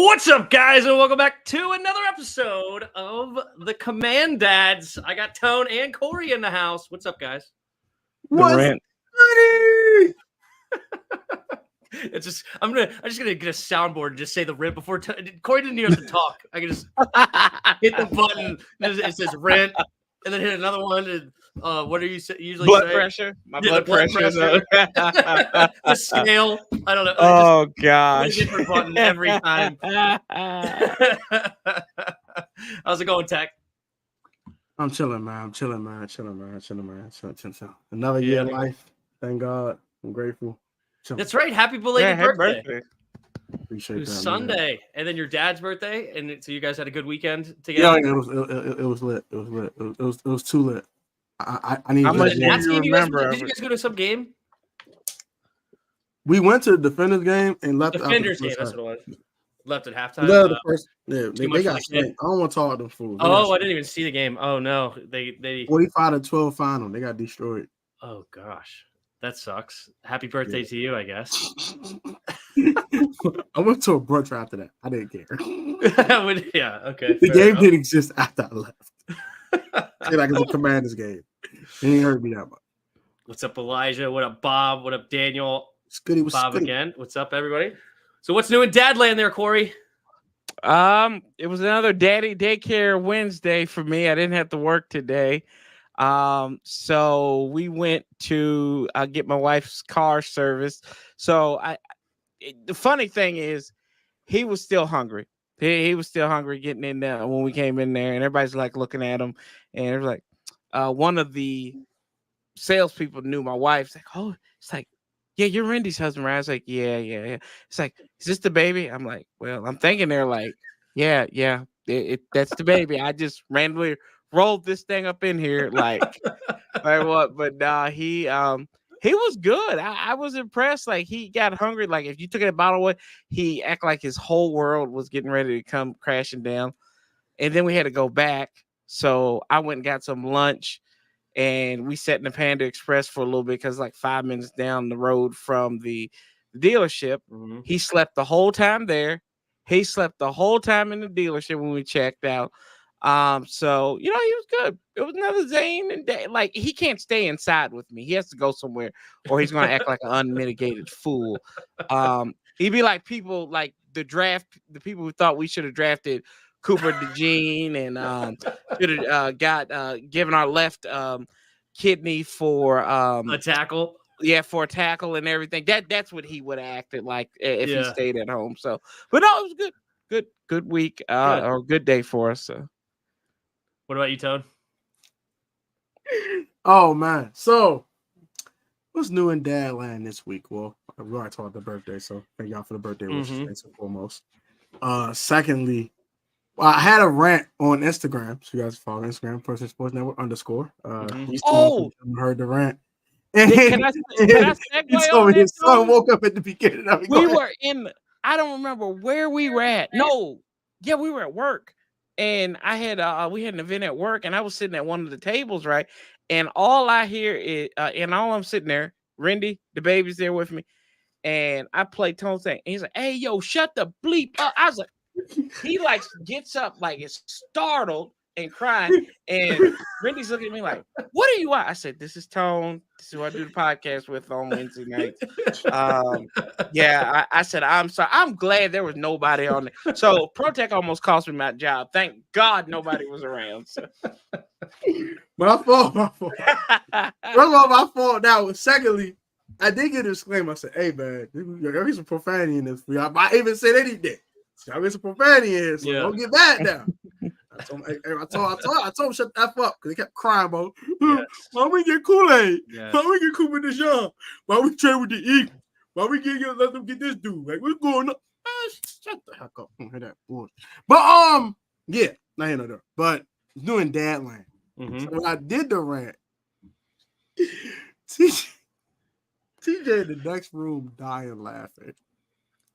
What's up, guys, and welcome back to another episode of the Comman-Dads. I got Tone and Corey in the house. What's up, guys? What's It's just I'm just gonna get a soundboard and just say the rent before Corey didn't even have to talk. I can just hit the button and it says rent, and then hit another one. And what are you usually blood say? pressure? My Yeah, blood pressure. The scale. I don't know. Oh Just gosh! a different button every time. How's it going, Tech? I'm chilling, man. Chilling. Another year of life. Thank God. I'm grateful. Chilling. That's right. Happy belated birthday. Appreciate it was that, Sunday, man. And then your dad's birthday, and so you guys had a good weekend together. Yeah, it was lit. It was too lit. I need. How much do you remember? Did you guys go to some game? We went to the Defenders game and left. Defenders game. That's what it was. Left at halftime. The first, they got spanked. I don't want to talk to them fools. Oh, I didn't even see the game. Oh no, they 45-12 final. They got destroyed. Oh gosh, that sucks. Happy birthday to you, I guess. I went to a brunch after that. I didn't care. Yeah, okay. The game didn't exist after I left. Like it's a Commanders game. It didn't hurt me that much. What's up, Elijah? What up, Bob? What up, Daniel? Scooty was Bob Scooty. again. What's up, everybody? So what's new in Dadland there, Corey? It was another Daddy Daycare Wednesday for me. I didn't have to work today. So we went to get my wife's car serviced. So the funny thing is, he was still hungry. He was still hungry getting in there when we came in there, and everybody's like looking at him, and it was like one of the salespeople knew my wife. It's like, oh, it's like, yeah, you're Randy's husband, right? I was like, yeah. It's like, is this the baby? I'm like, well, I'm thinking they're like, yeah, that's the baby. I just randomly rolled this thing up in here, like what? But he was good. I was impressed. Like, he got hungry. Like, if you took that bottle away, he acted like his whole world was getting ready to come crashing down. And then we had to go back. So I went and got some lunch, and we sat in the Panda Express for a little bit because like 5 minutes down the road from the dealership. Mm-hmm. He slept the whole time there. He slept the whole time in the dealership when we checked out. So, he was good. It was another Zane and day. Like, he can't stay inside with me. He has to go somewhere or he's going to act like an unmitigated fool. He'd be like people like the people who thought we should have drafted Cooper DeJean and should have given our left kidney for a tackle. Yeah, for a tackle and everything. That's what he would have acted like if he stayed at home. So, but no, it was good week or good day for us. So. What about you, Toad? Oh man, so what's new in Dadland this week? Well, we already talked about the birthday, so thank y'all for the birthday wishes first and foremost. Secondly, I had a rant on Instagram. So you guys follow Instagram, Person Sports Network _ heard the rant. Can I segue on his that, son woke up at the beginning of it. We were I don't remember where we were at. No, yeah, we were at work. And I had we had an event at work, and I was sitting at one of the tables, right? And all I hear is, and all I'm sitting there, Randy, the baby's there with me, and I play Tone saying, and he's like, "Hey, yo, shut the bleep up!" I was like, he like gets up like it's startled and crying, and Randy's looking at me like, "What are you at?" I said, "This is Tone. This is who I do the podcast with on Wednesday nights." I said, "I'm sorry. I'm glad there was nobody on there." So Protec almost cost me my job. Thank God nobody was around. So. My fault. First of all, my fault now. Secondly, I did get a disclaimer. I said, "Hey man, there be some profanity in this. I might even said anything. So I get some profanity in here, so don't get mad now." I told him shut the F up because he kept crying, bro. Yes. Why we get Kool-Aid? Yes. Why we get Cooper DeJean? Why we trade with the Eagles? Why we let them get this dude? Like, what's going on? shut the heck up. I don't hear that bullshit. But yeah, not here no there. But doing dad land. Mm-hmm. So when I did the rant, TJ in the next room dying laughing.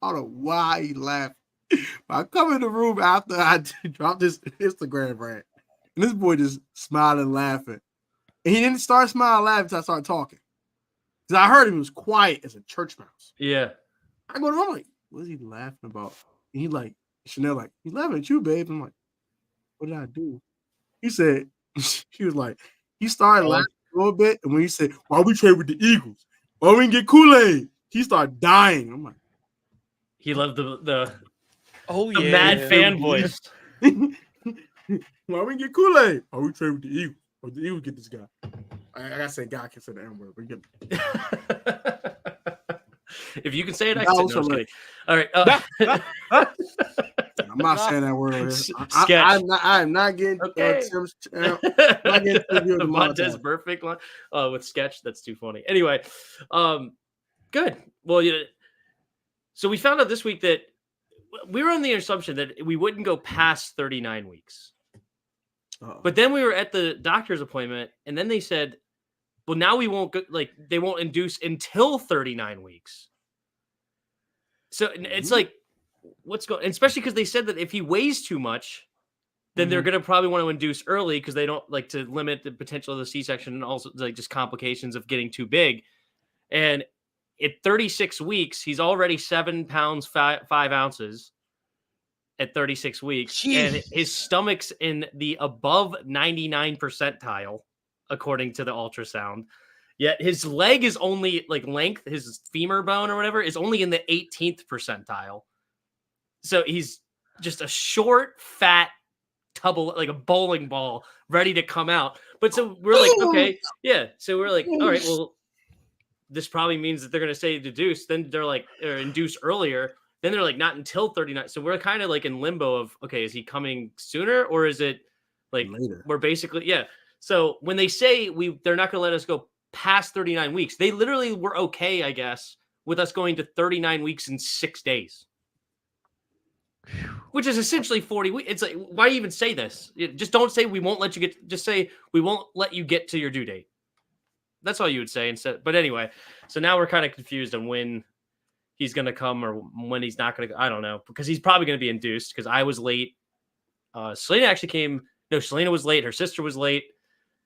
I don't know why he laughed. I come in the room after I dropped this Instagram rant, and this boy just smiling, laughing. And he didn't start smiling, laughing until I started talking. Because I heard him was quiet as a church mouse. Yeah. I go to him, I'm like, what is he laughing about? And he like, Chanel, like, he's laughing at you, babe. I'm like, what did I do? He said, he was like, he started laughing a little bit. And when he said, why we trade with the Eagles? Why we didn't get Kool-Aid? He started dying. I'm like, he loved the yeah, mad fan voice. why we didn't get Kool-Aid? Why we trade with the Eagles? Or the Eagles get this guy? I gotta say, God can say the N-word, but get. If you can say it, I can say it. No, kidding. All right. I'm not saying that word. Sketch. I'm not getting Tim's. I'm not getting Montez perfect line with sketch. That's too funny. Anyway, good. Well, so we found out this week that we were on the assumption that we wouldn't go past 39 weeks. But then we were at the doctor's appointment, and then they said, well, now we won't go, like, they won't induce until 39 weeks. So it's like, what's going, especially because they said that if he weighs too much, then they're going to probably want to induce early because they don't like to limit the potential of the C-section and also like just complications of getting too big. And at 36 weeks, he's already 7 pounds, 5 ounces at 36 weeks. Jeez. And his stomach's in the above 99 percentile, according to the ultrasound. Yet his leg is only like length, his femur bone or whatever is only in the 18th percentile. So he's just a short, fat tubble, like a bowling ball ready to come out. But so we're like, okay, yeah. So we're like, all right, well, this probably means that they're going to say deduce. Then they're like, or induce earlier. Then they're like, not until 39. So we're kind of like in limbo of, okay, is he coming sooner or is it like later? We're basically, yeah. So when they say they're not going to let us go past 39 weeks, they literally were okay, I guess, with us going to 39 weeks in 6 days, which is essentially 40 weeks. It's like, why even say this? Just don't say we won't let you get, just say we won't let you get to your due date. That's all you would say instead. But anyway, so now we're kind of confused on when he's going to come or when he's not going to. I don't know, because he's probably going to be induced because I was late. Selena actually came. No, Selena was late. Her sister was late.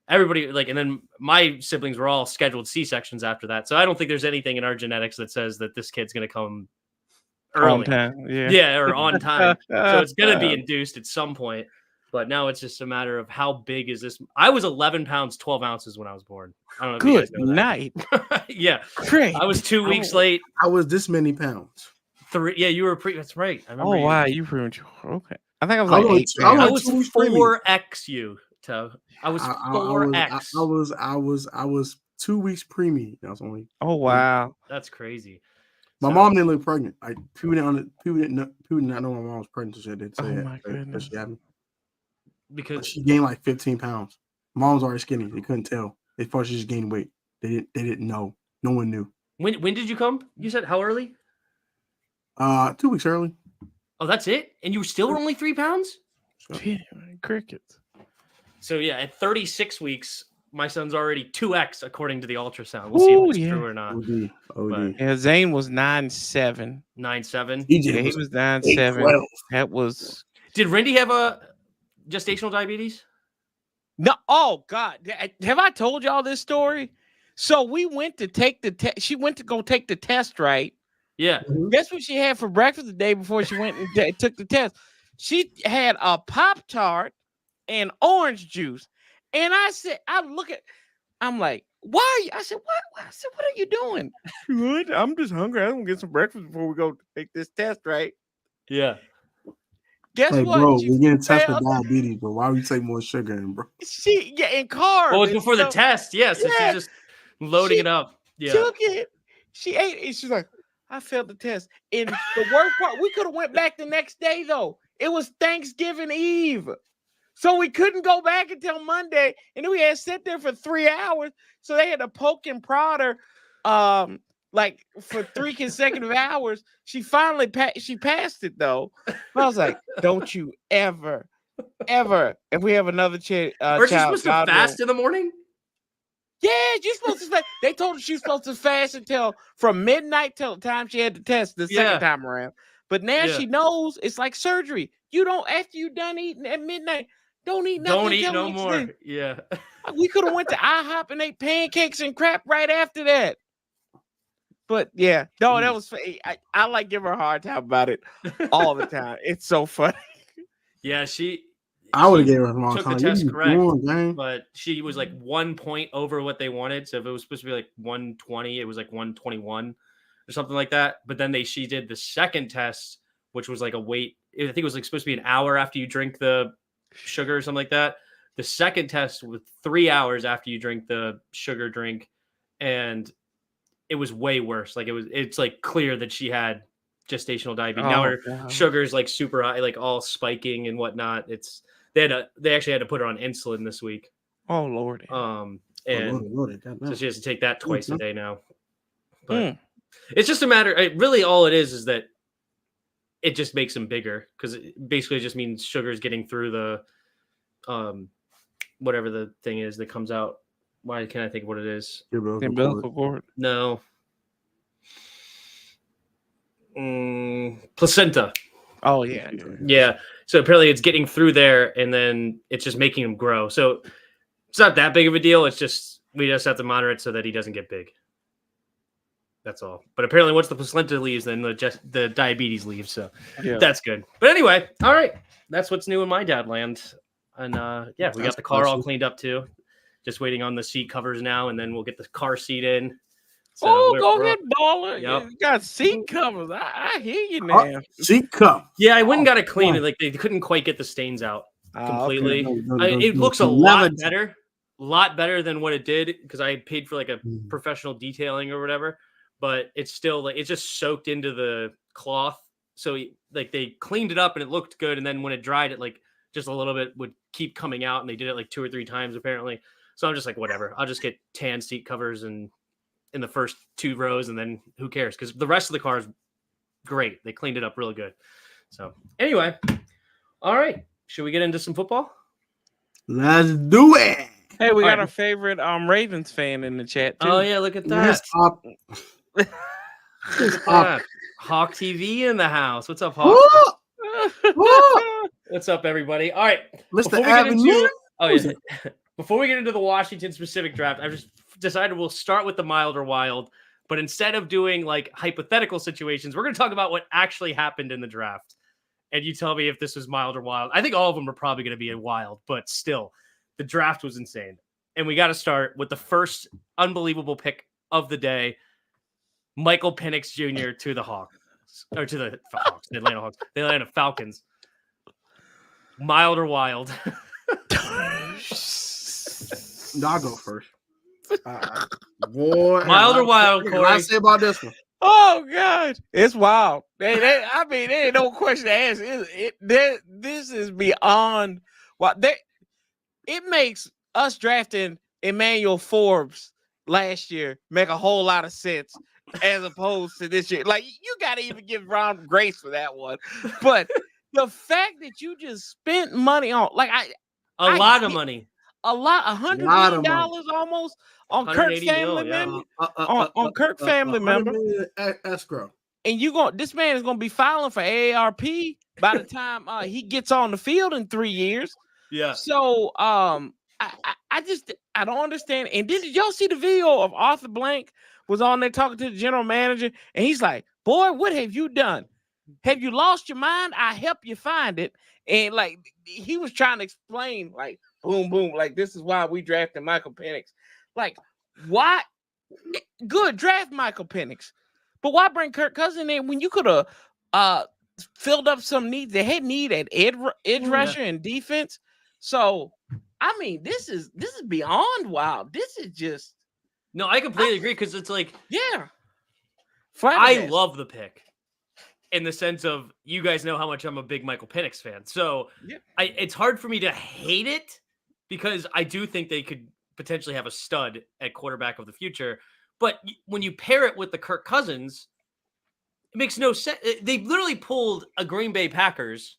Everybody and then my siblings were all scheduled C-sections after that. So I don't think there's anything in our genetics that says that this kid's going to come early. On time. Yeah, or on time. So it's going to be induced at some point. But now it's just a matter of how big is this. I was 11 pounds, 12 ounces when I was born. I don't know if you guys know that. Night. Yeah. Great. I was 2 weeks late. I was this many pounds. 3. Yeah, you were that's right. I remember. Oh, wow. You premature. Okay. I think I was like 8 pounds. I was 4X you. I was 4X. I was 2 weeks preemie. That was only. Oh, wow. That's crazy. My mom didn't look pregnant. Like people did not know my mom was pregnant. So she didn't say my goodness. She had me. Because she gained like 15 pounds. Mom's already skinny. They couldn't tell. They thought she just gained weight. They didn't know. No one knew. When did you come? You said how early? 2 weeks early. Oh, that's it? And you still were only 3 pounds? Yeah, crickets. So yeah, at 36 weeks, my son's already 2X according to the ultrasound. We'll see if it's true or not. OD. Yeah, Zane was 9'7". 9'7". Yeah, he was 9'7". That was. Did Rindy have a gestational diabetes? No. Oh God, have I told y'all this story? So we went to take the test. She went to go take the test, right? Yeah. Guess what she had for breakfast the day before she went and took the test? She had a Pop-Tart and orange juice. And I said, I'm like, why? I said, what? I said, what are you doing? What? I'm just hungry. I'm gonna get some breakfast before we go take this test, right? Yeah. Guess what? Bro, we're getting tested for diabetes, but why would you take more sugar in, bro? In carbs. Well, it's before the test. Yeah, so she's just loading it up. Yeah. Took it. She ate it. She's like, I failed the test. And the worst part, we could have went back the next day, though. It was Thanksgiving Eve. So we couldn't go back until Monday. And then we had to sit there for 3 hours. So they had to poke and prod her like for 3 consecutive hours. She finally passed it though. But I was like, don't you ever, if we have another Or is she child, supposed to fast in the morning? Yeah, you're supposed to fast. They told her she was supposed to fast until from midnight till the time she had the test the second time around. But now she knows it's like surgery. You don't, after you done eating at midnight, don't eat nothing. Don't eat no more. Yeah. We could have went to IHOP and ate pancakes and crap right after that. But yeah, no, that was I like give her a hard time about it all the time. It's so funny. Yeah, I would have gave her a long took time. the test correct, but she was like 1 point over what they wanted. So if it was supposed to be like 120, it was like 121 or something like that. But then she did the second test, which was like a wait. I think it was like supposed to be an hour after you drink the sugar or something like that. The second test was 3 hours after you drink the sugar drink, and it was way worse. Like it's like clear that she had gestational diabetes. Now her sugar's like super high, like all spiking and whatnot. They actually had to put her on insulin this week. Oh Lord. So she has to take that twice a day now. But it's just a matter. Really, all it is that it just makes them bigger, because it basically just means sugar is getting through the whatever the thing is that comes out. Why can't I think of what it is? The umbilical cord. No. Placenta. Oh yeah. Yeah. So apparently it's getting through there, and then it's just making him grow. So it's not that big of a deal. It's just we just have to monitor it so that he doesn't get big. That's all. But apparently once the placenta leaves, then the diabetes leaves. So that's good. But anyway, all right. That's what's new in my dad land. And we got the car all cleaned up too. Just waiting on the seat covers now, and then we'll get the car seat in. So go ahead, baller. Yep. You got seat covers. I hear you now. Seat cover. Yeah, I went and got it cleaned. Like they couldn't quite get the stains out completely. Okay. It looks a lot better than what it did, because I paid for like a professional detailing or whatever. But it's still like it's just soaked into the cloth. So like they cleaned it up and it looked good, and then when it dried, it like just a little bit would keep coming out, and they did it like 2 or 3 times apparently. So I'm just like, whatever. I'll just get tan seat covers and in the first 2 rows, and then who cares? Because the rest of the car is great. They cleaned it up really good. So anyway, all right. Should we get into some football? Let's do it. Hey, we got our favorite Ravens fan in the chat too. Oh yeah, look at that. Hawk TV in the house. What's up, Hawk? What's up, everybody? All right, Mr. Avenue. Before we get into the Washington specific draft, I've just decided we'll start with the mild or wild. But instead of doing like hypothetical situations, we're going to talk about what actually happened in the draft. And you tell me if this was mild or wild. I think all of them are probably going to be a wild, but still, the draft was insane. And we got to start with the first unbelievable pick of the day, Michael Penix Jr. to the Hawks, or to the Hawks, the Atlanta Hawks, the Atlanta Falcons. Mild or wild? No, I'll go first. Boy, mild or wild, Corey? What I say about this one? Oh God, it's wild. There ain't no question to ask. This is beyond what it makes us drafting Emmanuel Forbes last year make a whole lot of sense as opposed to this year. Like, you got to even give Ron grace for that one. But the fact that you just spent money on, like, a lot of money. $100 million almost on Kirk family member. On Kirk family member. Escrow. And this man is gonna be filing for AARP by the time he gets on the field in 3 years. Yeah. So I don't understand. And did y'all see the video of Arthur Blank was on there talking to the general manager, and he's like, "Boy, what have you done? Have you lost your mind? I help you find it." And like he was trying to explain, like, boom, boom, like this is why we drafted Michael Penix. Like, why? Good, draft Michael Penix, but why bring Kirk Cousins in when you could have filled up some needs? They had need at edge rusher and defense. So, I mean, this is beyond wild. This is just no. I completely agree, because it's like, yeah, I love the pick. In the sense of, you guys know how much I'm a big Michael Penix fan. So it's hard for me to hate it, because I do think they could potentially have a stud at quarterback of the future. But when you pair it with the Kirk Cousins, it makes no sense. They literally pulled a Green Bay Packers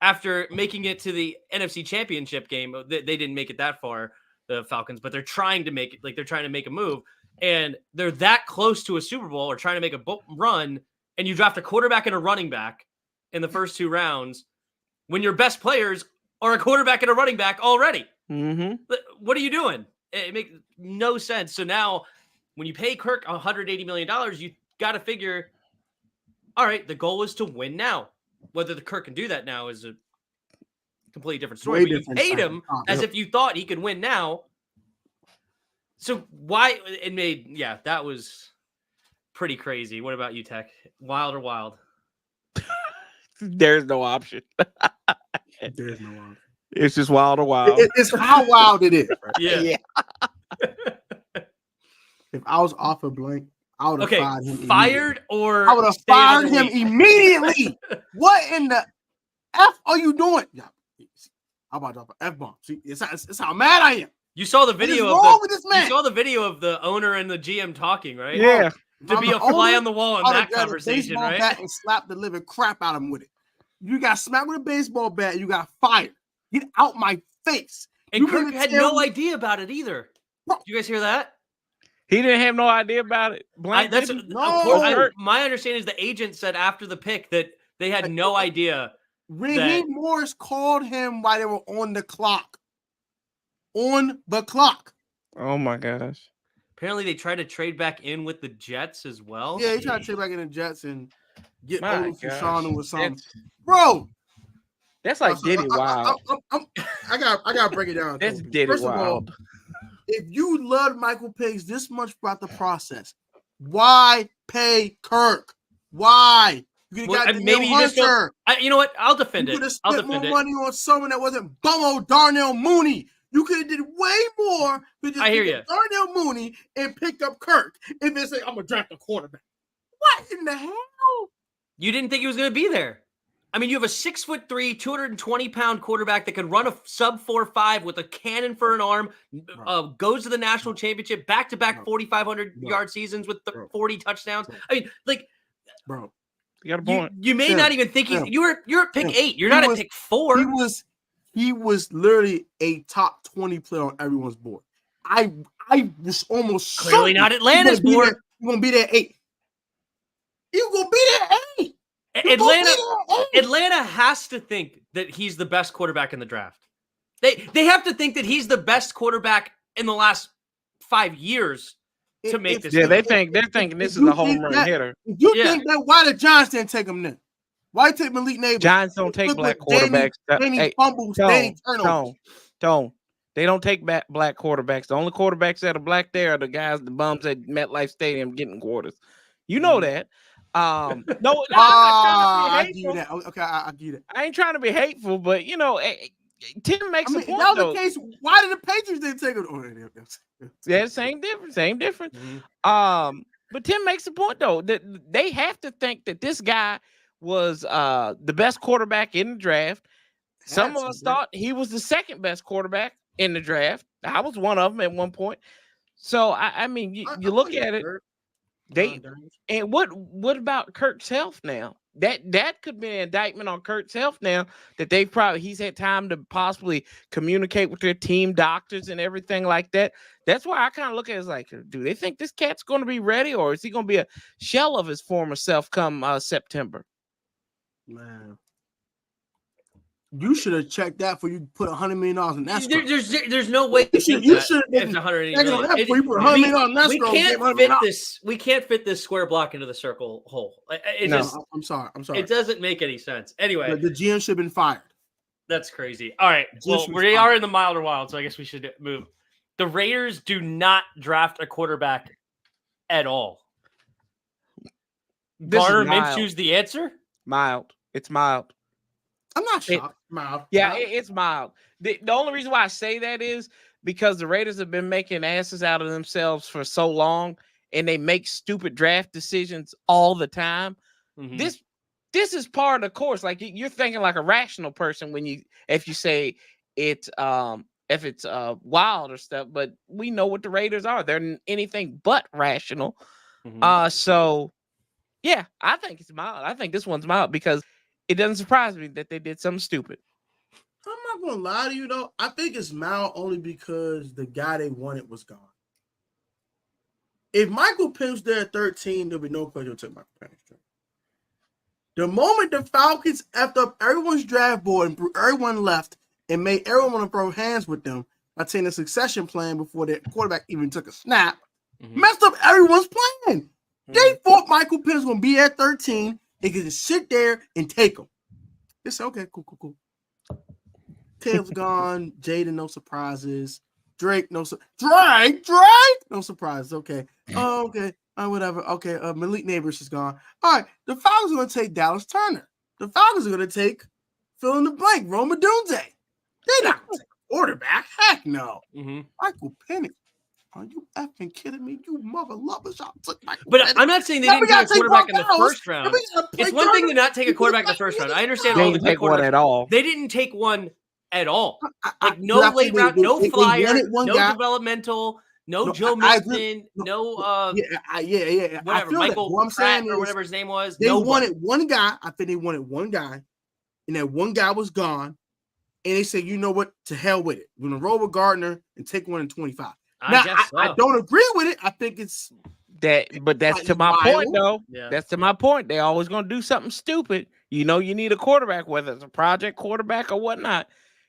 after making it to the NFC Championship game. They didn't make it that far, the Falcons, but they're trying to make it. Like they're trying to make a move, and they're that close to a Super Bowl or trying to make a run, and you draft a quarterback and a running back in the first 2 rounds when your best players are a quarterback and a running back already. Mm-hmm. What are you doing? It makes no sense. So now when you pay Kirk $180 million, you got to figure, all right, the goal is to win now. Whether the Kirk can do that now is a completely different story. But you paid him as if you thought he could win now. So why it made, that was pretty crazy. What about you, Tech? Wild or wild? There's no option. There's no option. It's just wild or wild. It's how wild it is. Right? Yeah. If I was off a blank, I would have fired him. Fired or I would have fired him immediately. What in the F are you doing? Yeah, how about drop an F-bomb? See, it's how mad I am. You saw the video with this man? You saw the video of the owner and the GM talking, right? Yeah. To be a fly on the wall in that conversation, right? Bat and slap the living crap out of him with it. You got smacked with a baseball bat. You got fired. Get out my face. And Kirk had no idea about it either. Did you guys hear that? He didn't have no idea about it. My understanding is the agent said after the pick that they had no idea. Raheem Morris called him while they were on the clock. On the clock. Oh my gosh. Apparently they tried to trade back in with the Jets as well. Yeah, he tried to trade back in the Jets and get Odom Fashanu or something. Bro. That's like Diddy wild. I gotta break it down. That's Diddy First wild. of all, if you love Michael Pigs this much about the process, why pay Kirk? Why? You could have got maybe you just don't, you know what? I'll defend it. You could have spent more money on someone that wasn't Bummo Darnell Mooney. You could have did way more than just Darnell Mooney and picked up Kirk and then say, I'm gonna draft a quarterback. What in the hell? You didn't think he was gonna be there. I mean, you have a 6'3", 220-pound quarterback that can run a sub 4.5 with a cannon for an arm, goes to the national championship, back-to-back 4,500-yard seasons with 40 touchlines. I mean, like, bro, you got a point. You may not even think you're at pick 8. You're not at pick 4. He was literally a top 20 player on everyone's board. I was almost clearly not Atlanta's board. You're gonna be there 8. You're gonna be there 8. Atlanta has to think that he's the best quarterback in the draft. They have to think that he's the best quarterback in the last 5 years to make this. Yeah, they're thinking this is a home run hitter. If you think that, why did Giants didn't take him then? Why take Malik Neighbors? Giants don't take black quarterbacks. Don't. They don't take black quarterbacks. The only quarterbacks that are black there are the guys, the bums at MetLife Stadium getting quarters. You know that. I give you that. Okay, I get it. I ain't trying to be hateful, but you know, Tim makes a point. That was the case. Why did the Patriots didn't take him? Yeah, same difference. Mm-hmm. But Tim makes a point though that they have to think that this guy was the best quarterback in the draft. Some of us thought he was the second best quarterback in the draft. I was one of them at one point. So I mean, you look at it. And what about Kirk's health now? That could be an indictment on Kirk's health now that he's had time to possibly communicate with their team doctors and everything like that. That's why I kind of look at it as like, do they think this cat's going to be ready, or is he going to be a shell of his former self come September? Man, you should have checked that before you put $100 million in escrow. There's no way you should have been $180 million. We can't fit this square block into the circle hole. I'm sorry. It doesn't make any sense. Anyway, the GM should have been fired. That's crazy. All right. Well, we are in the milder wild, so I guess we should move. The Raiders do not draft a quarterback at all. Gardner Minshew's the answer? Mild. It's mild. I'm not shocked. Mild. Yeah, it's mild. The only reason why I say that is because the Raiders have been making asses out of themselves for so long, and they make stupid draft decisions all the time. Mm-hmm. This is part of the course. Like, you're thinking like a rational person if you say it's if it's wild or stuff, but we know what the Raiders are. They're anything but rational. So yeah, I think it's mild. I think this one's mild because it doesn't surprise me that they did something stupid. I'm not gonna lie to you though. I think it's mild only because the guy they wanted was gone. If Michael Penix there at 13, there'll be no question to take Michael Penix. The moment the Falcons effed up everyone's draft board and everyone left and made everyone want to throw hands with them by taking a succession plan before their quarterback even took a snap, messed up everyone's plan. They thought Michael Penix was going to be at 13. They could just sit there and take him. They said, okay, cool. Taylor's gone. Jaden, no surprises. Drake, no surprises. Okay. Oh, okay. Whatever. Okay. Malik Neighbors is gone. All right. The Falcons are going to take Dallas Turner. The Falcons are going to take fill in the blank, Roma Dunze. They're not going to take a quarterback. Heck no. Michael Penix. Are you effing kidding me? You mother lovers. Y'all took Michael Penix. I'm not saying they didn't take a quarterback in the first round. It's one thing to not take a quarterback in the first round. I understand They all the didn't take one at all. They didn't take one at all. Like no late round, no flyer, no developmental, no Joe Mixon, no yeah. Whatever, Michael Pratt or whatever his name was. They wanted one guy. I think they wanted one guy, and that one guy was gone. And they said, you know what? To hell with it. We're gonna roll with Gardner and take one in 25. I don't agree with it. I think it's that, but that's to my point, though. Yeah. That's to my point. They always gonna do something stupid. You know, you need a quarterback, whether it's a project quarterback or whatnot.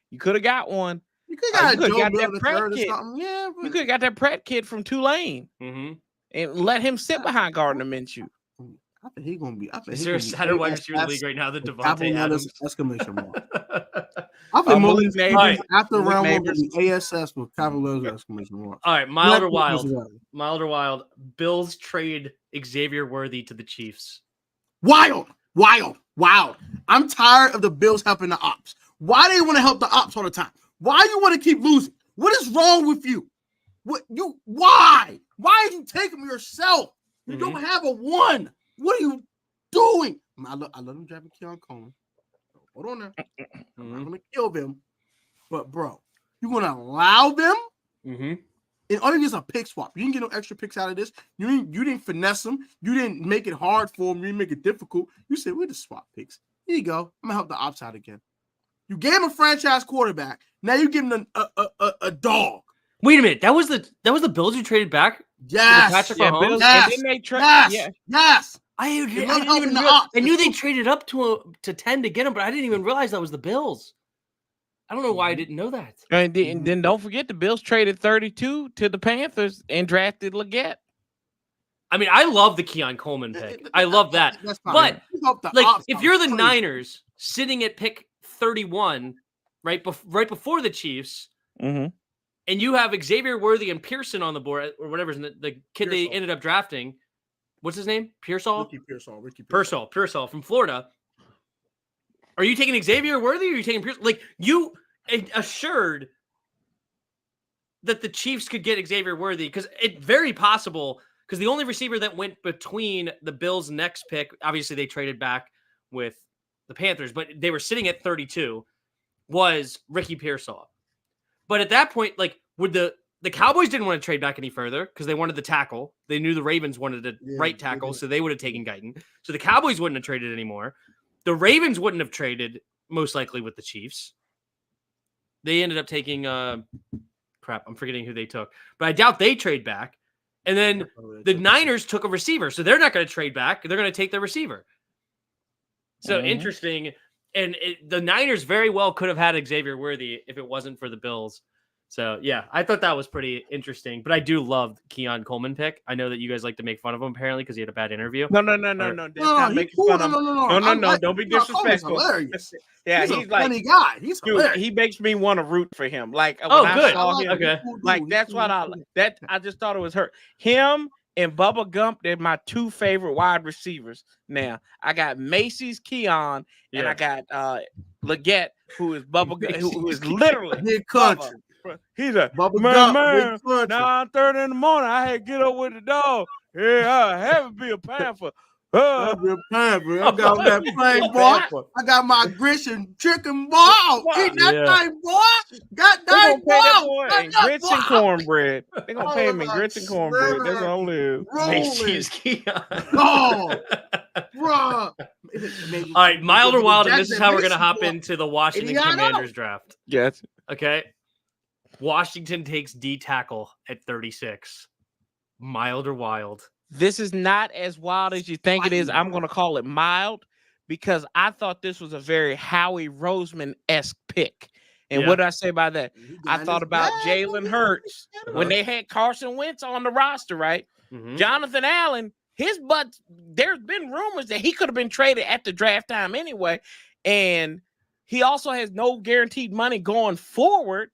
You could have got one. You could have got that Pratt kid. Yeah, you could have got that Pratt kid from Tulane and let him sit behind Gardner Minshew. I think he's gonna be. Is there a Saturday wide receiver league right now that Devontae Adams? Exclamation mark. I think Malik Neighbors after round one will be ASS with Cavaliers exclamation mark. All right, mild or wild? Mild or wild? Bills trade Xavier Worthy to the Chiefs. Wild. I'm tired of the Bills helping the ops. Why do you want to help the ops all the time? Why you want to keep losing? What is wrong with you? Why? Why did you take them yourself? You don't have a one. What are you doing? I love him driving Keon Coleman. Hold on there. I'm not gonna kill them, but bro, you gonna allow them? And all it is a pick swap. You didn't get no extra picks out of this. You didn't finesse them. You didn't make it hard for them. You didn't make it difficult. You said we're just swap picks. Here you go. I'm gonna help the ops out again. You gave him a franchise quarterback. Now you give him a dog. Wait a minute. That was the Bills who traded back. Yes. Patrick Mahomes. Yes. And then they Yes. I knew they traded up to 10 to get him, but I didn't even realize that was the Bills. I don't know why I didn't know that. And then don't forget the Bills traded 32 to the Panthers and drafted Leggett. I mean, I love the Keon Coleman pick. I love that. But like, if you're the Niners sitting at pick 31, right before the Chiefs, and you have Xavier Worthy and Pearson on the board, or whatever's the kid they ended up drafting. What's his name? Pearsall? Ricky Pearsall from Florida. Are you taking Xavier Worthy or are you taking Pearsall? Like, you assured that the Chiefs could get Xavier Worthy because it's very possible, because the only receiver that went between the Bills' next pick, obviously they traded back with the Panthers, but they were sitting at 32, was Ricky Pearsall. But at that point, like, would the Cowboys didn't want to trade back any further because they wanted the tackle. They knew the Ravens wanted a right tackle, so they would have taken Guyton. So the Cowboys wouldn't have traded anymore. The Ravens wouldn't have traded, most likely, with the Chiefs. They ended up taking crap. I'm forgetting who they took, but I doubt they trade back. And then the Niners took a receiver, so they're not going to trade back. They're going to take their receiver. So interesting. And the Niners very well could have had Xavier Worthy if it wasn't for the Bills. So, yeah, I thought that was pretty interesting. But I do love Keon Coleman pick. I know that you guys like to make fun of him, apparently, because he had a bad interview. No. That's not making fun of him. No. Don't be disrespectful. Yeah, he's like funny guy. He's hilarious. He makes me want to root for him. Like, good. I saw him, like, that's what I just thought it was hurt. Him and Bubba Gump, they're my two favorite wide receivers. Now, I got Macy's Keon, and I got Leggett, who is Bubba Gump, who is literally big country. He's a man. 9:30 in the morning. I had to get up with the dog. Yeah, I have to be a Panther. Oh, I'm real playing, bro. I got that plane, boy. I got my grits and chicken, boy. Eat that thing, boy. Got They that, gonna pay that boy boy. in grits and cornbred. They gonna pay him in grits and cornbread. That's all it is. Macy's Keon. Oh, bro. All right, mild or wild, and this is how we're gonna hop into the Washington Commanders draft. Yes. Okay. Washington takes D tackle at 36. Mild or wild? This is not as wild as you think it is. I'm going to call it mild because I thought this was a very Howie Roseman-esque pick. And what did I say about that? I thought about Jalen Hurts when they had Carson Wentz on the roster, right? Mm-hmm. Jonathan Allen, his butt, there's been rumors that he could have been traded at the draft time anyway. And he also has no guaranteed money going forward.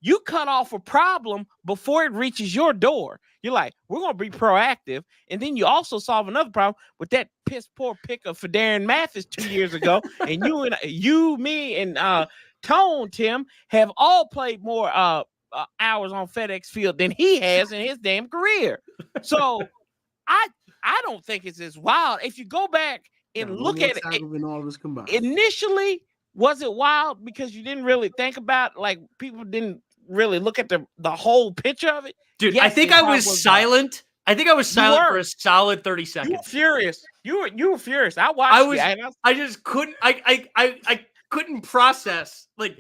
You cut off a problem before it reaches your door. You're like, we're going to be proactive. And then you also solve another problem with that piss poor pick of Darren Mathis 2 years ago. And me, and Tone, Tim, have all played more hours on FedEx Field than he has in his damn career. So I don't think it's as wild. If you go back and look at it, initially, was it wild because you didn't really think about, like, people didn't really look at the whole picture of it? Dude, yes, I think I was silent. I think I was silent for a solid 30 seconds. You were furious. You were furious. I watched it. I just couldn't. I couldn't process. Like,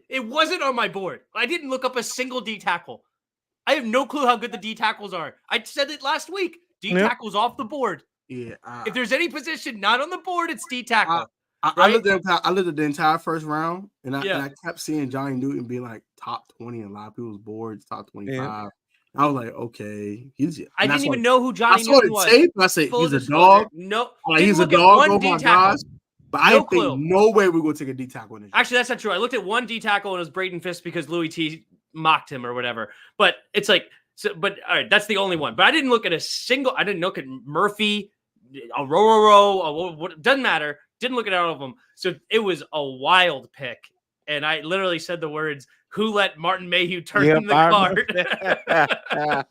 it wasn't on my board. I didn't look up a single D tackle. I have no clue how good the D tackles are. I said it last week. D tackles off the board. Yeah. If there's any position not on the board, it's D tackle. I looked at the entire first round, and I kept seeing Johnny Newton be like top 20 in a lot of people's boards, top 25. Yeah. I was like, okay, I didn't even know who Johnny Newton was. Tape, I said he's a dog. No, he's a dog. Oh my gosh! But I didn't think no way we're going to take a D tackle. Actually, that's not true. I looked at one D tackle and it was Braden Fisk because Louis T mocked him or whatever. But it's like, but all right, that's the only one. But I didn't look at a single. I didn't look at Murphy, a row. Doesn't matter. Didn't look at all of them. So it was a wild pick. And I literally said the words, who let Martin Mayhew turn in the card?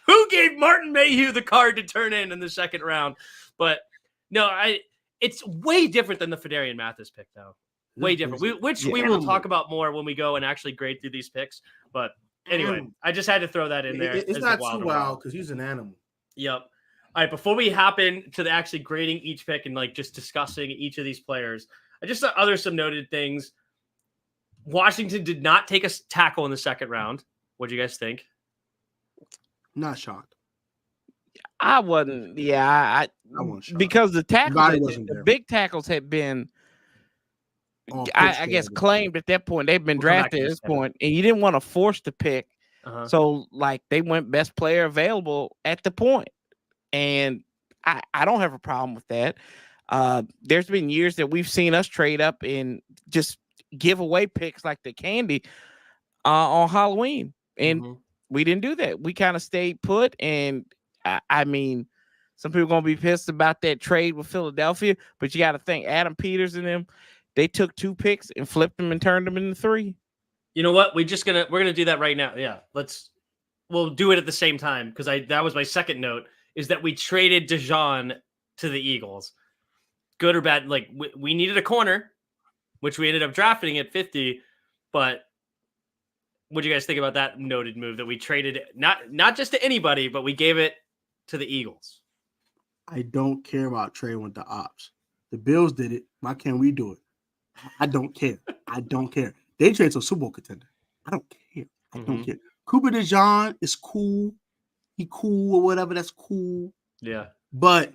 Who gave Martin Mayhew the card to turn in the second round? But no, it's way different than the Fedarian Mathis pick, though. Way different. We will talk about more when we go and actually grade through these picks. But anyway, I just had to throw that in there. It's not too wild because he's an animal. Yep. All right, before we hop into actually grading each pick and like just discussing each of these players, I just saw some noted things. Washington did not take a tackle in the second round. What do you guys think? Not shocked. I wasn't. Yeah, I wasn't shocked because the tackles, the big tackles had been, I guess, claimed at that point. They've been drafted at this point, and you didn't want to force the pick. So, like, they went best player available at the point. And I don't have a problem with that. There's been years that we've seen us trade up and just give away picks like the candy on Halloween. And we didn't do that. We kind of stayed put. And I mean, some people are going to be pissed about that trade with Philadelphia, but you got to think Adam Peters and them, they took 2 picks and flipped them and turned them into 3. You know what? We're going to do that right now. Yeah. We'll do it at the same time. Because that was my second note. Is that we traded DeJean to the Eagles. Good or bad? Like, we needed a corner, which we ended up drafting at 50. But what do you guys think about that noted move that we traded not just to anybody, but we gave it to the Eagles? I don't care about trading with the ops. The Bills did it. Why can't we do it? I don't care. I don't care. They traded to a Super Bowl contender. I don't care. I don't care. Cooper DeJean is cool. He cool or whatever, that's cool. Yeah. But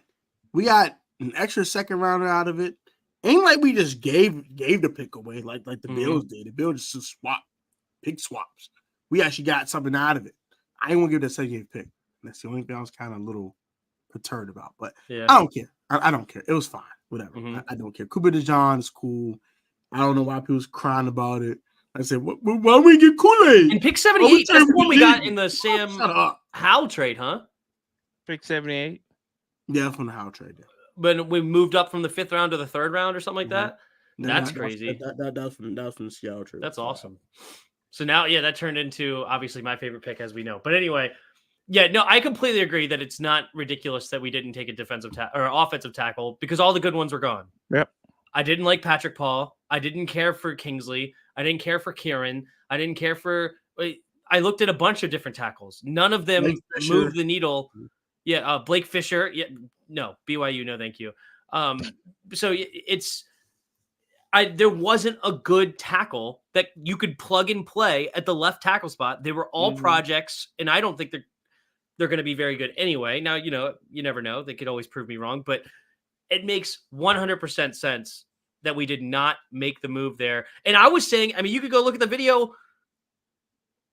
we got an extra second rounder out of it. Ain't like we just gave the pick away like the Bills did. The Bills just pick swaps. We actually got something out of it. I ain't want to give that second pick. That's the only thing I was kind of a little perturbed about. But I don't care. I don't care. It was fine. Whatever. I don't care. Cooper DeJean is cool. I don't know why people's crying about it. I said, why we get Kool-Aid? And pick 78, that's the one we got in the Sam Howell trade, huh? Pick 78. Yeah, from the Howell trade. Yeah. But we moved up from the 5th round to the 3rd round or something like that? That's crazy. That was from the Seattle trade. That's awesome. So now, that turned into, obviously, my favorite pick, as we know. But anyway, Yeah, no, I completely agree that it's not ridiculous that we didn't take a defensive or offensive tackle because all the good ones were gone. Yep. I didn't like Patrick Paul. I didn't care for Kingsley. I didn't care for Kieran. I didn't care for. I looked at a bunch of different tackles. None of them moved the needle. Yeah, Blake Fisher. Yeah, no, BYU. No, thank you. So there wasn't a good tackle that you could plug and play at the left tackle spot. They were all projects, and I don't think they're going to be very good anyway. Now, you never know. They could always prove me wrong, but it makes 100% sense that we did not make the move there. And I was saying, I mean, you could go look at the video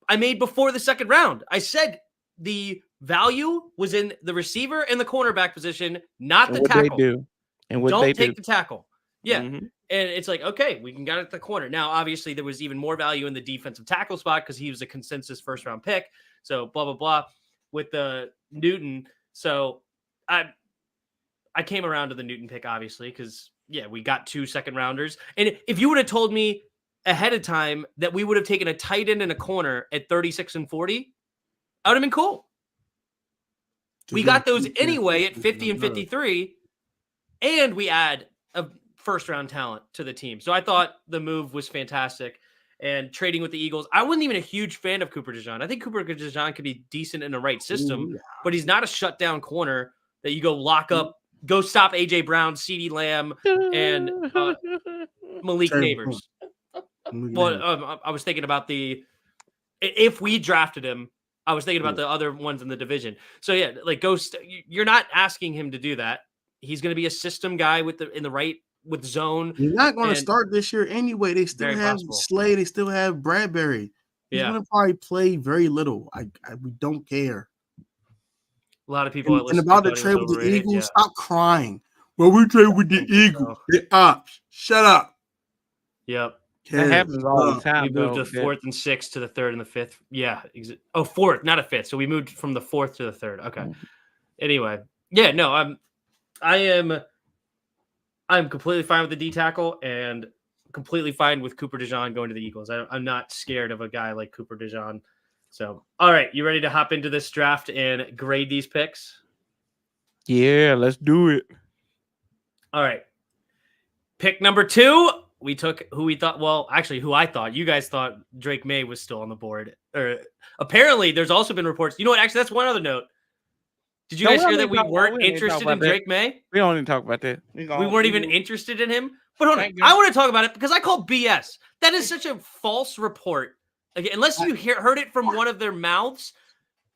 I made before the second round. I said the value was in the receiver and the cornerback position, not the tackle. They do. And what don't they take do. the tackle. Yeah. And it's like, okay, we can get at the corner. Now, obviously, there was even more value in the defensive tackle spot because he was a consensus first round pick. So blah, blah, blah with the Newton. So I came around to the Newton pick, obviously, because, yeah, we got 2 second rounders. And if you would have told me ahead of time that we would have taken a tight end and a corner at 36 and 40, I would have been cool. We got those anyway at 50 and 53, and we add a first-round talent to the team. So I thought the move was fantastic. And trading with the Eagles, I wasn't even a huge fan of Cooper DeJean. I think Cooper DeJean could be decent in the right system, but he's not a shutdown corner that you go lock up, go stop A.J. Brown, CeeDee Lamb, and Malik Neighbors. Well, I was thinking about if we drafted him, I was thinking about the other ones in the division. So yeah, like you're not asking him to do that. He's going to be a system guy with zone. He's not going to start this year anyway. They still have Slay. They still have Bradbury. He's going to probably play very little. We don't care. A lot of people and about the trade with the Eagles, stop crying. Well, we trade with the Eagles. The ops. Shut up. Yep. That happens all the time. We moved the 4th and 6th to the 3rd and the 5th. Yeah. 4th, not a 5th. So we moved from the 4th to the 3rd. Okay. Anyway. Yeah, no, I'm completely fine with the D tackle and completely fine with Cooper DeJean going to the Eagles. I'm not scared of a guy like Cooper DeJean. So, all right, you ready to hop into this draft and grade these picks? Yeah, let's do it. All right. Pick number 2, we took who I thought. You guys thought Drake May was still on the board. Or apparently, there's also been reports. You know what? Actually, that's one other note. Did you guys hear that we weren't interested in Drake May? We don't even talk about that. We weren't even interested in him. But hold on, I want to talk about it because I call BS. That is such a false report. Again, unless you heard it from one of their mouths,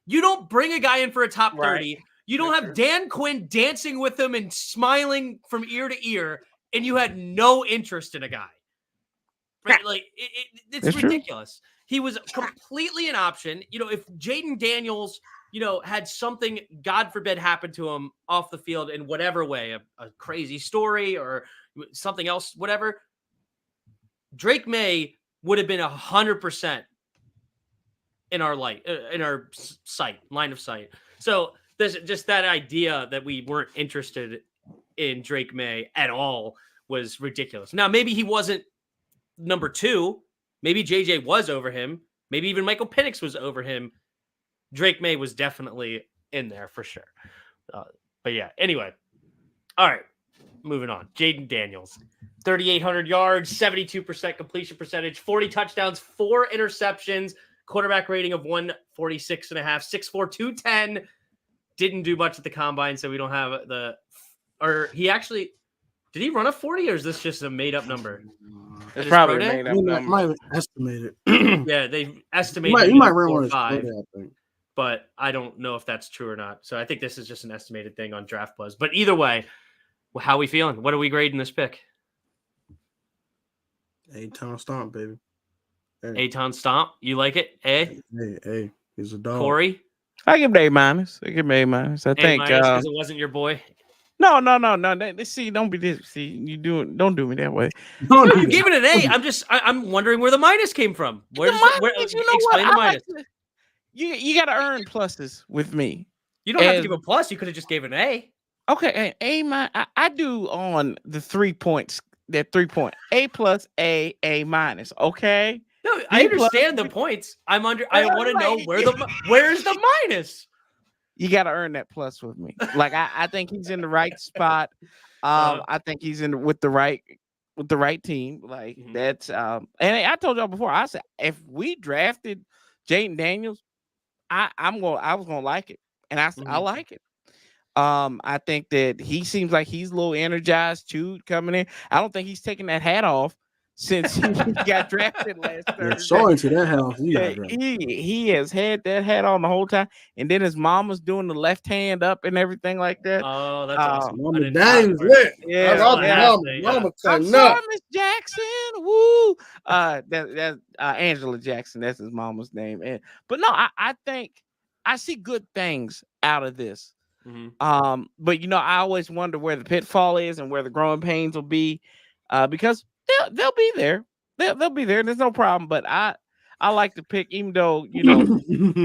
you don't bring a guy in for a top 30. Right. You don't have Dan Quinn dancing with him and smiling from ear to ear, and you had no interest in a guy. Right? Like it's ridiculous. True. He was completely an option. If Jaden Daniels, had something, God forbid, happen to him off the field in whatever way, a crazy story or something else, whatever, Drake May would have been 100% in our line of sight. So there's just that idea that we weren't interested in Drake May at all was ridiculous. Now, maybe he wasn't number 2. Maybe JJ was over him. Maybe even Michael Penix was over him. Drake May was definitely in there for sure. But yeah, anyway. All right, moving on. Jaden Daniels, 3,800 yards, 72% completion percentage, 40 touchdowns, 4 interceptions, quarterback rating of 146.5, 6'4", 210. Didn't do much at the combine, so we don't have did he run a 40 or is this just a made up number? It's probably a made up number. Might estimate it. Yeah, they estimated he might run 4 or 5. But I don't know if that's true or not. So I think this is just an estimated thing on Draft Buzz. But either way, how are we feeling? What are we grading this pick? A-Town Stomp, baby. A-Town Stomp. You like it? Hey. He's a dog. Corey? I give it A-. I think because it wasn't your boy. No. See, don't be this. See, don't do me that way. No, you gave it an A. I'm wondering where the minus came from. Explain the minus. You got to earn pluses with me. You don't have to give a plus. You could have just gave an A. Okay, A-. I do on the 3 points. That 3 point A plus A minus. Okay. No, I understand the points. I want to know where's the minus. you got to earn that plus with me. Like I think he's in the right spot. I think he's in with the right team. Like that's and I told y'all before. I said if we drafted Jaden Daniels, I was gonna like it, and I like it. I think that he seems like he's a little energized too coming in. I don't think he's taking that hat off since he got drafted last Thursday. Sorry to that house. He has had that hat on the whole time, and then his mama's doing the left hand up and everything like that. Oh, that's awesome. Mama Daniels lit. Mama I'm sorry, Miss Jackson. Woo. That's Angela Jackson. That's his mama's name. But no, I think I see good things out of this. But I always wonder where the pitfall is and where the growing pains will be, because they'll be there. They'll be there. There's no problem. But I like to pick, even though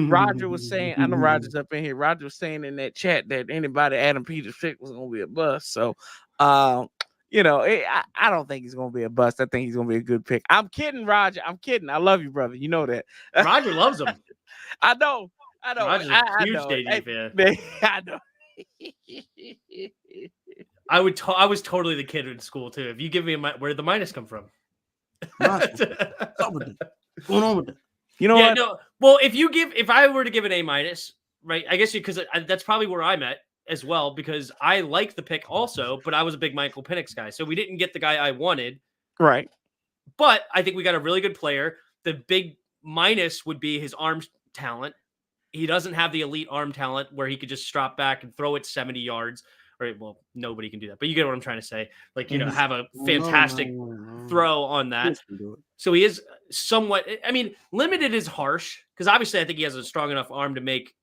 Roger was saying, I know Roger's up in here. Roger was saying in that chat that anybody Adam Peters picked was gonna be a bust. So I don't think he's gonna be a bust. I think he's gonna be a good pick. I'm kidding, Roger. I'm kidding. I love you, brother. You know that. Roger loves him. I know. Roger's a huge JD fan. I know. I was totally the kid in school too. If you give me where did the minus come from? What's going on with that? You know what? No. Well, if I were to give an A minus, right? I guess because that's probably where I'm at as well, because I like the pick also, but I was a big Michael Penix guy, so we didn't get the guy I wanted. Right. But I think we got a really good player. The big minus would be his arm talent. He doesn't have the elite arm talent where he could just drop back and throw it 70 yards. Or, well, nobody can do that. But you get what I'm trying to say. Like, have a fantastic throw on that. So he is somewhat, limited is harsh, because obviously I think he has a strong enough arm to make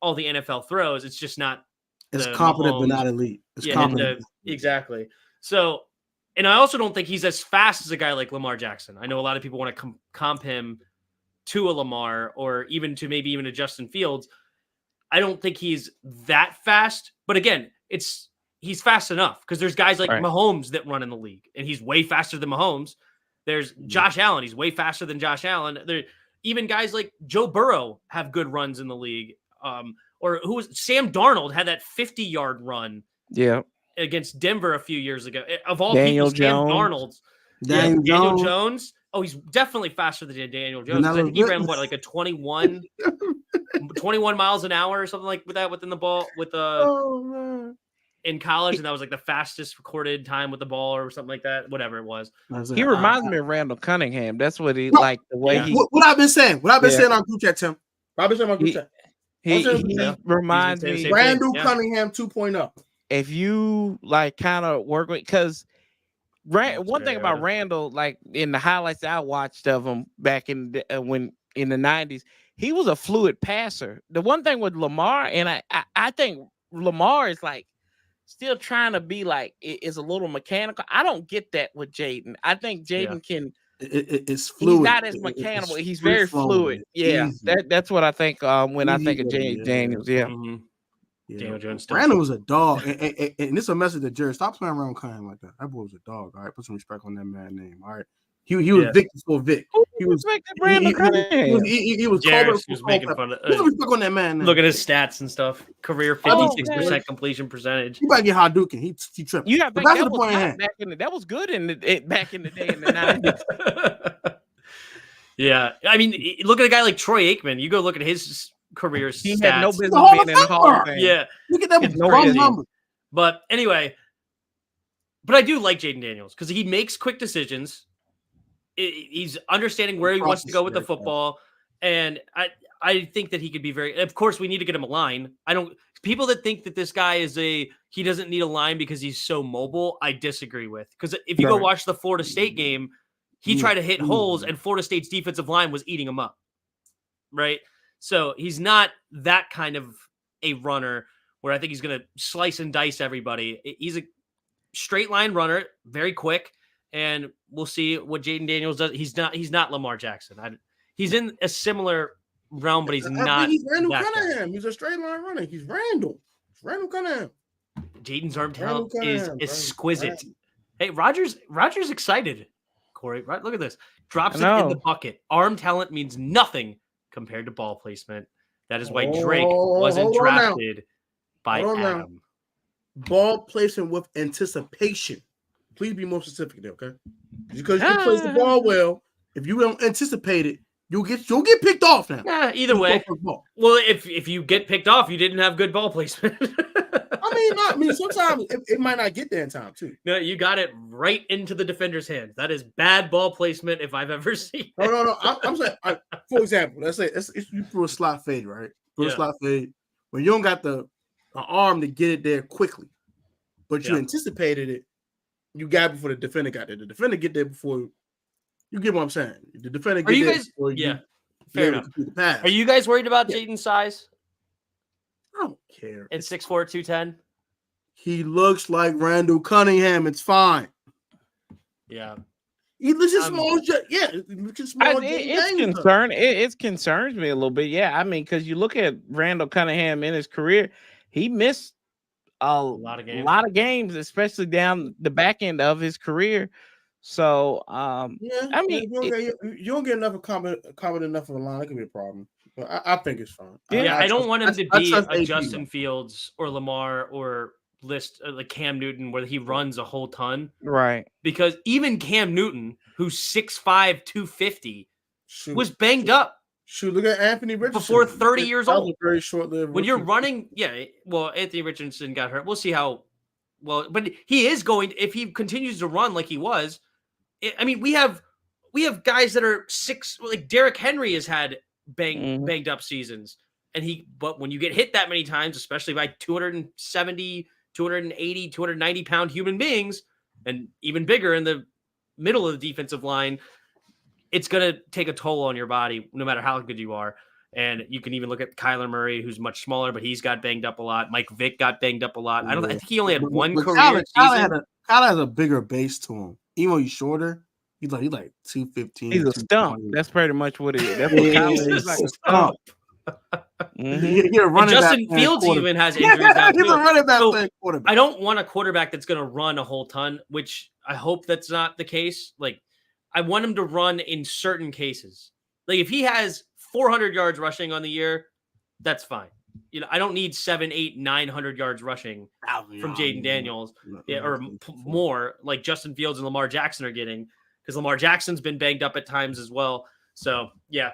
all the NFL throws. It's just not. It's competent, but not elite. It's competent. Exactly. So, and I also don't think he's as fast as a guy like Lamar Jackson. I know a lot of people want to comp him to a Lamar, or even to maybe even a Justin Fields. I don't think he's that fast, but again, he's fast enough, because there's guys like Mahomes that run in the league, and he's way faster than Mahomes. There's Josh Allen. He's way faster than Josh Allen. There, even guys like Joe Burrow have good runs in the league. Or Sam Darnold had that 50-yard run against Denver a few years ago. Of all people, Sam Darnold. Daniel Jones. Oh, he's definitely faster than Daniel Jones. I think he ran like a 21 miles an hour or something like that within the ball in college, and that was like the fastest recorded time with the ball or something like that. Whatever it was. He reminds me of Randall Cunningham. That's what he like the way he. What I've been saying. What I've been saying on group chat, Tim. I've been saying on group chat. He reminds me Randall Cunningham 2.0. If you like kind of work with, because one thing about Randall, like in the highlights I watched of him back in the 90s, he was a fluid passer. The one thing with Lamar, and I think Lamar is like still trying to be like, is a little mechanical. I don't get that with Jaden. I think Jaden can. It's fluid. He's not as mechanical. He's very fluid. Yeah, that's what I think when I think of Jaden Daniels. Yeah. Daniel Jones. Brandon was a dog, and this is a message to Jerry. Stop playing around Cunningham like that. That boy was a dog. All right, put some respect on that man's name. All right, he was Vic before Vic. He was Brandon Cunningham. He was making fun of. Put respect on that man. Look at his stats and stuff. Career 56% completion percentage. He might get Hadouken. He tripped. You got that was good back in the day in the 90s. Yeah, look at a guy like Troy Aikman. You go look at his career stats. He had no business being in the Hall of Fame. Yeah, look at that number. But anyway, I do like Jaden Daniels because he makes quick decisions. He's understanding where he wants to go with the football, and I think that he could be very. Of course, we need to get him a line. People that think that this guy he doesn't need a line because he's so mobile. I disagree with, because if you go watch the Florida State game, he tried to hit holes, and Florida State's defensive line was eating him up. Right. So he's not that kind of a runner where I think he's going to slice and dice everybody. He's a straight line runner, very quick, and we'll see what Jaden Daniels does. He's not Lamar Jackson. He's in a similar realm, but he's not. He's Randall Cunningham. He's a straight line runner. He's Randall. It's Randall Cunningham. Jaden's arm talent is exquisite. Hey, Roger's excited. Corey, right? Look at this. Drops it in the bucket. Arm talent means nothing compared to ball placement. That is why Drake wasn't hold on now. drafted by Hold on now. Adam. Ball placement with anticipation. Please be more specific there, okay? Because you can place the ball well. If you don't anticipate it, you'll get picked off now. Yeah, either way. Well, if you get picked off, you didn't have good ball placement. I mean, sometimes it might not get there in time too. No, you got it right into the defender's hands. That is bad ball placement if I've ever seen. No. I'm saying, for example, let's say you threw a slot fade, right? A slot fade when you don't got the arm to get it there quickly, but you anticipated it. You got it before the defender got there. The defender get there before you get what I'm saying. The defender get there before you. Fair enough. The pass. Are you guys worried about Jaden's size? I don't care. It's 6'4", 210. He looks like Randall Cunningham. It's fine. Yeah. He looks small. Yeah, he looks small. It concerns me a little bit. Yeah, I mean, because you look at Randall Cunningham in his career, he missed a lot of games, especially down the back end of his career. So, I mean, you don't get enough covered enough of a line. It could be a problem. But I think it's fine. Yeah, I don't want him to be a Justin Fields or Lamar or list like Cam Newton where he runs a whole ton. Right. Because even Cam Newton, who's 6'5", 250, was banged up. Look at Anthony Richardson. Before 30 years old. Very short-lived. When you're running, Anthony Richardson got hurt. We'll see how well, but he is going, if he continues to run like he was, I mean, we have guys that are like Derrick Henry has had banged up seasons. But when you get hit that many times, especially by 270, 280, 290 pound human beings, and even bigger in the middle of the defensive line, it's going to take a toll on your body, no matter how good you are. And you can even look at Kyler Murray, who's much smaller, but he's got banged up a lot. Mike Vick got banged up a lot. I think he only had one career season. Kyler has a bigger base to him. Even though he's shorter, he's like 215. He's a stump. That's pretty much what it is. That's what Kyler is, like a stump. Justin Fields even has injuries now. He's a running back quarterback. I don't want a quarterback that's going to run a whole ton, which I hope that's not the case. Like, I want him to run in certain cases. Like, if he has 400 yards rushing on the year, that's fine. You know, I don't need 700, 800, 900 yards rushing from Jaden Daniels or more, like Justin Fields and Lamar Jackson are getting, because Lamar Jackson's been banged up at times as well. So, yeah.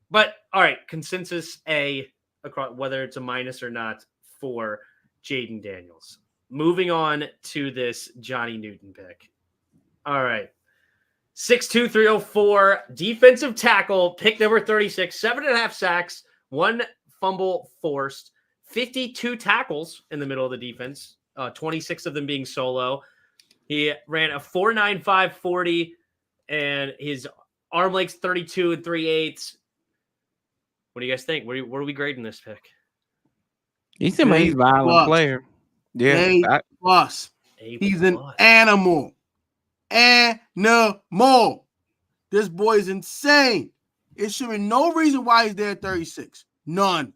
But, all right, consensus A, across, whether it's a minus or not, for Jaden Daniels. Moving on to this Johnny Newton pick. All right. 6'2", 304, defensive tackle, pick number 36, 7.5 sacks, 1 fumble forced, 52 tackles in the middle of the defense, 26 of them being solo. He ran a 4.95 40, and his arm length's 32 3/8. What do you guys think? Where are we grading this pick? He's a violent player. Yeah. A+. He's an animal. Animal. This boy is insane. It should be no reason why he's there at 36. None.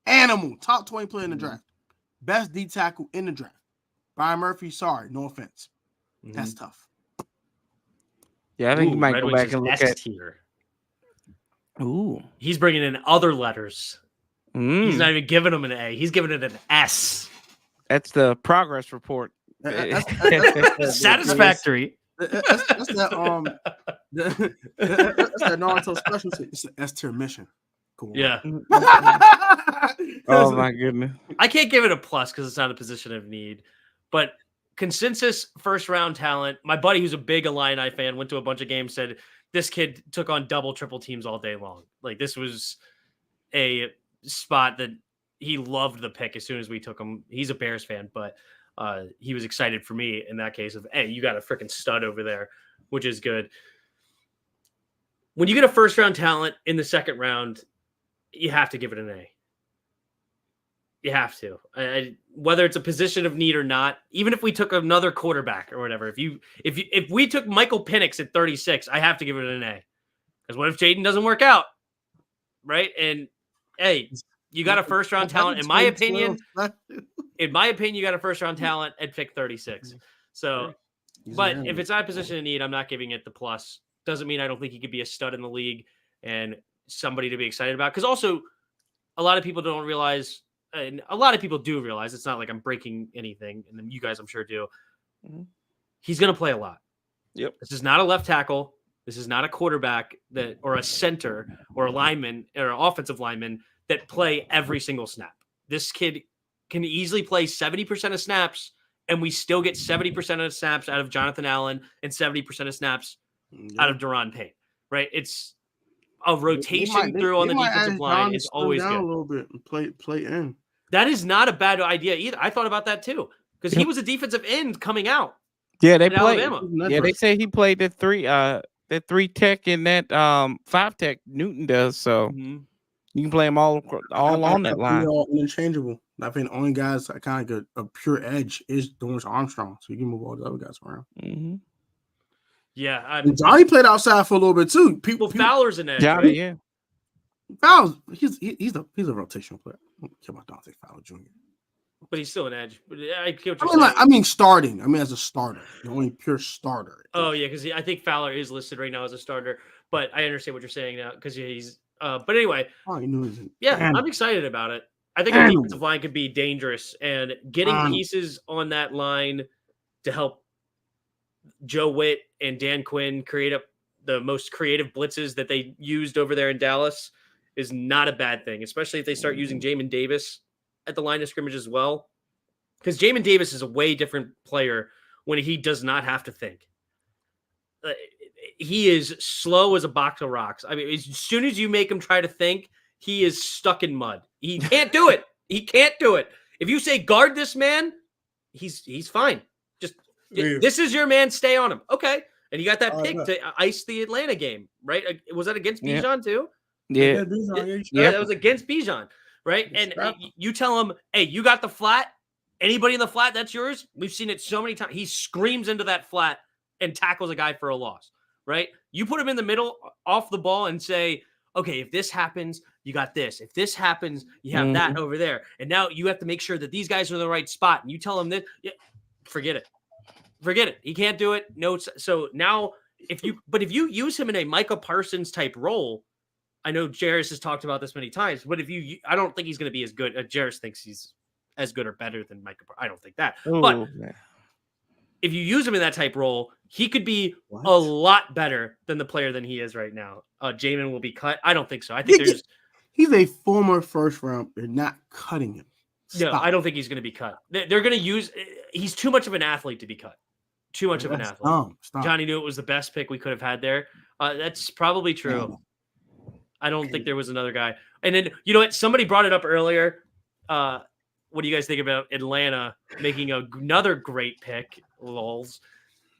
Animal. Top 20 player in the draft. Best D tackle in the draft. Brian Murphy, sorry. No offense. That's tough. Yeah, I think you might go back and look at here. Ooh. He's bringing in other letters. He's not even giving them an A. He's giving it an S. That's the progress report. Satisfactory. That's that Naruto specialty. It's an S tier mission. Cool. Yeah. Oh my goodness. I can't give it a plus because it's not a position of need. But consensus first round talent. My buddy, who's a big Illini fan, went to a bunch of games, said this kid took on double, triple teams all day long. Like, this was a spot that he loved the pick as soon as we took him. He's a Bears fan, but he was excited for me in that case of, hey, you got a freaking stud over there, which is good. When you get a first round talent in the second round, you have to give it an A. You have to. Whether it's a position of need or not, even if we took another quarterback or whatever, if we took Michael Penix at 36, I have to give it an A. Because what if Jaden doesn't work out? Right? And hey, you got a first round talent. In my opinion, you got a first round talent at pick 36. So, but if it's not a position of need, I'm not giving it the plus. Doesn't mean I don't think he could be a stud in the league. And somebody to be excited about. Because also, a lot of people don't realize, and a lot of people do realize, it's not like I'm breaking anything, and then you guys, I'm sure, do. Mhm. He's going to play a lot. Yep. This is not a left tackle. This is not a quarterback or a center or a lineman or an offensive lineman that play every single snap. This kid can easily play 70% of snaps, and we still get 70% of snaps out of Jonathan Allen and 70% of snaps out of Daron Payne, right? It's a rotation through on the defensive line is always good. A little bit and play in. That is not a bad idea either. I thought about that too, because he was a defensive end coming out. Yeah, they in played. Alabama. Yeah, they say he played the 3 tech and that 5 tech Newton does. So you can play them all on that line. All interchangeable. I think the only guys that kind of a pure edge is Dorrance Armstrong, so you can move all the other guys around. Mm-hmm. Yeah, Johnny played outside for a little bit too. Fowler's an edge. Johnny, right? yeah. Fowler's he's a rotational player. I don't care about Dante Fowler Jr. But he's still an edge. I mean, starting. I mean, as a starter, the only pure starter. Oh yeah, because I think Fowler is listed right now as a starter. But I understand what you're saying now because he's. But anyway, I'm excited about it. I think our defensive line could be dangerous, and getting pieces on that line to help Joe Witt and Dan Quinn create up the most creative blitzes that they used over there in Dallas is not a bad thing, especially if they start using Jamin Davis at the line of scrimmage as well. Because Jamin Davis is a way different player when he does not have to think. He is slow as a box of rocks. I mean, as soon as you make him try to think, he is stuck in mud. He can't do it. He can't do it. If you say guard this man, he's fine. Just this is your man. Stay on him. Okay. And you got that pick to ice the Atlanta game, right? Was that against Bijan too? Yeah. That was against Bijan, right? And you tell him, hey, you got the flat. Anybody in the flat, that's yours. We've seen it so many times. He screams into that flat and tackles a guy for a loss, right? You put him in the middle off the ball and say, okay, if this happens, you got this. If this happens, you have that over there. And now you have to make sure that these guys are in the right spot. And you tell him that, forget it. Forget it. He can't do it. No. So now if you use him in a Micah Parsons type role, I know Jarris has talked about this many times, but I don't think he's going to be as good. Jarris thinks he's as good or better than Micah. I don't think that. But if you use him in that type role, he could be a lot better than the player than he is right now. Jamin will be cut. I don't think so. I think he's a former first round. They're not cutting him. No, I don't think he's going to be cut. They're going to use. He's too much of an athlete to be cut. Too much of an athlete. Stop. Johnny knew it was the best pick we could have had there. That's probably true. I don't think there was another guy. And then, you know what? Somebody brought it up earlier. What do you guys think about Atlanta making another great pick, lols,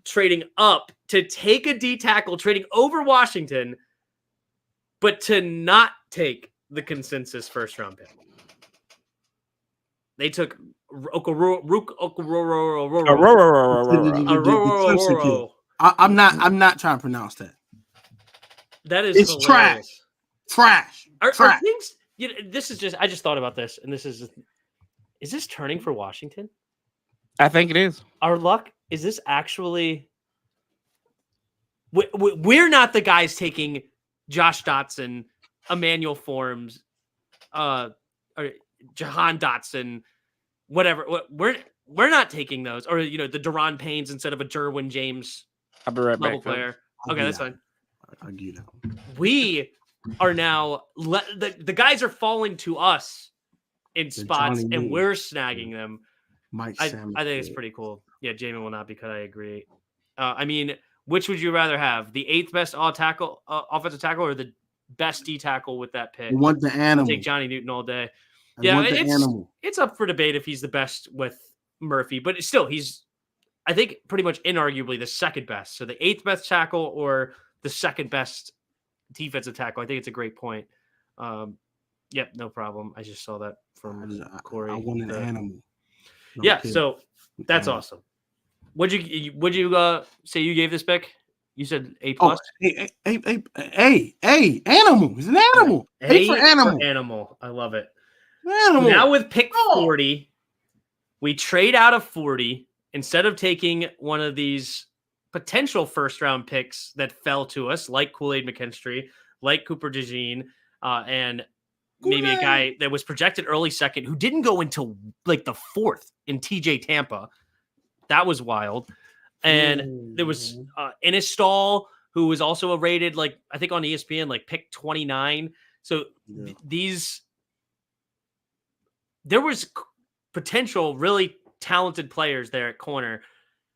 trading up to take a D tackle, trading over Washington, but to not take the consensus first round pick? They took I'm not trying to pronounce that. That is it's hilarious. Trash. Are things? This is just. I just thought about this, and this is this turning for Washington? I think it is. Our luck is this actually? We're not the guys taking Josh Dotson, Emmanuel Forms, or Jahan Dotson, whatever. We're not taking those, or the Daron Paynes instead of a Derwin James. I'll be right level back. Player. Okay, that's fine. I'll give you that. We are now the guys are falling to us in spots, and we're snagging them. I think it's pretty cool. Yeah, Jamin will not be cut. I agree. I mean, which would you rather have? The 8th best offensive tackle, or the best D tackle with that pick? You want the animal? I'll take Johnny Newton all day. It's up for debate if he's the best with Murphy, but still, he's, I think, pretty much inarguably the second best. So the 8th best tackle or the second best defensive tackle. I think it's a great point. Yep, no problem. I just saw that from Corey. I want an animal. So that's awesome. Would you say you gave this pick? You said A+. Animal. He's an animal. A for animal. Animal. I love it. Animal. Now with pick 40, we trade out of 40 instead of taking one of these potential first round picks that fell to us, like Kool-Aid McKinstry, like Cooper DeJean, and maybe a guy that was projected early second who didn't go until like the 4th in TJ Tampa. That was wild. And there was Inistall, who was also rated, like, I think on ESPN, like pick 29. So there was potential really talented players there at corner.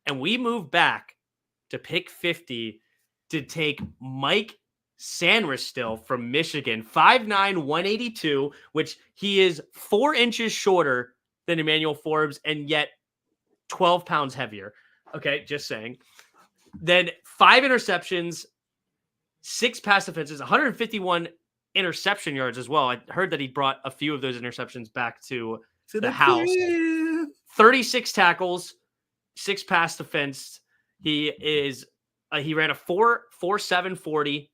And we moved back to pick 50 to take Mike Sanderstill from Michigan, 5'9", 182, which he is 4 inches shorter than Emmanuel Forbes and yet 12 pounds heavier. Okay, just saying. Then 5 interceptions, 6 pass defenses, 151 interception yards as well. I heard that he brought a few of those interceptions back to the house. 36 tackles, 6 pass defense. He ran a 4.47 40,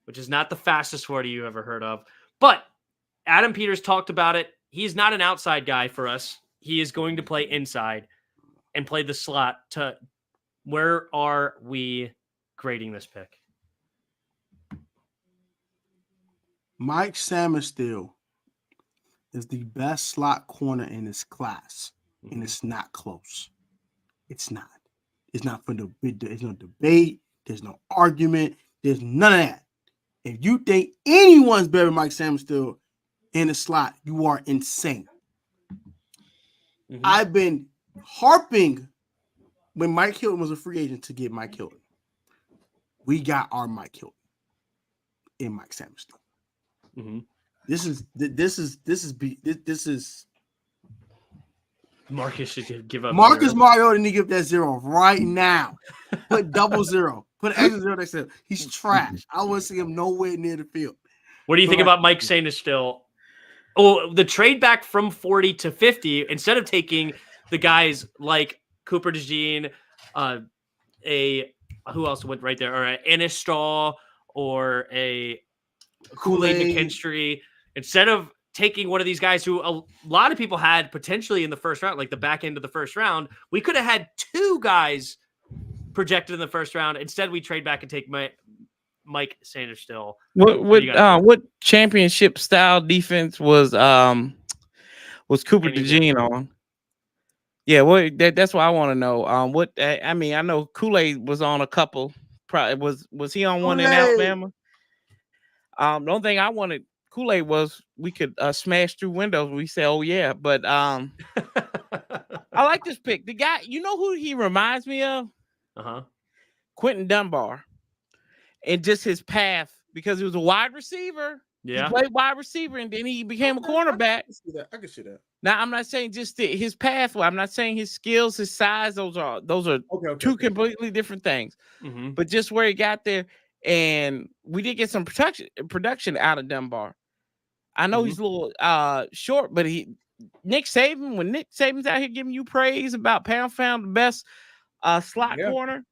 which is not the fastest 40 you ever heard of. But Adam Peters talked about it. He's not an outside guy for us. He is going to play inside and play the slot. Where are we grading this pick? Mike Sanderstill is the best slot corner in this class, and it's not close. It's not. It's not for there's no debate. There's no argument. There's none of that. If you think anyone's better than Mike Sanderstill in the slot, you are insane. I've been harping when Mike Hilton was a free agent to get Mike Hilton. We got our Mike Hilton in Mike Sanderstill. This is Marcus should give up. Marcus Mariota need to give that 0 right now. Put 00. Put an extra 0 next to him. He's trash. I want to see him nowhere near the field. What do you think about Mike Sanderstill? Oh, the trade back from 40 to 50, instead of taking the guys like Cooper DeJean, who else went right there? Or Inistall or a Kool-Aid McKinstry. Instead of taking one of these guys who a lot of people had potentially in the first round, like the back end of the first round, we could have had 2 guys projected in the first round. Instead, we trade back and take Mike Sanderstill. What championship style defense was Cooper DeJean on? Yeah, that's what I want to know. I know Kool-Aid was on a couple. Probably was he on one in Alabama? The only thing I wanted Kool-Aid was we could smash through windows. We say, oh yeah, but I like this pick. The guy, you know who he reminds me of? Quentin Dunbar, and just his path, because he was a wide receiver. Yeah, he played wide receiver, and then he became a cornerback. I can see that. Now, I'm not saying just his pathway. I'm not saying his skills, his size. Those are two completely different things. But just where he got there, and we did get some production out of Dunbar. I know he's a little short, but when Nick Saban's out here giving you praise about pound the best slot corner,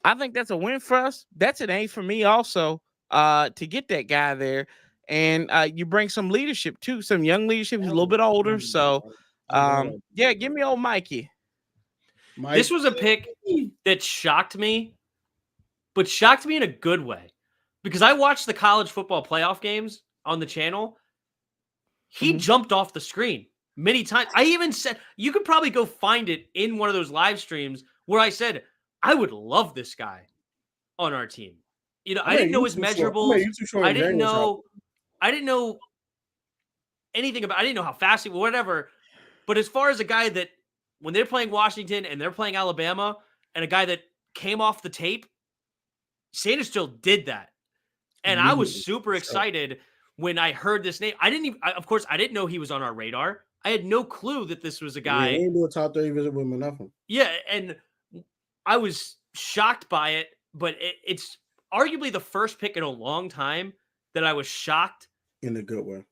I think that's a win for us. That's an A for me also to get that guy there. And you bring some leadership too, some young leadership. He's a little bit older. So give me old Mikey. This was a pick that shocked me, but shocked me in a good way, because I watched the college football playoff games on the channel. He jumped off the screen many times. I even said, you could probably go find it in one of those live streams where I said, I would love this guy on our team. You know, I didn't know his measurables. I didn't know anything about, I didn't know how fast he was, whatever. But as far as a guy that, when they're playing Washington and they're playing Alabama, and a guy that came off the tape, Sanders still did that. And I was super excited when I heard this name. Of course, I didn't know he was on our radar. I had no clue that this was a guy. He ain't do a top 30 visit with nothing. Yeah, and I was shocked by it, but it's arguably the first pick in a long time that I was shocked. In a good way.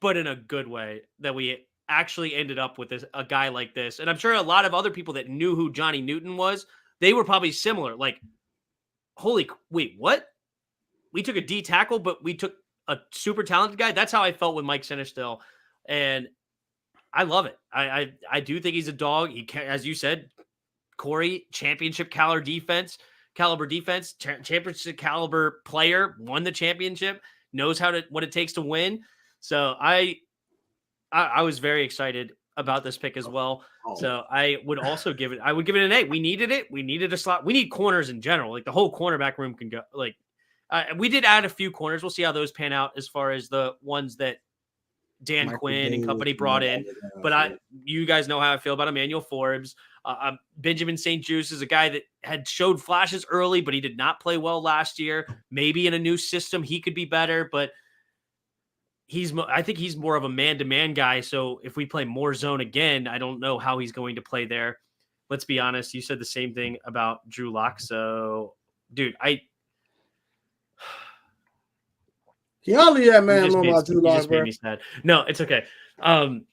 But in a good way, that we actually ended up with a guy like this. And I'm sure a lot of other people that knew who Johnny Newton was, they were probably similar. Like, wait, what? We took a D tackle, but we took a super talented guy. That's how I felt with Mike Sanderstill. And I love it. I do think he's a dog. He can, as you said, Corey, championship caliber defense, championship caliber player, won the championship. knows what it takes to win. So I was very excited about this pick as well. So I would also give it an A. We needed it. We needed a slot. We need corners in general. Like the whole cornerback room can go. Like we did add a few corners. We'll see how those pan out as far as the ones that Dan Michael Quinn and Davis company brought in. But you guys know how I feel about Emmanuel Forbes. Benjamin St. Juste is a guy that had showed flashes early, but he did not play well last year. Maybe in a new system he could be better, but I think he's more of a man-to-man guy. So if we play more zone again, I don't know how he's going to play there. Let's be honest. You said the same thing about Drew Lock. So, dude, y'all leave that man alone about Drew Lock, bro. Made me sad. No, it's okay. I'm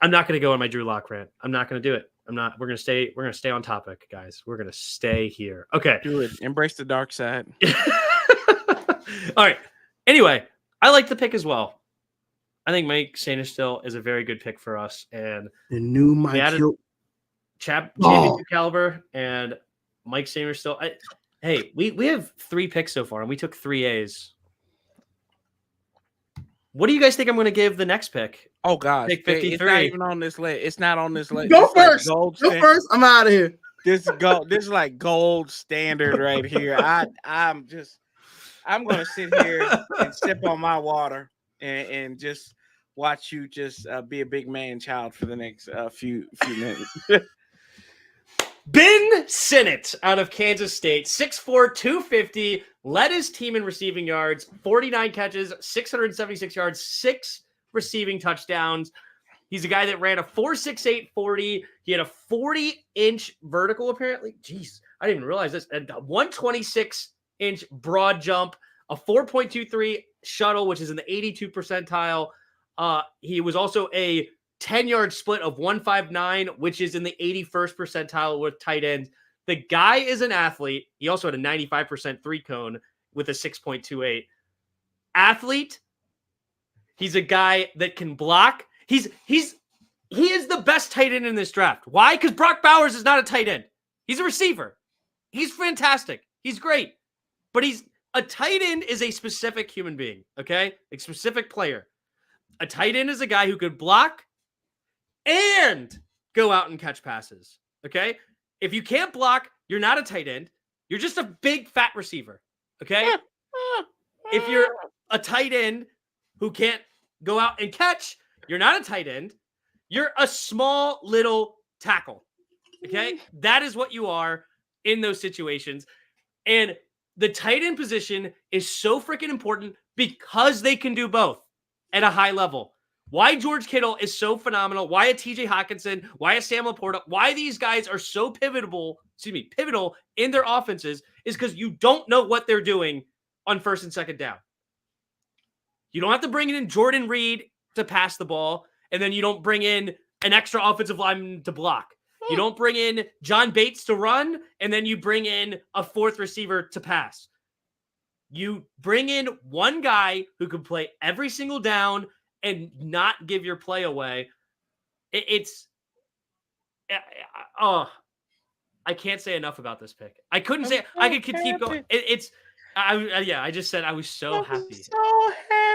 not going to go on my Drew Lock rant. I'm not going to do it. We're going to stay on topic, guys. We're going to stay here. Okay. Do it. Embrace the dark side. All right. Anyway, I like the pick as well. I think Mike Sainristil is a very good pick for us. And the new Mike championship caliber and Mike Sainristil. Hey, we have 3 picks so far, and we took 3 A's. What do you guys think I'm going to give the next pick? Oh, gosh. Pick 53. It's not even on this list. It's not on this list. Go first. Like Go first. I'm out of here. This is like gold standard right here. I'm going to sit here and sip on my water and just watch you just be a big man child for the next few minutes. Ben Sinnott out of Kansas State, 6'4", 250, led his team in receiving yards, 49 catches, 676 yards, 6 receiving touchdowns. He's a guy that ran a 4.68 40. He had a 40-inch vertical, apparently. Jeez, I didn't even realize this. And a 126-inch broad jump, a 4.23 shuttle, which is in the 82 percentile. He was also a 10-yard split of 159, which is in the 81st percentile with tight ends. The guy is an athlete. He also had a 95% 3-cone with a 6.28. Athlete. He's a guy that can block. He is the best tight end in this draft. Why? Because Brock Bowers is not a tight end. He's a receiver. He's fantastic. He's great. But a tight end is a specific human being, okay? A specific player. A tight end is a guy who could block and go out and catch passes, okay? If you can't block, you're not a tight end. You're just a big, fat receiver, okay? If you're a tight end who can't go out and catch, you're not a tight end. You're a small little tackle, okay? That is what you are in those situations. And the tight end position is so freaking important because they can do both at a high level. Why George Kittle is so phenomenal, why a TJ Hawkinson, why a Sam Laporta, why these guys are so pivotal in their offenses is because you don't know what they're doing on first and second down. You don't have to bring in Jordan Reed to pass the ball, and then you don't bring in an extra offensive lineman to block. You don't bring in John Bates to run, and then you bring in a 4th receiver to pass. You bring in one guy who can play every single down and not give your play away. I can't say enough about this pick. I couldn't say. I could keep going. I just said I was so happy.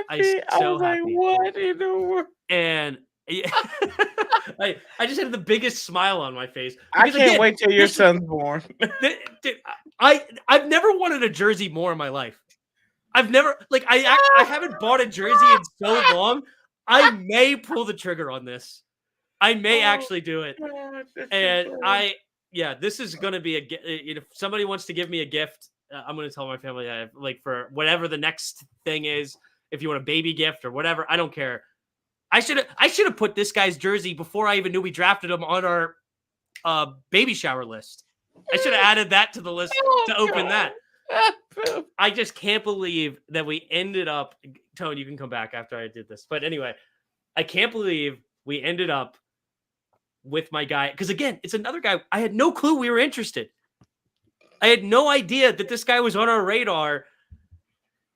I was like, what in the world? And I just had the biggest smile on my face. I can't wait till your son's born. Dude, I've never wanted a jersey more in my life. I've never I haven't bought a jersey in so long. I may pull the trigger on this. I may actually do it. And this is going to be if somebody wants to give me a gift, I'm going to tell my family for whatever the next thing is, if you want a baby gift or whatever, I don't care. I should have put this guy's jersey before I even knew we drafted him on our baby shower list. I should have added that to the list to open that. I just can't believe that we ended up. Tone, you can come back after I did this. But anyway, I can't believe we ended up with my guy. Because again, it's another guy. I had no clue we were interested. I had no idea that this guy was on our radar.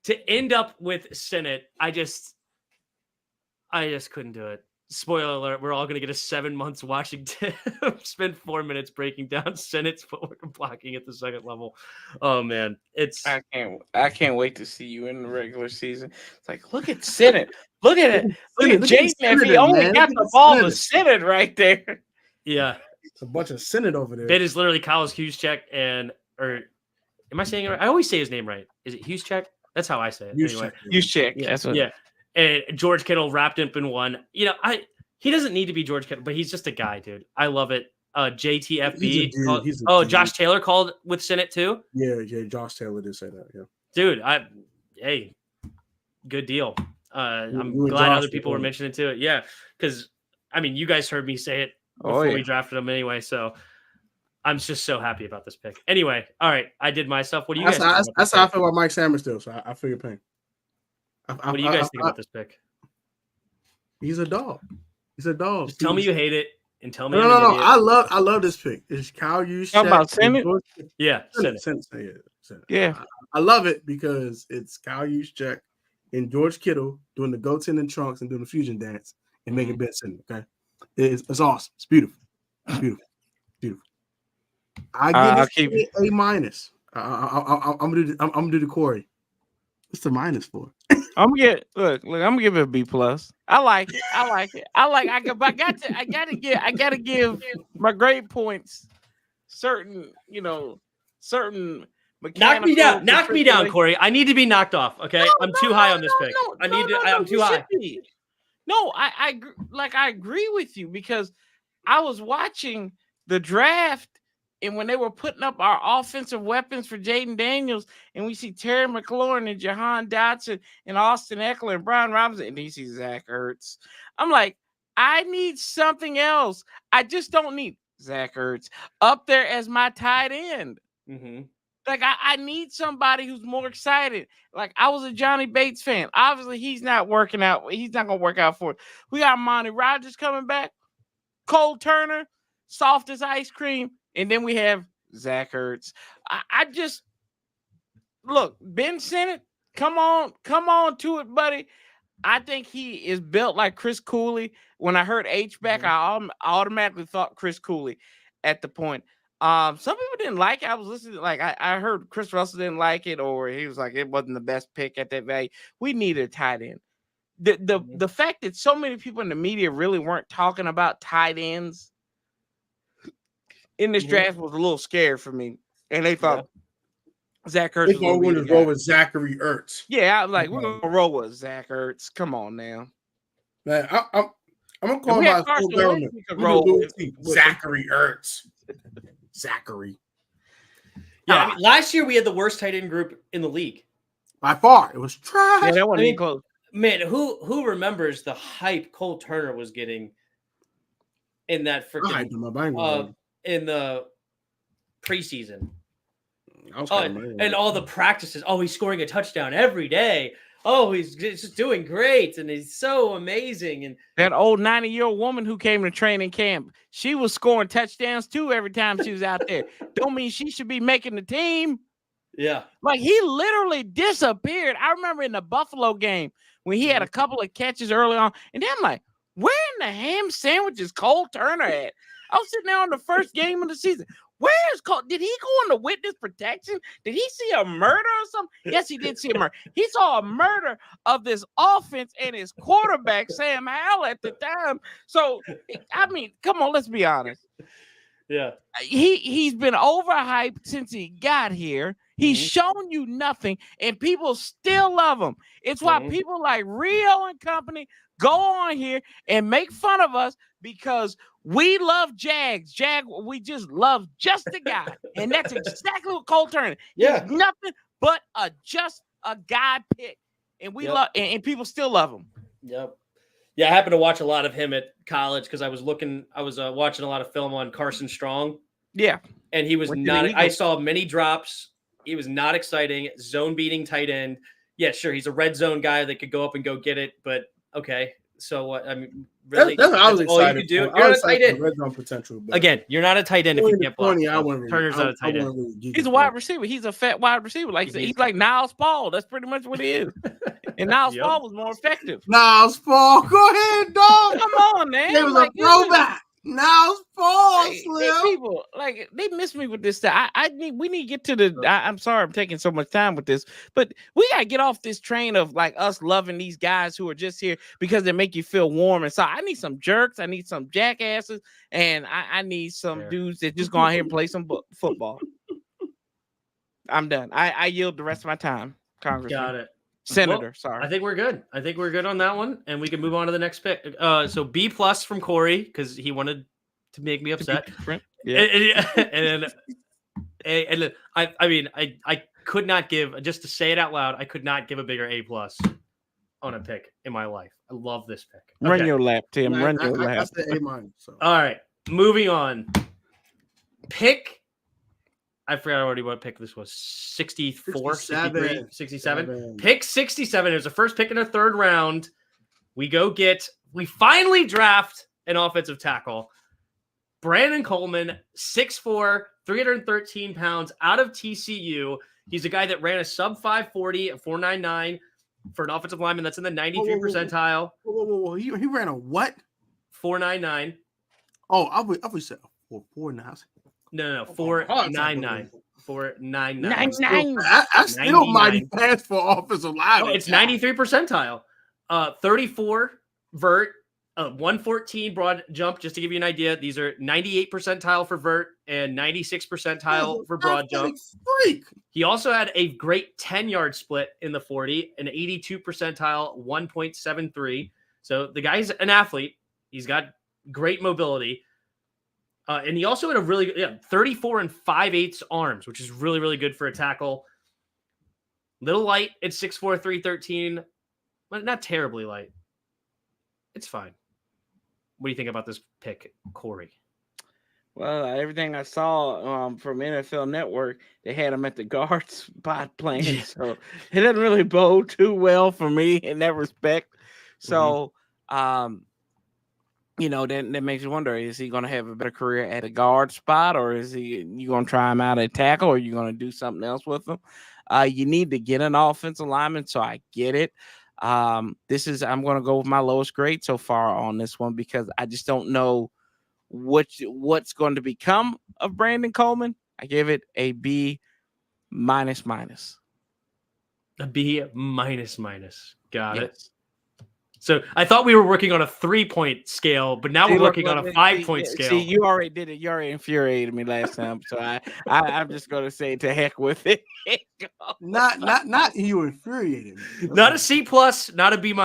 To end up with Sinnott, I just couldn't do it. spoiler alert, we're all going to get a 7 months watching Tim spend 4 minutes breaking down Senate's footwork and blocking at the second level. Oh man, it's I can't wait to see you in the regular season. It's like, look at Senate. Look at it. Look at Jaden. If he only got the ball to Senate right there. Yeah. It's a bunch of Senate over there. It is literally Kyle Juszczyk or am I saying it right? I always say his name right. Is it Juszczyk? That's how I say it. Anyway. Juszczyk. Yeah. That's what. Yeah. And George Kittle wrapped up in one. You know, he doesn't need to be George Kittle, but he's just a guy, dude. I love it. JTFB. Josh Taylor called with Senate too. Yeah, Josh Taylor did say that. Yeah, dude. Hey, good deal. I'm glad other people were mentioning to it. Yeah, because I mean, you guys heard me say it before we drafted him anyway. So I'm just so happy about this pick. Anyway, all right, I did my stuff. What do you guys? That's how I feel about Mike Sanders still. So I feel your pain. What do you guys think about this pick? He's a dog. He's a dog. Just tell me you hate it and tell me. No. I love this pick. It's Kyle Juszczyk. How about Senate? Yeah, Senate. Yeah. I love it because it's Kyle Juszczyk and George Kittle doing the goats in the trunks and doing the fusion dance and making Ben Senate. Okay, it's awesome. It's beautiful. It's beautiful. I give it A minus. I'm gonna do the Corey. What's the minus for? I'm gonna give it a B plus. I like it. I gotta give my grade points certain Knock me down, Corey. I need to be knocked off. Okay, I'm too high on this pick. I'm too high. No, I agree with you because I was watching the draft. And when they were putting up our offensive weapons for Jaden Daniels, and we see Terry McLaurin and Jahan Dotson and Austin Eckler and Brian Robinson, and you see Zach Ertz, I'm like, I need something else. I just don't need Zach Ertz up there as my tight end. Mm-hmm. Like, I need somebody who's more excited. Like, I was a Johnny Bates fan. Obviously, he's not working out. He's not going to work out for it. We got Monty Rogers coming back, Cole Turner, soft as ice cream. And then we have Zach Ertz. I just look, Ben Senate, come on to it, buddy. I think he is built like Chris Cooley. When I heard H-back, I automatically thought Chris Cooley at the point. Some people didn't like it. I was listening, like I heard Chris Russell didn't like it, or he was like, it wasn't the best pick at that value. We needed a tight end. The fact that so many people in the media really weren't talking about tight ends in this draft was a little scared for me, and they thought Zach Ertz. We're going to go with Zachary Ertz. Yeah, I'm like, we're going to roll with Zach Ertz. Come on now, man. I'm gonna call my full government. Zachary Ertz. Zachary. Yeah, I mean, last year we had the worst tight end group in the league by far. It was trash. Yeah, that wasn't close. Man, who remembers the hype Cole Turner was getting in that freaking in the preseason? And all the practices. Oh, he's scoring a touchdown every day. Oh, he's just doing great, and he's so amazing. And that old 90-year-old woman who came to training camp, she was scoring touchdowns too every time she was out there. Don't mean she should be making the team. Yeah. Like, he literally disappeared. I remember in the Buffalo game when he had a couple of catches early on, and then I'm like, where in the ham sandwich is Cole Turner at? I was sitting there on the first game of the season. Where's Cole? Did he go into witness protection? Did he see a murder or something? Yes, he did see a murder. He saw a murder of this offense and his quarterback, Sam Howell, at the time. So, I mean, come on, let's be honest. Yeah. He's been overhyped since he got here. He's shown you nothing, and people still love him. It's why people like Rio and company go on here and make fun of us because we love Jags. We just love just the guy. And that's exactly what Cole Turner. Yeah. He's nothing but just a guy pick. And we love and people still love him. Yep. Yeah, I happened to watch a lot of him at college because I was watching a lot of film on Carson Strong. Yeah. And he was I saw many drops. He was not exciting. Zone beating tight end. Yeah, sure. He's a red zone guy that could go up and go get it, but okay. So what? I mean, really, That's what I was all you excited could do. for. You're I not was a tight excited end. for red zone potential. But Again, you're not a tight end if you can't block. 20, So Turner's not a tight end. He's a wide receiver. He's a fat wide receiver. He's like Niles Paul. That's pretty much what he is. And Niles Paul was more effective. Niles Paul, go ahead, dog. Come on, man. It was a throwback. Niles Paul, These people, they miss me with this stuff. We need to get to the. I'm sorry, I'm taking so much time with this, but we gotta get off this train of like us loving these guys who are just here because they make you feel warm inside. I need some jerks. I need some jackasses, and I need some dudes that just go out here and play some football. I'm done. I yield the rest of my time, Congressman. Got it. Senator, sorry. I think we're good. I think we're good on that one, and we can move on to the next pick. So B+ from Corey because he wanted to make me upset. Yeah. And I mean, I could not give, just to say it out loud, I could not give a bigger A+ on a pick in my life. I love this pick. Run your lap, Tim. Run your lap. That's the A-. So. All right, moving on. Pick. I forgot already what pick this was. 64, 63, 67. Pick 67. It was the first pick in the third round. We finally draft an offensive tackle. Brandon Coleman, 6'4", 313 pounds, out of TCU. He's a guy that ran a sub 540 at 4.99 for an offensive lineman. That's in the 93 percentile. Whoa. He ran a what? 4.99. Oh, I would say 4.9. No, 4.99. 4.99. I still mighty fast for offensive line. Oh, it's 93 percentile. 34 vert, 114 broad jump. Just to give you an idea, these are 98 percentile for vert and 96 percentile for broad jump. Freak. He also had a great 10-yard split in the 40, an 82 percentile, 1.73. So the guy's an athlete. He's got great mobility. And he also had a really good 34 and 5/8 arms, which is really, really good for a tackle. Little light at 6'4", 313, but not terribly light. It's fine. What do you think about this pick, Corey? Well, everything I saw from NFL Network, they had him at the guard spot playing, so it doesn't really bode too well for me in that respect. So, then that makes you wonder, is he going to have a better career at a guard spot, or you going to try him out at tackle, or you going to do something else with him? You need to get an offensive lineman, so I get it. I'm going to go with my lowest grade so far on this one because I just don't know what's going to become of Brandon Coleman. I give it a B-. A B-. Got it. So I thought we were working on a 3-point scale, but now we're working on a 5-point scale. See, you already did it. You already infuriated me last time, so I'm just going to say to heck with it. Not you infuriated me. Not a C+, not a B-, B-.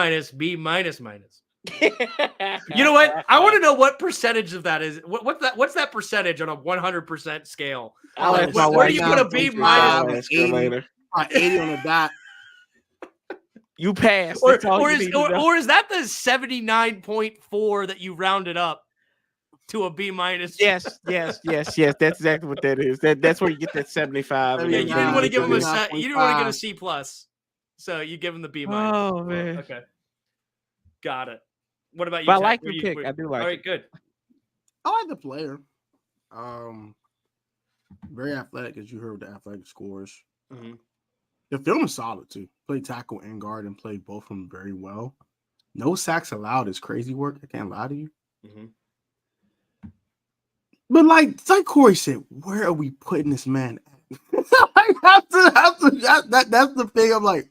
You know what? I want to know what percentage of that is. What's that percentage on a 100% scale? Where do you put a B-? 80 on the dot. You passed. Or is that the 79.4 that you rounded up to a B-? Yes. That's exactly what that is. That's where you get that 75. Yeah, you didn't want to give him you didn't want to get a C+. So you give him the B-. Oh man. Okay. Got it. What about you? But I like your pick. I do like it. All right, good. I like the player. Very athletic, as you heard the athletic scores. Mm-hmm. The film is solid too. Played tackle and guard and played both of them very well. No sacks allowed is crazy work. I can't lie to you. Mm-hmm. But like Corey said, where are we putting this man at? That's the thing. I'm like,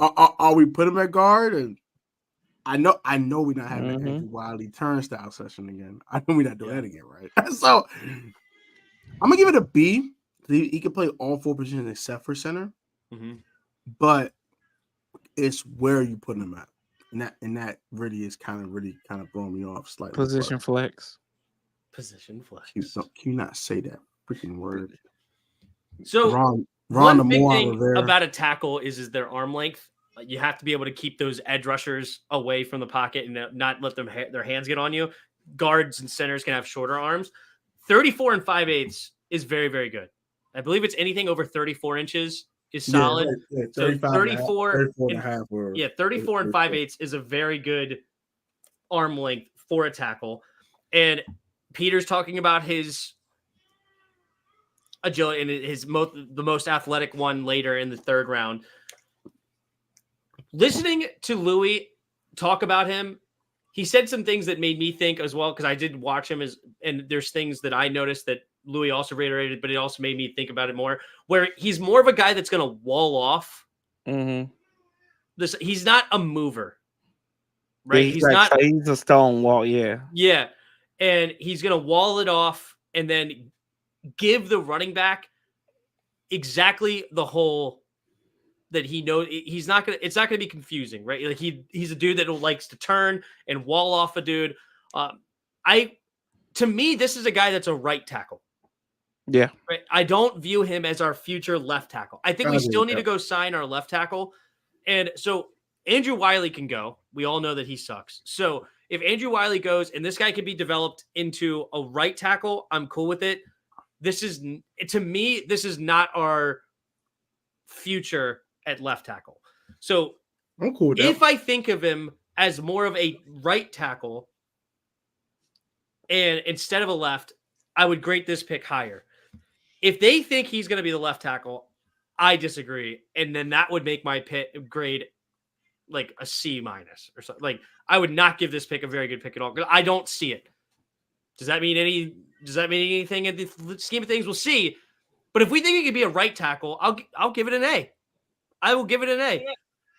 are we putting him at guard? And I know we're not having an Andrew Wiley turnstile session again. I know we're not doing that again, right? So I'm gonna give it a B. He can play all 4 positions except for center, but it's where you put him at, and that really is kind of throwing me off slightly. Position flex. Position flex. Can you not say that freaking word? So Ron one big thing about a tackle is their arm length. You have to be able to keep those edge rushers away from the pocket and not let their hands get on you. Guards and centers can have shorter arms. 34 and 5/8 is very, very good. I believe it's anything over 34 inches is solid. Yeah, So 34 and a half. Yeah, 34 and 5/8 is a very good arm length for a tackle. And Peter's talking about his agility and the most athletic one later in the third round. Listening to Louis talk about him, he said some things that made me think as well, because I did watch him and there's things that I noticed that Louis also reiterated, but it also made me think about it more, where he's more of a guy that's going to wall off. Mm-hmm. He's not a mover, right? Yeah, he's a stone wall. Yeah. Yeah. And he's going to wall it off and then give the running back exactly the hole that he knows. It's not going to be confusing, right? Like he's a dude that likes to turn and wall off a dude. To me, this is a guy that's a right tackle. Yeah. Right. I don't view him as our future left tackle. I think we still need to go sign our left tackle. And so Andrew Wiley can go. We all know that he sucks. So if Andrew Wiley goes and this guy can be developed into a right tackle, I'm cool with it. To me, this is not our future at left tackle. So I'm cool with that. If I think of him as more of a right tackle and instead of a left, I would grade this pick higher. If they think he's going to be the left tackle, I disagree. And then that would make my grade like a C- or something. Like I would not give this pick a very good pick at all because I don't see it. Does that mean anything in the scheme of things? We'll see. But if we think he could be a right tackle, I'll give it an A. I will give it an A.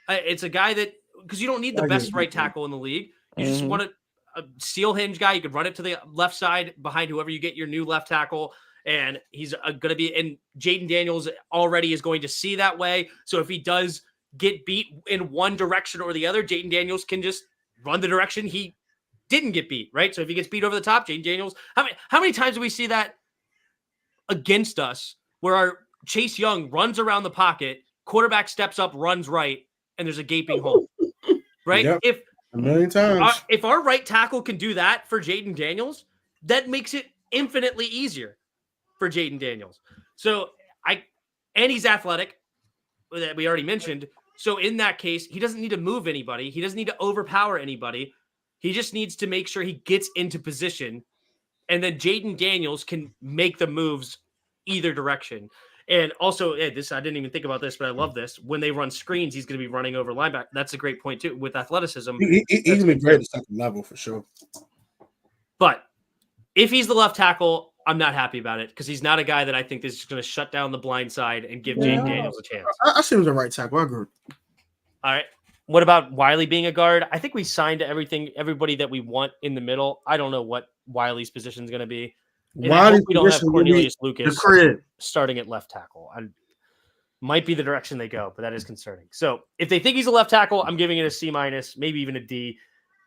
It's a guy that, because you don't need the best right tackle in the league. You just want a seal hinge guy. You could run it to the left side behind whoever you get your new left tackle. And he's going to be, and Jaden Daniels already is going to see that way. So if he does get beat in one direction or the other, Jaden Daniels can just run the direction he didn't get beat, right? So if he gets beat over the top, Jaden Daniels, how many times do we see that against us where our Chase Young runs around the pocket, quarterback steps up, runs right, and there's a gaping hole, right? Yep. If a million times, if our right tackle can do that for Jaden Daniels, that makes it infinitely easier for Jaden Daniels. So and he's athletic, that we already mentioned. So in that case, he doesn't need to move anybody. He doesn't need to overpower anybody. He just needs to make sure he gets into position, and then Jaden Daniels can make the moves either direction. And also, I didn't even think about this, but I love this. When they run screens, he's going to be running over linebacker. That's a great point, too, with athleticism. He's going to be great at the second level for sure. But if he's the left tackle, I'm not happy about it because he's not a guy that I think is just going to shut down the blind side and give Jaden Daniels a chance. I see him as a right tackle. I agree. All right. What about Wiley being a guard? I think we signed everybody that we want in the middle. I don't know what Wiley's position is going to be. And I hope we don't have Cornelius Lucas starting at left tackle. Might be the direction they go, but that is concerning. So if they think he's a left tackle, I'm giving it a C-, maybe even a D.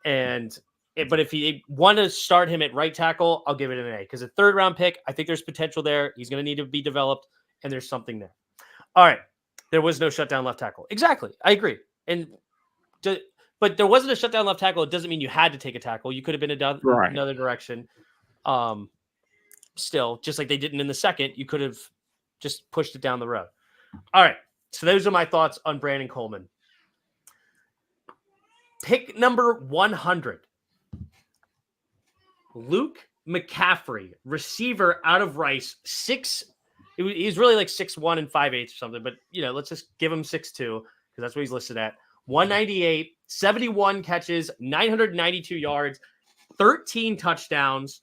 But if he want to start him at right tackle, I'll give it an A because a third-round pick, I think there's potential there. He's going to need to be developed, and there's something there. All right. There was no shutdown left tackle. Exactly. I agree. But there wasn't a shutdown left tackle. It doesn't mean you had to take a tackle. You could have been another direction. Still, just like they didn't in the second, you could have just pushed it down the road. All right. So those are my thoughts on Brandon Coleman. Pick number 100. Luke McCaffrey, receiver out of Rice, he's really like 6'1" and 5/8 or something, but let's just give him 6'2" because that's what he's listed at. 198, 71 catches, 992 yards, 13 touchdowns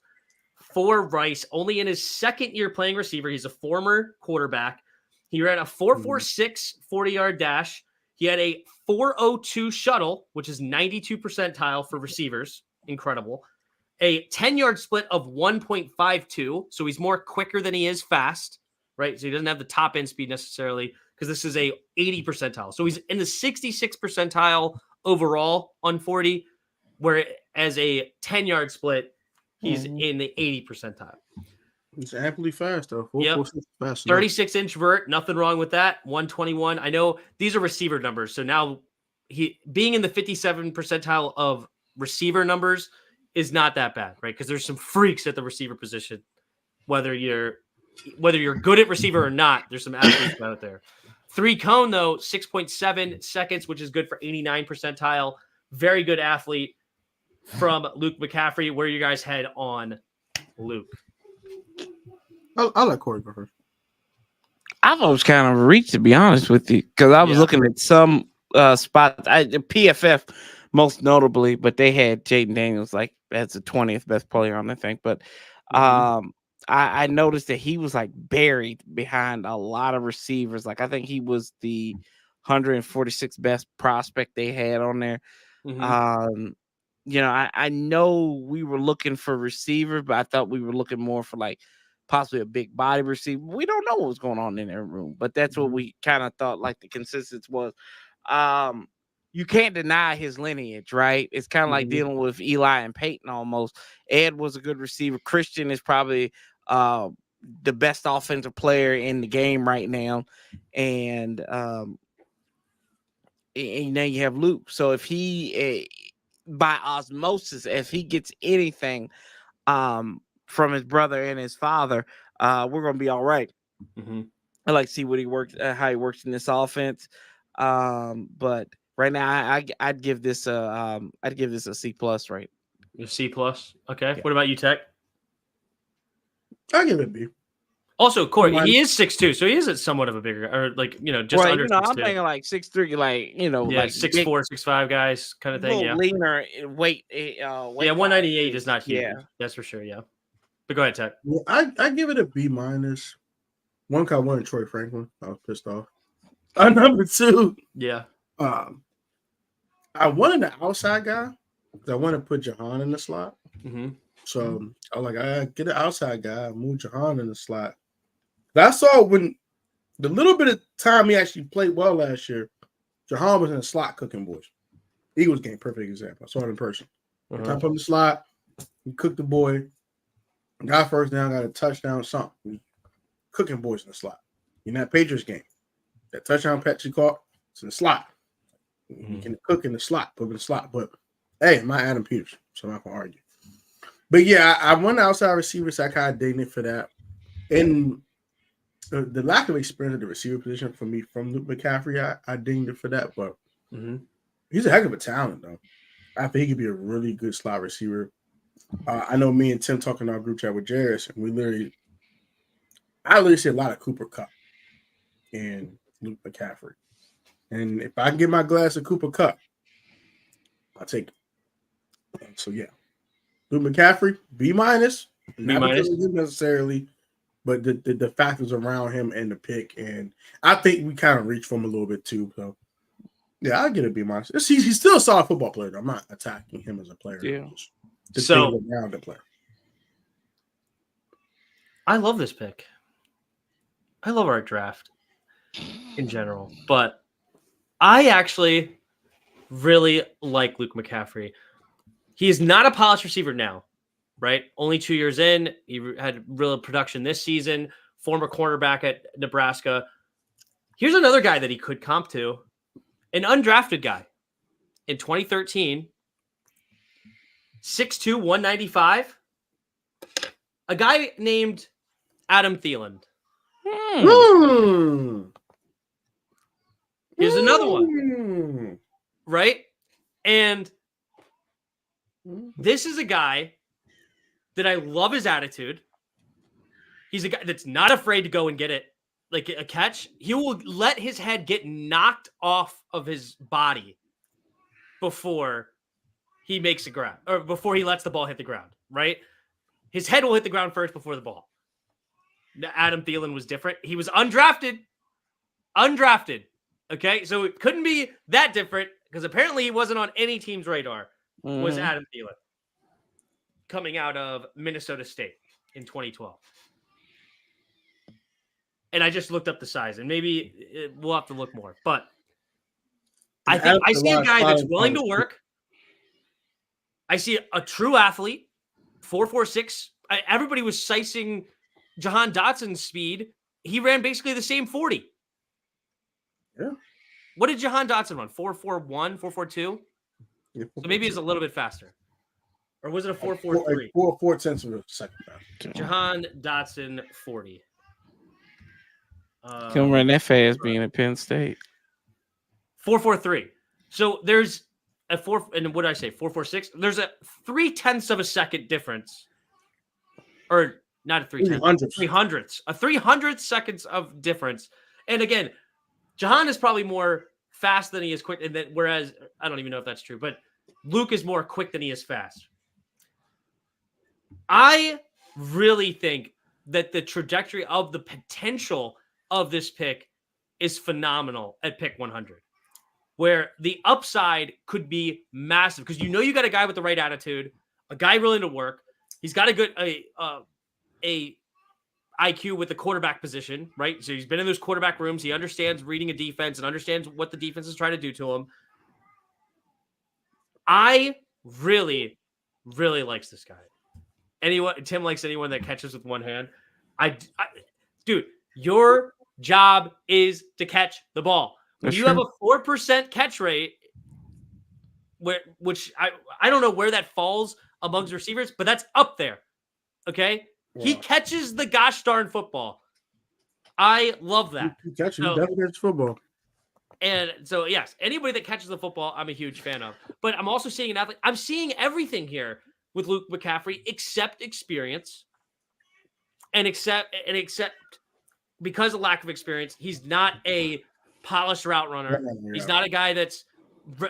for Rice, only in his second year playing receiver. He's a former quarterback. He ran a 4.46 40-yard dash. He had a 4.02 shuttle, which is 92 percentile for receivers. Incredible. A 10-yard split of 1.52. So he's more quicker than he is fast, right? So he doesn't have the top end speed necessarily because this is a 80 percentile. So he's in the 66 percentile overall on 40, where as a 10-yard split, he's in the 80 percentile. He's amply fast, though. 36-inch vert, nothing wrong with that. 121. I know these are receiver numbers. So now he being in the 57 percentile of receiver numbers is not that bad, right? Because there's some freaks at the receiver position. Whether you're good at receiver or not, there's some athletes out there. 3-cone, though, 6.7 seconds, which is good for 89 percentile. Very good athlete from Luke McCaffrey. Where you guys head on Luke? I'll let Corey go first. I thought it was kind of a reach, to be honest with you, because I was looking at some spots, the PFF most notably, but they had Jaden Daniels like as the 20th best player on the thing. But I noticed that he was like buried behind a lot of receivers. Like I think he was the 146th best prospect they had on there. I know we were looking for receiver, but I thought we were looking more for like possibly a big body receiver. We don't know what was going on in their room, but that's what we kind of thought like the consensus was. You can't deny his lineage, right? It's kind of like dealing with Eli and Peyton almost. Ed was a good receiver. Christian is probably the best offensive player in the game right now. And now you have Luke. So if he, by osmosis, if he gets anything from his brother and his father, we're going to be all right. I like to see what he works, how he works in this offense. But right now, I'd give this a C+, right? A C+. Okay. Yeah. What about you, Tech? I'll give it a B. Also, Corey, he is 6'2", so he is somewhat of a bigger, or like just under. I'm thinking like 6'3", like like 6'4", 6'5" guys kind of thing. Yeah, leaner weight. Yeah, 198 is not huge. Yeah, that's for sure. Yeah, but go ahead, Tech. Well, I give it a B-. One cause I wanted Troy Franklin. I was pissed off. Number 2. Yeah. I wanted the outside guy. I want to put Jahan in the slot. So I was like, I get an outside guy, move Jahan in the slot. I saw when the little bit of time he actually played well last year, Jahan was in the slot cooking boys. Eagles game, perfect example. I saw it in person. Time put him in the slot, he cooked the boy, got first down, got a touchdown, something. Cooking boys in the slot. In that Patriots game, that touchdown catch he caught, it's in the slot. You can cook in the slot, put him in the slot. But hey, my Adam Peters, so I'm not gonna argue. But yeah, I won outside receiver, so I kind of digged it for that. And the lack of experience at the receiver position for me from Luke McCaffrey, I dinged it for that. But he's a heck of a talent, though. I think he could be a really good slot receiver. I know me and Tim talking in our group chat with Jairus, and I literally see a lot of Cooper Kupp and Luke McCaffrey. And if I can get my glass of Cooper Kupp, I'll take it. And so, yeah. Luke McCaffrey, B-. Not because of him necessarily, but the factors around him and the pick. And I think we kind of reached for him a little bit too. So, yeah, I'll get a B-. He's still a solid football player, though. I'm not attacking him as a player. Yeah. So, around the player. I love this pick. I love our draft in general, but I actually really like Luke McCaffrey. He is not a polished receiver now, right? Only 2 years in. He had real production this season. Former cornerback at Nebraska. Here's another guy that he could comp to. An undrafted guy in 2013. 6'2", 195. A guy named Adam Thielen. Here's another one. Right? And this is a guy that I love his attitude. He's a guy that's not afraid to go and get it, like a catch. He will let his head get knocked off of his body before he makes a grab, or before he lets the ball hit the ground, right? His head will hit the ground first before the ball. Adam Thielen was different. He was undrafted. Okay, so it couldn't be that different because apparently he wasn't on any team's radar. Was Adam Thielen coming out of Minnesota State in 2012. And I just looked up the size, and maybe we'll have to look more. But I think I see a guy that's willing to work. I see a true athlete, 4.46. Everybody was sizing Jahan Dotson's speed. He ran basically the same 40. Yeah. What did Jahan Dotson run? 4.41, 4.42? Yeah, so maybe it's a little bit faster. Or was it a 4.43? 4 tenths of a second faster. Jahan Dotson 40. Can run that fast being at Penn State. 4.43. So there's a 4, and what did I say? 4.46. There's a 0.3 of a second difference, or not a 0.3, 300ths, a 300 seconds of difference. And again, Jahan is probably more fast than he is quick, and then whereas I don't even know if that's true, but Luke is more quick than he is fast. I really think that the trajectory of the potential of this pick is phenomenal at pick 100, where the upside could be massive because you got a guy with the right attitude, a guy willing to work. He's got a good a IQ with the quarterback position, right? So he's been in those quarterback rooms. He understands reading a defense and understands what the defense is trying to do to him. I really, really likes this guy. Tim likes anyone that catches with one hand. Dude, your job is to catch the ball. When you have a 4% catch rate, which I don't know where that falls amongst receivers, but that's up there. Okay? Yeah. He catches the gosh darn football. I love that. He definitely catches football. And so, yes, anybody that catches the football, I'm a huge fan of. But I'm also seeing an athlete. I'm seeing everything here with Luke McCaffrey except experience. And except because of lack of experience, he's not a polished route runner. He's not a guy that's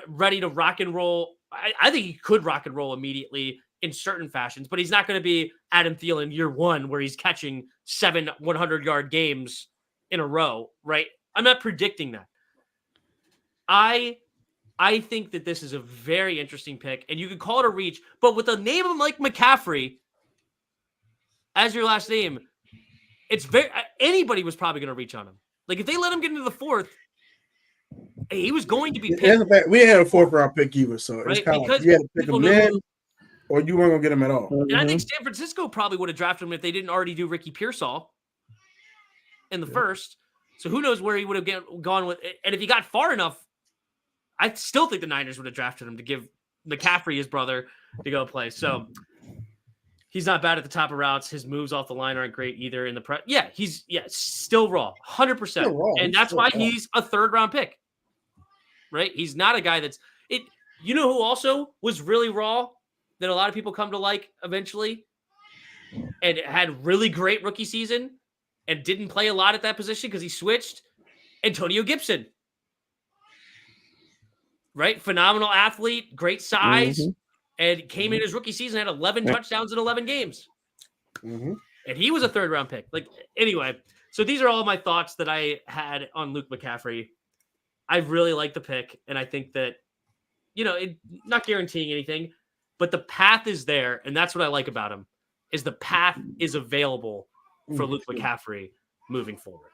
ready to rock and roll. I think he could rock and roll immediately in certain fashions, but he's not going to be Adam Thielen year one where he's catching 7 100-yard games in a row, right? I'm not predicting that. I think that this is a very interesting pick, and you could call it a reach, but with a name of like McCaffrey as your last name, it's anybody was probably going to reach on him. Like if they let him get into the 4th, he was going to be picked. We had a 4th round pick either, so it's kind of like you had to pick him in, or you weren't going to get him at all. And I think San Francisco probably would have drafted him if they didn't already do Ricky Pearsall in the 1st. So who knows where he would have gone with it. And if he got far enough, I still think the Niners would have drafted him to give McCaffrey his brother to go play. So he's not bad at the top of routes. His moves off the line aren't great either in the press. Yeah, he's still raw, 100%. And that's why he's a 3rd round pick, right? He's not a guy that's it. You know who also was really raw that a lot of people come to like eventually and had really great rookie season and didn't play a lot at that position because he switched? Antonio Gibson. Right? Phenomenal athlete, great size, and came in his rookie season, had 11 touchdowns in 11 games. And he was a 3rd round pick. Like, anyway, so these are all my thoughts that I had on Luke McCaffrey. I really like the pick, and I think that, not guaranteeing anything, but the path is there, and that's what I like about him, is the path is available for Luke McCaffrey moving forward.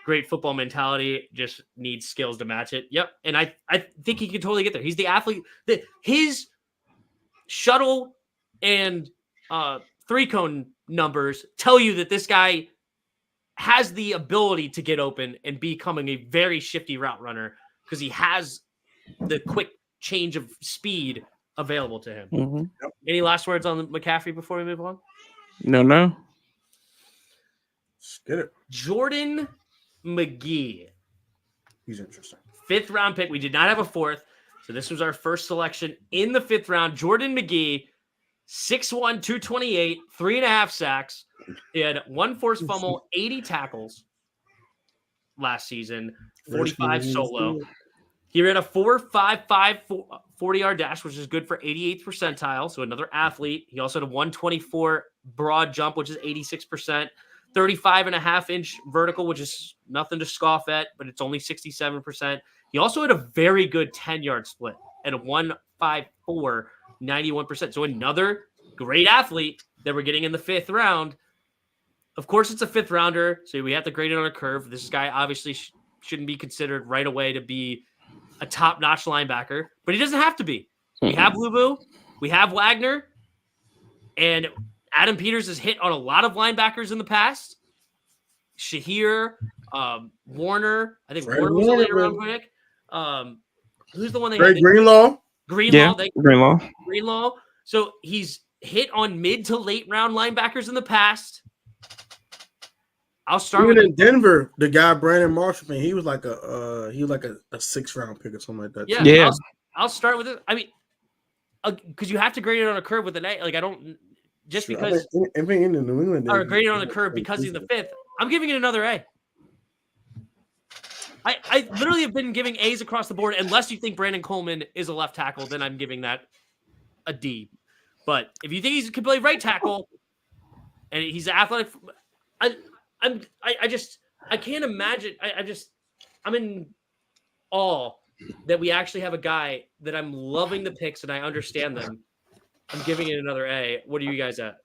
Great football mentality, just needs skills to match it. Yep. And I think he can totally get there. He's the athlete. His shuttle and 3-cone numbers tell you that this guy has the ability to get open and becoming a very shifty route runner because he has the quick change of speed available to him. Yep. Any last words on McCaffrey before we move on? No. Let's get it. Jordan McGee. He's interesting. 5th round pick. We did not have a 4th. So this was our first selection in the 5th round. Jordan McGee, 6'1", 228, 3.5 sacks. He had 1 forced fumble, 80 tackles last season, 45 solo. He ran a 4.55 40-yard dash, which is good for 88th percentile. So another athlete. He also had a 124 broad jump, which is 86%. 35.5-inch vertical, which is nothing to scoff at, but it's only 67%. He also had a very good 10-yard split at a 154, 91%. So another great athlete that we're getting in the 5th round. Of course, it's a 5th rounder, so we have to grade it on a curve. This guy obviously shouldn't be considered right away to be a top-notch linebacker, but he doesn't have to be. We have Luvu, we have Wagner, and Adam Peters has hit on a lot of linebackers in the past. Shahir, Warner. I think Warner was a later round pick. Who's the one that hit? Greenlaw. Greenlaw. So he's hit on mid to late round linebackers in the past. I'll start Even with in Denver, the guy Brandon Marshall, man, he was like a 6th-round pick or something like that. Yeah. I'll start with it. I mean, because you have to grade it on a curve with an A. Like I don't just because I mean, in the New England, or grade it on a curve because he's the 5th. I'm giving it another A. I literally have been giving A's across the board. Unless you think Brandon Coleman is a left tackle, then I'm giving that a D. But if you think he can play right tackle and he's athletic, I can't imagine. I'm in awe that we actually have a guy that I'm loving the picks and I understand them. I'm giving it another A. What are you guys at?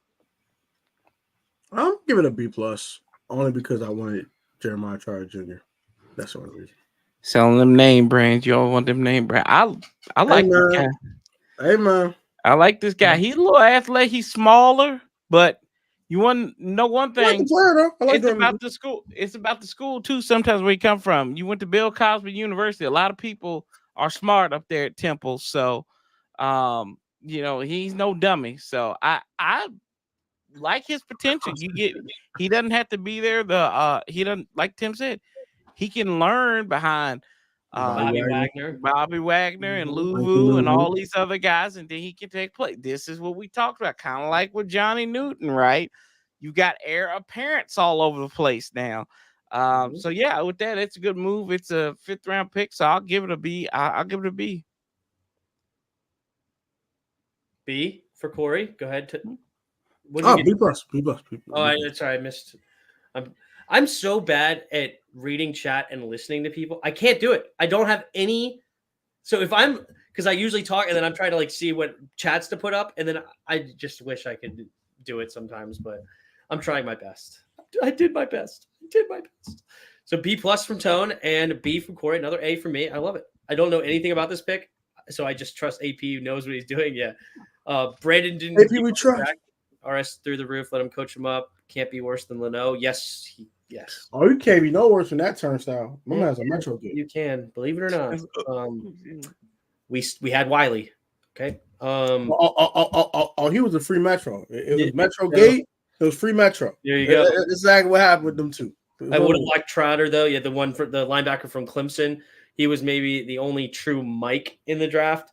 I'm giving it a B plus only because I wanted Jeremiah Charles Jr. That's the only reason. Selling them name brands. You all want them name brands. I like this guy. Hey man. I like this guy. He's a little athletic. He's smaller, but you want to know one thing. I like the player, though. It's about the school. It's about the school too. Sometimes where you come from. You went to Bill Cosby University. A lot of people are smart up there at Temple. So, he's no dummy. So I like his potential. He doesn't have to be there. He doesn't, like Tim said, he can learn behind Bobby Wagner and Louvu and all these other guys, and then he can take play. This is what we talked about, kind of like with Johnny Newton, right? You got heir apparents all over the place now. So yeah, with that, it's a good move. It's a 5th-round pick, so I'll give it a B. I'll give it a B. B for Corey. Go ahead. B plus. Oh, that's right. I missed. I'm so bad at reading chat and listening to people. I can't do it. I don't have any. So because I usually talk and then I'm trying to see what chats to put up, and then I just wish I could do it sometimes, but I'm trying my best. I did my best. So B plus from Tone and B from Corey. Another A for me. I love it. I don't know anything about this pick, so I just trust AP who knows what he's doing. Yeah. Brandon didn't. AP we trust. RS through the roof. Let him coach him up. Can't be worse than Leno. Yes. Yes. Oh, you can't be no worse than that turnstile. My man's a Metro kid. You can, believe it or not. We had Wiley. Okay. He was a free Metro. It was Metro Gate. It was free Metro. There you go. That's exactly what happened with them two. I would have liked Trotter though. Yeah, the one for the linebacker from Clemson. He was maybe the only true Mike in the draft.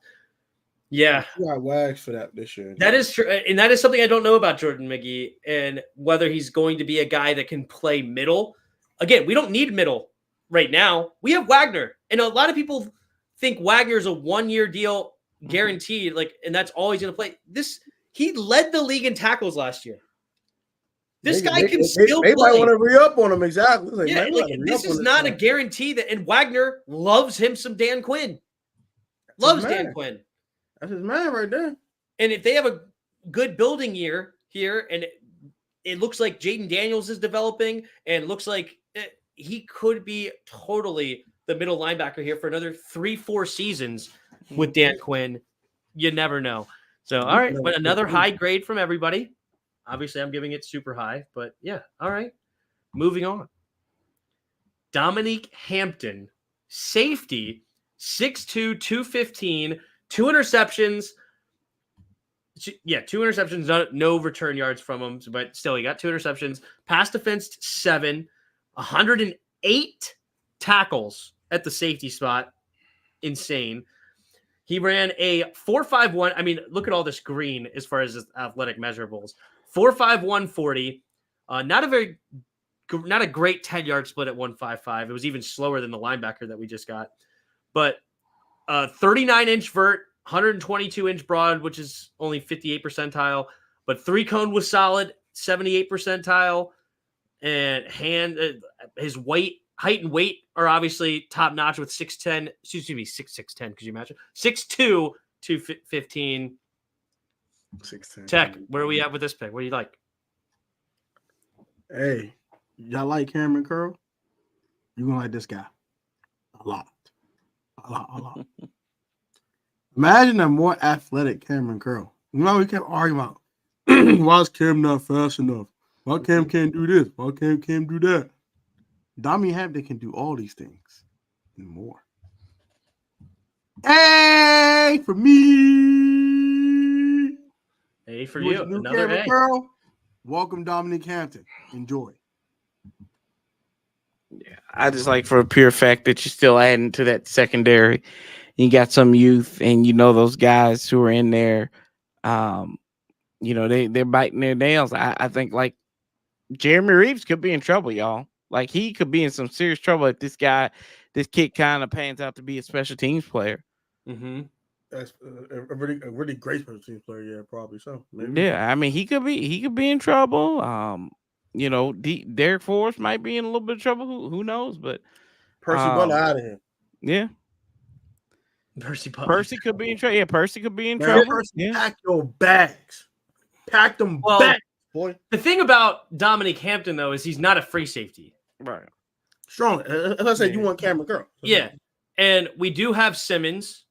Yeah. He got wags for that this year. That is true. And that is something I don't know about Jordan McGee and whether he's going to be a guy that can play middle. Again, we don't need middle right now. We have Wagner. And a lot of people think Wagner's a 1-year deal guaranteed, and that's all he's going to play. He led the league in tackles last year. This guy can still play. They might want to re-up on him, exactly. This is not a guarantee and Wagner loves him some Dan Quinn. Loves Dan Quinn. That's his man right there. And if they have a good building year here, and it looks like Jaden Daniels is developing, and looks like he could be totally the middle linebacker here for another 3-4 seasons with Dan Quinn. You never know. So, all right, but another high grade from everybody. Obviously, I'm giving it super high, but yeah, all right. Moving on. Dominique Hampton, safety, 6'2", 215, 2 interceptions. Yeah, 2 interceptions, no return yards from him, but still, he got 2 interceptions. Pass defense 7, 108 tackles at the safety spot. Insane. He ran a 4.51. I mean, look at all this green as far as his athletic measurables. 4.51 40. Not a great 10-yard split at 1.55. It was even slower than the linebacker that we just got. But 39-inch vert, 122-inch broad, which is only 58 percentile. But 3-cone was solid, 78 percentile. And his height and weight are obviously top notch with 6'10". Excuse me, 6'10". Could you imagine? 6'2", 215. 6'10". Tech, where are we at with this pick? What do you like? Hey, y'all like Cameron Curl? You're going to like this guy. A lot. Imagine a more athletic Cameron Curl. You know, we kept arguing about, why is Cam not fast enough? Why Cam can't do this? Why Cam can't do that? Dominique Hampton can do all these things and more. Hey, for me. Hey, for you. Another Cameron A. Curl. Welcome, Dominique Hampton. Enjoy. I just like for a pure fact that you're still adding to that secondary. You got some youth, and those guys who are in there. They're biting their nails. I think like Jeremy Reeves could be in trouble, y'all. Like he could be in some serious trouble if this kid kind of pans out to be a special teams player. Mm-hmm. That's a really great special teams player. Yeah, probably so. Maybe. Yeah, I mean he could be in trouble. Derek Forrest might be in a little bit of trouble. Who knows? But Percy Butler out of here. Yeah. Percy could be in trouble. Yeah, Percy could be in Man, trouble. Percy, Yeah. pack your bags. Pack them bags, boy. The thing about Dominique Hampton, though, is he's not a free safety. Right. Strong. As I said, you want Cameron Girl. Yeah. And we do have Simmons,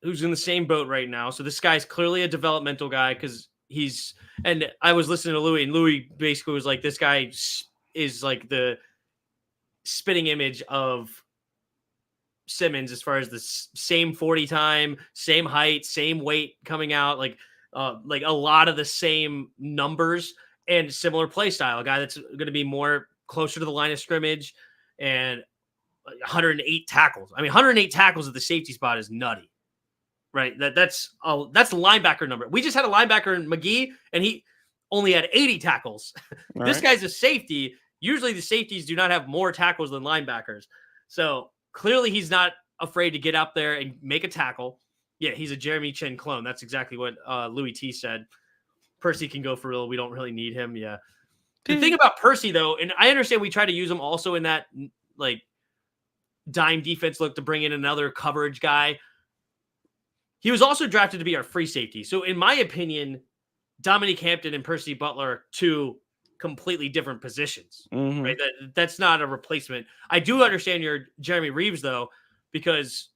who's in the same boat right now. So this guy's clearly a developmental guy because and I was listening to Louis, and Louis basically was like, this guy is like the spitting image of Simmons as far as the same 40 time, same height, same weight coming out, like a lot of the same numbers and similar play style. A guy that's going to be more closer to the line of scrimmage and 108 tackles. I mean, 108 tackles at the safety spot is nutty, right? That's a linebacker number. We just had a linebacker in McGee, and he only had 80 tackles. This guy's a safety. Usually the safeties do not have more tackles than linebackers. So clearly he's not afraid to get up there and make a tackle. Yeah, he's a Jeremy Chin clone. That's exactly what Louis T said. Percy can go for real. We don't really need him. Yeah. The thing about Percy, though, and I understand we try to use him also in that like dime defense look to bring in another coverage guy. He was also drafted to be our free safety. So in my opinion, Dominique Hampton and Percy Butler are two completely different positions, right? That's not a replacement. I do understand your Jeremy Reeves, though, because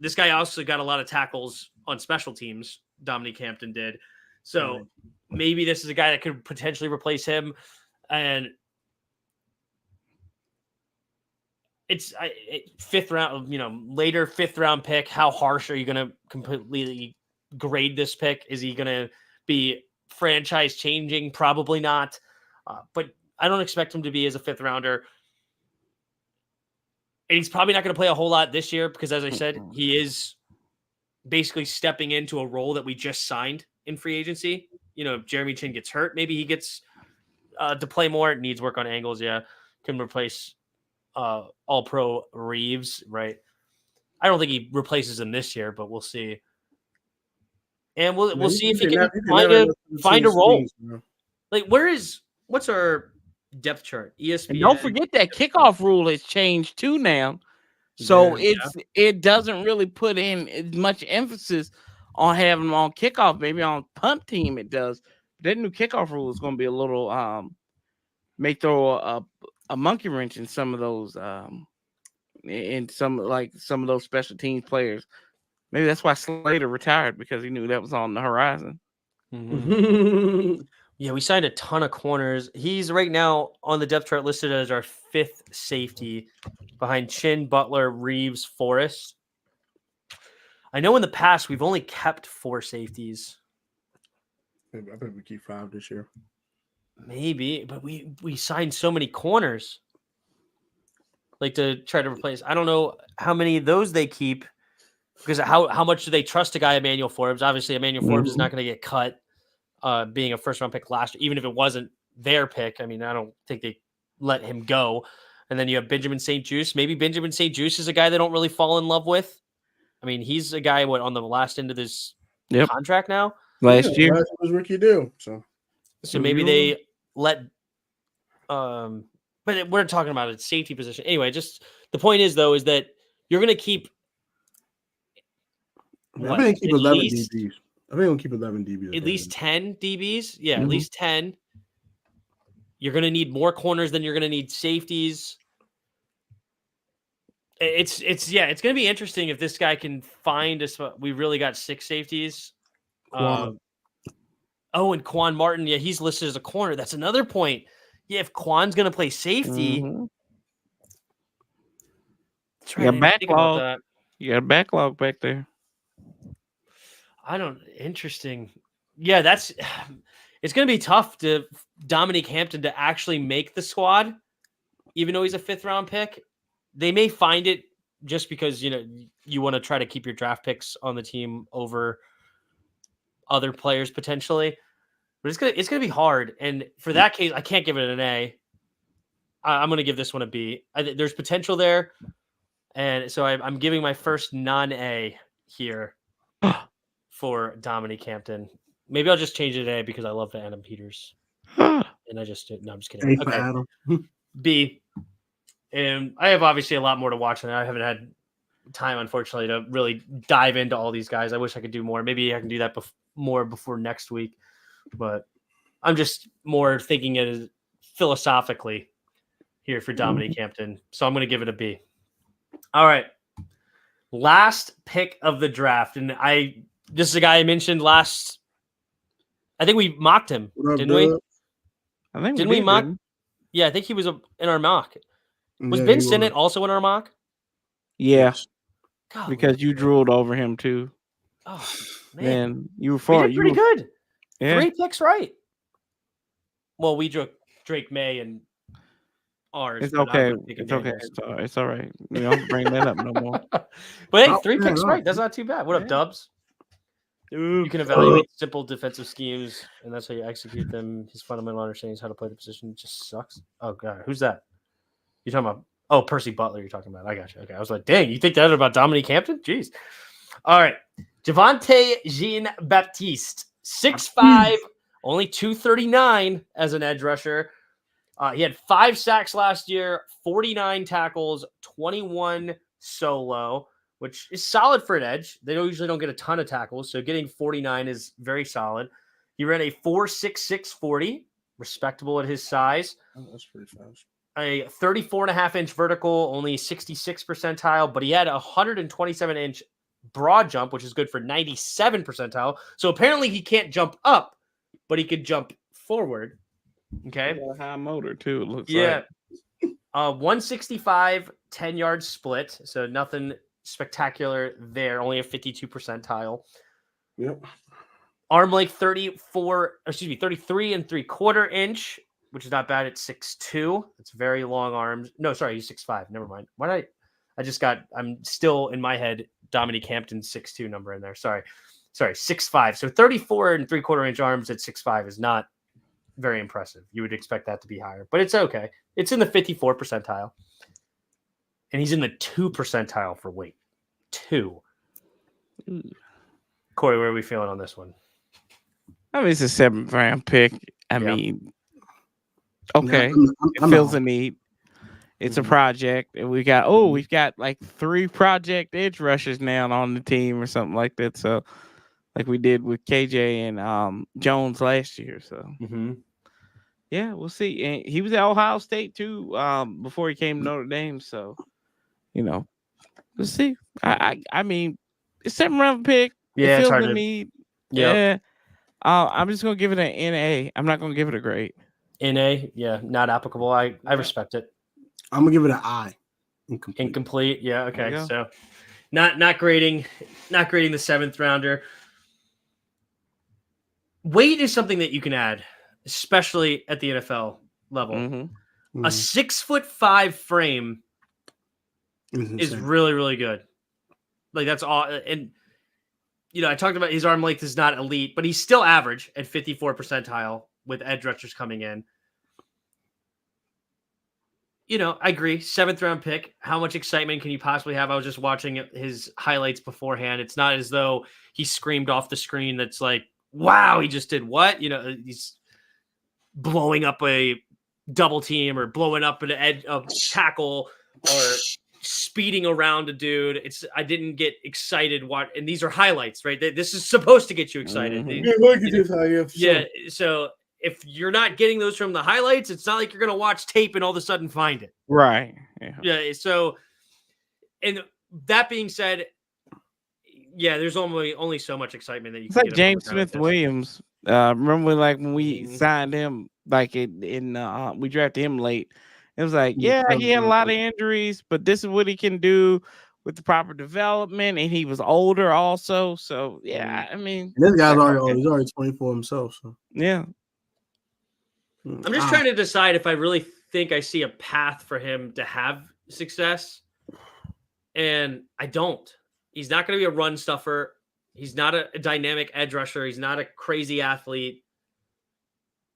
this guy also got a lot of tackles on special teams. Dominique Hampton did. So maybe this is a guy that could potentially replace him. And it's fifth round, later fifth round pick. How harsh are you going to completely grade this pick? Is he going to be franchise changing? Probably not. But I don't expect him to be as a fifth rounder. And he's probably not going to play a whole lot this year because, as I said, he is basically stepping into a role that we just signed in free agency. If Jeremy Chin gets hurt, maybe he gets to play more. It needs work on angles. Yeah. Can replace All-Pro Reeves, right? I don't think he replaces him this year, but we'll see. And we'll see if he can find a role. Like, what's our depth chart? ESPN. And don't forget that kickoff rule has changed too now. So it doesn't really put in as much emphasis on having them on kickoff. Maybe on punt team it does. That new kickoff rule is going to be a little may throw a monkey wrench in some of those some of those special teams players. Maybe that's why Slater retired, because he knew that was on the horizon. Yeah, we signed a ton of corners. He's right now on the depth chart listed as our fifth safety behind Chin, Butler, Reeves, Forrest. I know in the past we've only kept 4 safeties. I think we keep 5 this year. Maybe, but we signed so many corners, like to try to replace. I don't know how many of those they keep, because how much do they trust a guy, Emmanuel Forbes? Obviously, Emmanuel Forbes is not going to get cut, being a first round pick last year, even if it wasn't their pick. I mean, I don't think they let him go. And then you have Benjamin St. Juste. Maybe Benjamin St. Juste is a guy they don't really fall in love with. I mean, he's a guy on the last end of this contract now. Last year was rookie deal. So maybe they let but we're talking about a safety position. Anyway, just the point is though, is that you're gonna keep I think keep 11 DBs. I think we'll keep 11 DBs. At least 10 DBs. Yeah, at least 10. You're gonna need more corners than you're gonna need safeties. It's gonna be interesting if this guy can find us. We really got 6 safeties. And Quan Martin, he's listed as a corner. That's another point. Yeah, if Quan's going to play safety, you got backlog. You got a backlog back there. Interesting. Yeah, it's going to be tough to Dominique Hampton to actually make the squad, even though he's a 5th round pick. they may find it just because you want to try to keep your draft picks on the team over other players potentially. But it's gonna be hard. And for that case, I can't give it an A. I'm gonna give this one a B. There's potential there, and so I'm giving my first non-A here for Dominique Hampton. Maybe I'll just change it to A because I love the Adam Peters. And I'm just kidding. A for Okay. Adam. B. And I have obviously a lot more to watch, and I haven't had time, unfortunately, to really dive into all these guys. I wish I could do more. Maybe I can do that more before next week. But I'm just more thinking it philosophically here for Dominique Hampton. So I'm going to give it a B. All right. Last pick of the draft. And this is a guy I mentioned last. I think we mocked him, didn't we? I think didn't we mock? Yeah, I think he was in our mock. Was Ben Sinnott also in our mock? Yeah. God, because you drooled over him too. Oh man, and you were pretty good. Yeah. 3 picks right. Well, we drew Drake May and ours. It's okay. It's okay. It's all right. You don't bring that up no more. But hey, 3 picks right. That's not too bad. What up, Dubs? You can evaluate simple defensive schemes, and that's how you execute them. His fundamental understanding is how to play the position just sucks. Oh god, who's that? You talking about? Oh, Percy Butler. You're talking about? I got you. Okay, I was like, dang, you think that about Dominique Hampton? Jeez. All right, Javonte Jean-Baptiste, 6'5", only 239 as an edge rusher. He had 5 sacks last year, 49 tackles, 21 solo, which is solid for an edge. They usually don't get a ton of tackles, so getting 49 is very solid. He ran a 4.66 40, respectable at his size. Oh, that's pretty fast. A 34.5-inch vertical, only 66 percentile, but he had a 127-inch broad jump, which is good for 97 percentile. So apparently he can't jump up, but he could jump forward. Okay. He got a high motor too, it looks like. 165, 10-yard split. So nothing spectacular there. Only a 52 percentile. Yep. Arm length 33 3/4 inch, which is not bad at 6'2". It's very long arms. No, sorry, he's 6'5". Never mind. I'm still in my head, Dominique Hampton's 6'2" number in there. Sorry, 6'5". So 34 3/4 inch arms at 6'5" is not very impressive. You would expect that to be higher, but it's okay. It's in the 54 percentile. And he's in the 2 percentile for weight. 2. Corey, where are we feeling on this one? I mean, it's a 7th round pick. I mean, okay. It fills a need. It's a project. And we've got like 3 project edge rushers now on the team or something like that. So like we did with KJ and Jones last year. So yeah, we'll see. And he was at Ohio State too before he came to Notre Dame. So, we'll see. I mean, it's 7th round pick. Yeah, it fills the need. Yeah. I'm just gonna give it an NA. I'm not gonna give it a grade. NA, yeah, not applicable. I respect it. I'm gonna give it an I. Incomplete. Yeah. Okay. So, not grading the 7th rounder. Weight is something that you can add, especially at the NFL level. A 6'5" frame is really, really good. Like that's all. And I talked about his arm length is not elite, but he's still average at 54 percentile with edge rushers coming in. I agree. 7th round pick. How much excitement can you possibly have? I was just watching his highlights beforehand. It's not as though he screamed off the screen. That's like, wow, he just did what? He's blowing up a double team or blowing up an edge of tackle or speeding around a dude. I didn't get excited. And these are highlights, right? This is supposed to get you excited. Yeah. So if you're not getting those from the highlights, it's not like you're going to watch tape and all of a sudden find it. Right. Yeah. So, and that being said, yeah, there's only so much excitement that you it's can like get James Smith-Williams. Remember when we signed him, like we drafted him late. It was like, he had a lot of injuries, but this is what he can do with the proper development, and he was older also. So I mean, this guy's already 24 himself. So yeah, I'm just trying to decide if I really think I see a path for him to have success. And I don't. He's not going to be a run stuffer. He's not a dynamic edge rusher. He's not a crazy athlete.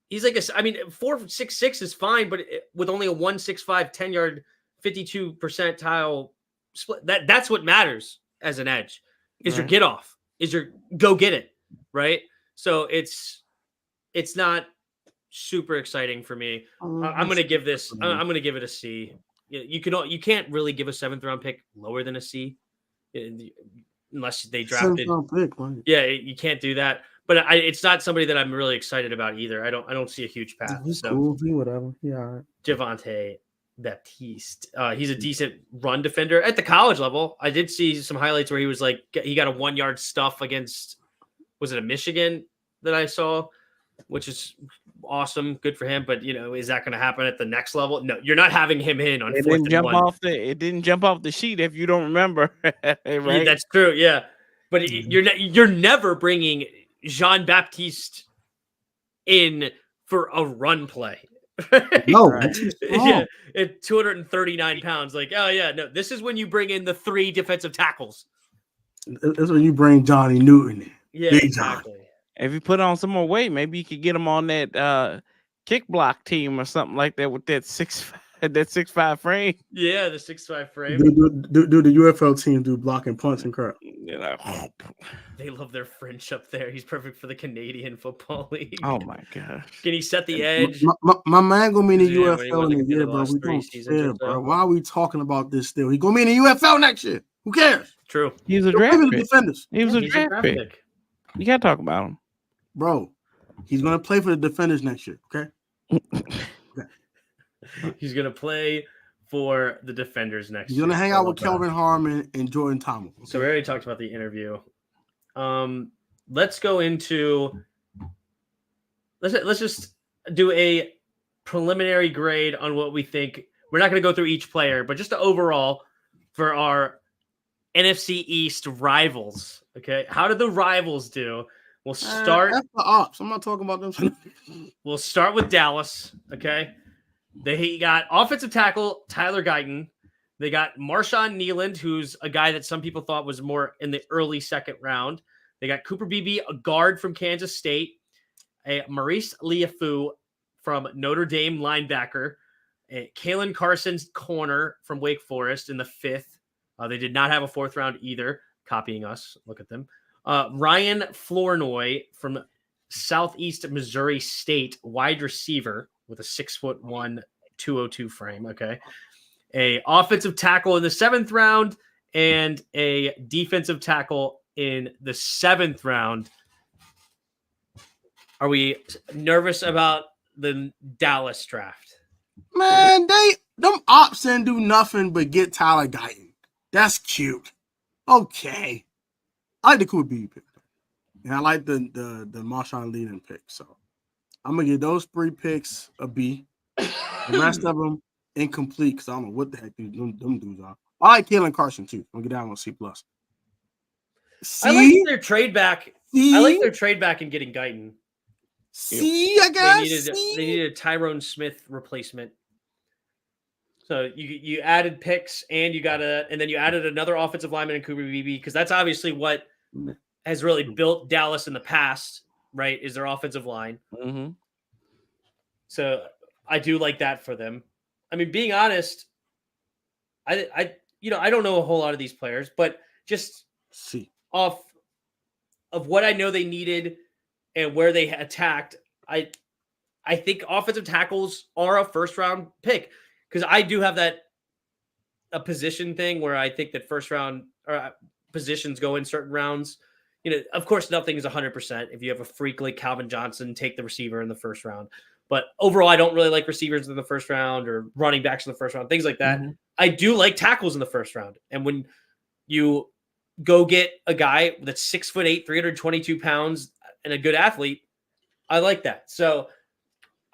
He's like 4.66 is fine, but with only a 1.65 10-yard 52 percentile split, that's what matters as an edge. Is your get off? Is your go get it, right? So it's not super exciting for me. I'm going to give this. I'm going to give it a C. You can't really give a 7th round pick lower than a C, unless they drafted. Pick, right? Yeah, you can't do that. But it's not somebody that I'm really excited about either. I don't see a huge path. He's so cool. Whatever. Yeah. All right. Javonte Baptiste. He's a decent run defender at the college level. I did see some highlights where he was like he got a 1-yard stuff against, was it a Michigan that I saw, which is awesome, good for him. But is that going to happen at the next level? No, you're not having him in on 4th and 1. It didn't jump off the sheet if you don't remember, right? Yeah, that's true. Yeah, but you're never bringing Jean-Baptiste in for a run play. No, yeah, at 239 pounds. Like, oh yeah, no, this is when you bring in the 3 defensive tackles. That's when you bring Johnny Newton in. Yeah, Big exactly. John. If you put on some more weight, maybe you could get him on that kick block team or something like that with that 6'5" frame. Yeah, the 6'5" frame. Do the UFL team do block and punch and crap? They love their French up there. He's perfect for the Canadian Football League. Oh my gosh! Can he set the edge? My man gonna be in the Yeah, UFL in a year, bro. We don't care, so. bro. Why are we talking about this still? He's gonna be in the UFL next year. Who cares? True. He was a draft pick. Defenders. He was a draft pick. You gotta talk about him, bro. He's gonna play for the Defenders next year. Okay. He's gonna play for the Defenders next year. He's gonna hang out with Kelvin Harmon and Jordan Thomas. Okay? So we already talked about the interview. Let's go into. Let's just do a preliminary grade on what we think. We're not going to go through each player, but just overall for our NFC East rivals. Okay, how did the rivals do? We'll start. That's the ops. I'm not talking about them. We'll start with Dallas. Okay, they got offensive tackle Tyler Guyton. They got Marshawn Nealand, who's a guy that some people thought was more in the early 2nd round. They got Cooper Beebe, a guard from Kansas State. A Maurice Liafu from Notre Dame, linebacker. Kalen Carson's corner from Wake Forest in the 5th. They did not have a 4th round either. Copying us. Look at them. Ryan Flournoy from Southeast Missouri State, wide receiver with a 6'1", 202 frame. Okay. A offensive tackle in the 7th round and a defensive tackle in the 7th round. Are we nervous about the Dallas draft? Man, them ops didn't do nothing but get Tyler Guyton. That's cute. Okay. I like the Cooper Beebe pick. And I like the Marshawn Nealand pick. So I'm gonna give those 3 picks a B. The rest of them incomplete because I don't know what the heck them dudes are. I like Kalen Carson too. I'm gonna get down on C+. I like their trade back. See? I like their trade back in getting Guyton. See, I guess they needed a Tyrone Smith replacement. So you added picks and then you added another offensive lineman in Cooper Beebe because that's obviously what has really built Dallas in the past, right? Is their offensive line. Mm-hmm. So I do like that for them. I mean, being honest, I don't know a whole lot of these players, but just off of what I know they needed and where they attacked, I think offensive tackles are a 1st round pick because I do have a position thing where I think that 1st round or positions go in certain rounds. Of course, nothing is 100%. If you have a freak like Calvin Johnson, take the receiver in the 1st round. But overall, I don't really like receivers in the 1st round or running backs in the 1st round, things like that. Mm-hmm. I do like tackles in the 1st round. And when you go get a guy that's 6'8", 322 pounds and a good athlete, I like that. So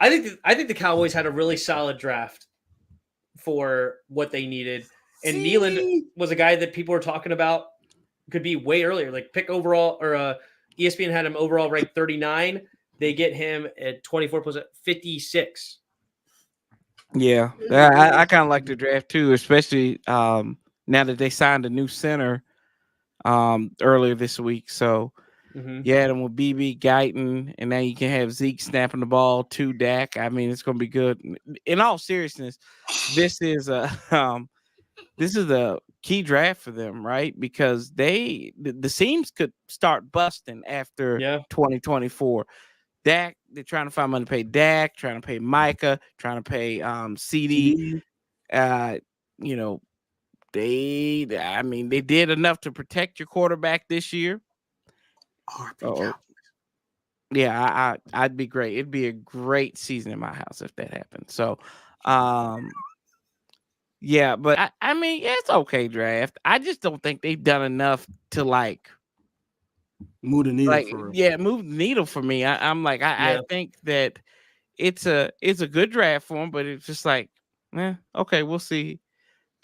I think the Cowboys had a really solid draft for what they needed. And Nealand was a guy that people were talking about could be way earlier, like pick overall, or ESPN had him overall ranked 39. They get him at 24 plus 56. Yeah, I kind of like the draft too, especially now that they signed a new center earlier this week. So you had him with BB Guyton, and now you can have Zeke snapping the ball to Dak. I mean, it's going to be good. In all seriousness, this is a key draft for them, right? Because the seams could start busting after 2024. Dak, they're trying to find money to pay Dak, trying to pay Micah, trying to pay CD. You know, they did enough to protect your quarterback this year. Yeah, I'd be great. It'd be a great season in my house if that happened. So, yeah, but I mean, it's okay draft. I just don't think they've done enough to move the needle for real. Yeah, move the needle for me. I think that it's a good draft for them, but it's just like, okay, we'll see.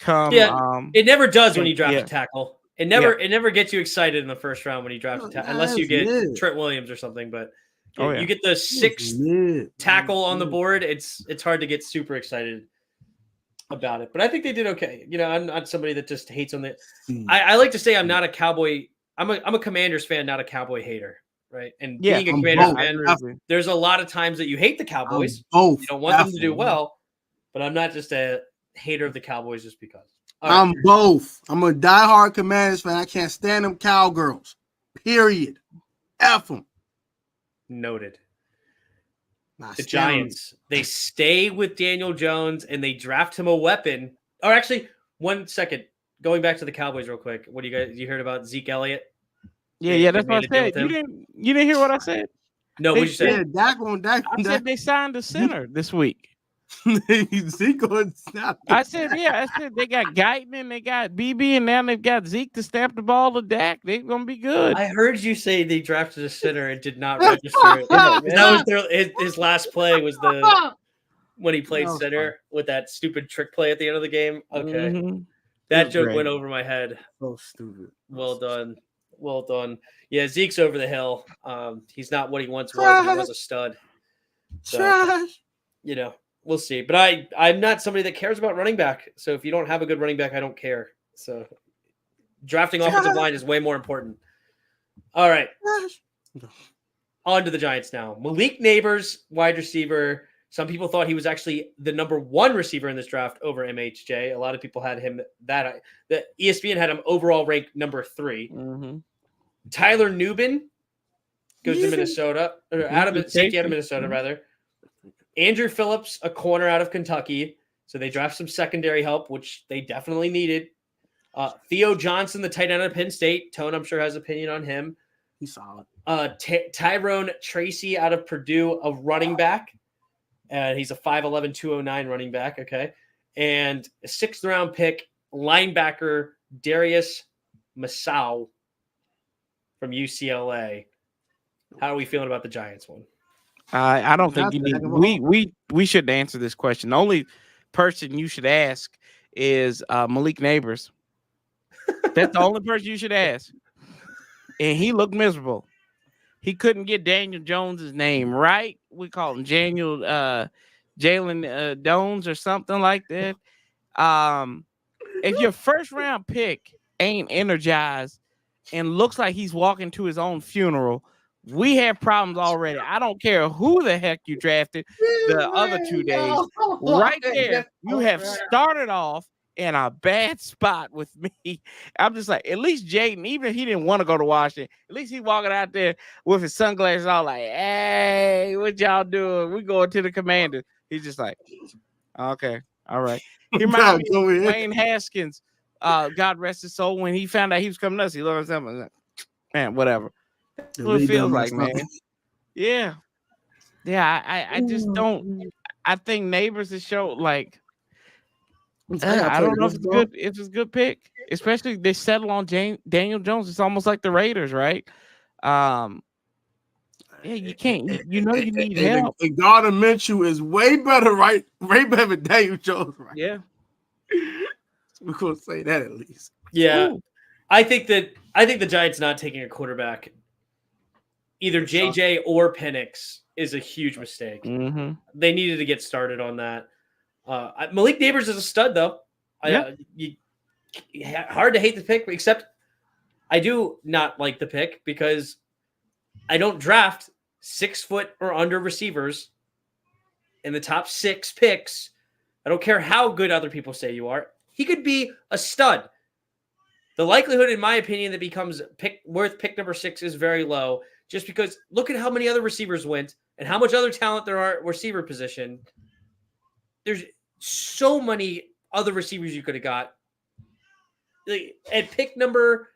It never does when you draft a tackle. It never gets you excited in the first round when you draft a tackle, unless you get Trent Williams or something. But you get the sixth tackle on the board. It's hard to get super excited about it. But I think they did okay. You know, I'm not somebody that just hates on the. I like to say I'm not a Cowboy. I'm a Commanders fan, not a Cowboy hater, right? And being a Commanders fan, there's a lot of times that you hate the Cowboys. You don't want them to do well, but I'm not just a hater of the Cowboys just because. I'm both. I'm a diehard Commanders fan. I can't stand them cowgirls. Period. F them. Noted. The Giants, they stay with Daniel Jones and they draft him a weapon. Or actually, 1 second. Going back to the Cowboys real quick. What do you heard about Zeke Elliott? Yeah, that's what I said. You didn't hear what I said? No, what'd you say? I said they signed a center this week. Zeke going snap. I said they got Guyton and they got BB, and now they've got Zeke to snap the ball to Dak. They're gonna be good. I heard you say they drafted a center and did not register it. That was his last play was when he played center with that stupid trick play at the end of the game. Okay, that joke went over my head. So stupid. Well done. Yeah, Zeke's over the hill. He's not what he once was. He was a stud. So, you know. We'll see. But I'm not somebody that cares about running back. So if you don't have a good running back, I don't care. So drafting offensive line is way more important. All right. On to the Giants now. Malik Neighbors, wide receiver. Some people thought he was actually the number 1 receiver in this draft over MHJ. A lot of people had him the ESPN had him overall ranked number 3. Tyler Nubin goes to Minnesota, or out of Minnesota, rather. Andrew Phillips, a corner out of Kentucky. So they draft some secondary help, which they definitely needed. Theo Johnson, the tight end of Penn State. Tone, I'm sure, has opinion on him. He's solid. Tyrone Tracy out of Purdue, a running back. He's a 5'11", 209 running back. Okay. And a 6th round pick, linebacker Darius Masau from UCLA. How are we feeling about the Giants one? I don't think you need. We should answer this question. The only person you should ask is Malik Neighbors. That's the only person you should ask. And he looked miserable. He couldn't get Daniel Jones's name right. We call him Jalen Jones or something like that. If your first round pick ain't energized and looks like he's walking to his own funeral, we have problems already. I don't care who the heck you drafted the other 2 days. Right there, you have started off in a bad spot with me. I'm just like, at least Jaden, even if he didn't want to go to Washington, at least he walking out there with his sunglasses all like, hey, what y'all doing? We going to the Commanders. He's just like, okay, all right. He reminded me of Wayne Haskins, God rest his soul, when he found out he was coming to us. He looked at him, like, man, whatever. That's what it feels like, man. Yeah. I just don't. I think Neighbors has showed like. I don't know if it's good. If it's a good pick, especially they settle on Daniel Jones. It's almost like the Raiders, right? Yeah, you can't. You know you need help. And Gardner Minshew is way better, right? Way better than Daniel Jones, right? Yeah. We're gonna say that at least. Yeah. Ooh. I think the Giants not taking a quarterback, either JJ or Penix, is a huge mistake. They needed to get started on that. Malik Neighbors is a stud, though. Yeah. hard to hate the pick, except I do not like the pick because I don't draft 6 foot or under receivers in the top 6 picks. I don't care how good other people say you are. He could be a stud. The likelihood, in my opinion, that becomes worth pick number 6 is very low, just because look at how many other receivers went and how much other talent there are at receiver position. There's so many other receivers you could have got. At pick number,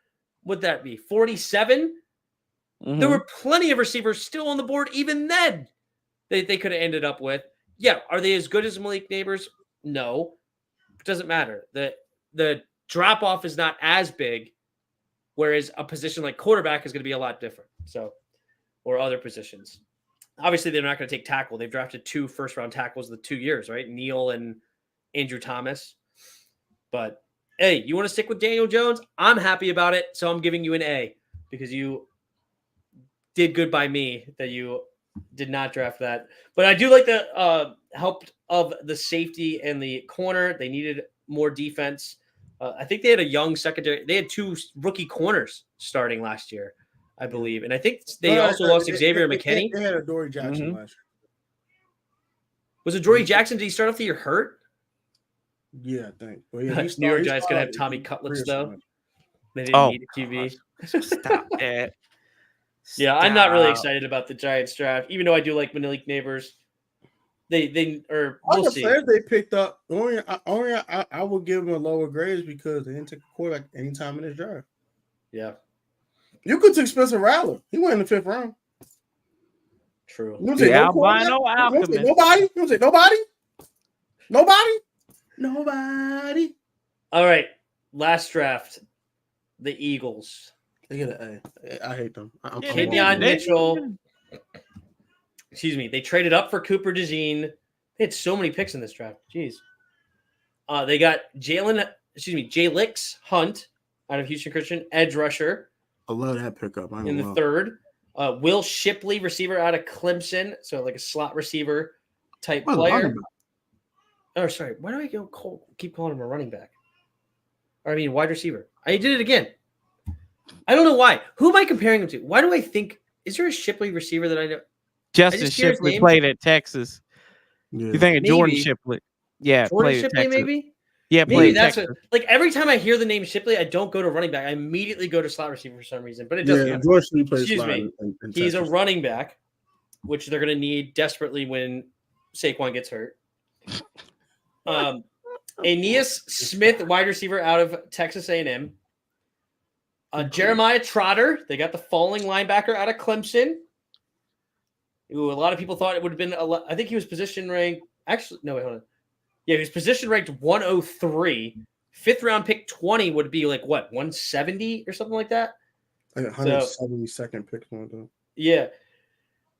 would that be 47? Mhm. There were plenty of receivers still on the board even then they could have ended up with. Yeah, are they as good as Malik Neighbors? No. It doesn't matter. The drop-off is not as big, whereas a position like quarterback is going to be a lot different. So, or other positions. Obviously, they're not going to take tackle. They've drafted 2 first-round tackles in the 2 years, right? Neal and Andrew Thomas. But, hey, you want to stick with Daniel Jones? I'm happy about it, so I'm giving you an A because you did good by me that you did not draft that. But I do like the help of the safety and the corner. They needed more defense. I think they had a young secondary. They had 2 rookie corners starting last year, I believe. And I think they also lost Xavier McKinney. They had a Dory Jackson Mhm. last year. Was it Dory Jackson? Did he start off the year hurt? Yeah, I think. But yeah, New York Giants going to have Tommy Cutlets, though. They didn't Oh, need a QB. Stop that. Yeah, I'm not really Stop. excited about the Giants draft, even though I do like Malik Neighbors. We'll Other see. players they picked up, I would give them a lower grades because they didn't take a quarterback anytime in this draft. Yeah, You could take Spencer Rattler. He went in the 5th round. true. You don't take The no albino quarterback? You don't take alchemist. nobody? You don't take nobody? Nobody? All right, last draft, the Eagles. They get an A. I hate them. I'm Yeah, Kenyon they- Mitchell. Excuse me. They traded up for Cooper DeJean. They had so many picks in this draft. Jeez. They got Jalix Hunt out of Houston Christian, edge rusher I love that pickup. in the 3rd. Will Shipley, receiver out of Clemson, so like a slot receiver type player. Oh, sorry. Why do I keep calling him a running back? Or I mean, wide receiver. I did it again. I don't know why. Who am I comparing him to? Why do I think? Is there a Shipley receiver that I know? Justin just hear his Shipley name. played at Texas. Yeah. You think of Jordan Maybe. Shipley? Yeah, Jordan played at Shipley, Texas. maybe? Yeah, Maybe played that's Texas. like every time I hear the name Shipley, I don't go to running back. I immediately go to slot receiver for some reason, but it doesn't matter. George Lee plays Excuse slot me. in He's a Texas. running back, which they're going to need desperately when Saquon gets hurt. Aeneas Smith, wide receiver out of Texas A&M. Jeremiah Trotter, they got the falling linebacker out of Clemson. Ooh, a lot of people thought it would have been. I think he was position ranked. Actually, no, wait, hold on. Yeah, he was position ranked 103. 5th round pick 20 would be like what, 170 or something like that? Like 172nd pick. Yeah.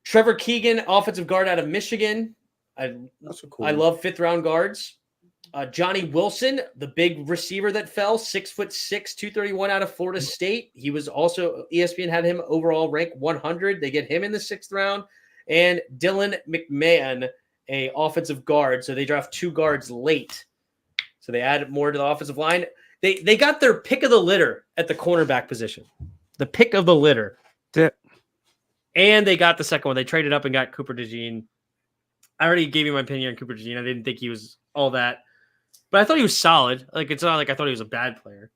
Trevor Keegan, offensive guard out of Michigan. That's a cool. I love 5th round guards. Johnny Wilson, the big receiver that fell, 6'6", 231 out of Florida State. He was also, ESPN had him overall ranked 100. They get him in the 6th round. And Dylan McMahon, a offensive guard. So they draft 2 guards late. So they added more to the offensive line. They got their pick of the litter at the cornerback position. The pick of the litter. And they got the second one. They traded up and got Cooper DeJean. I already gave you my opinion on Cooper DeJean. I didn't think he was all that. But I thought he was solid. Like, it's not like I thought he was a bad player.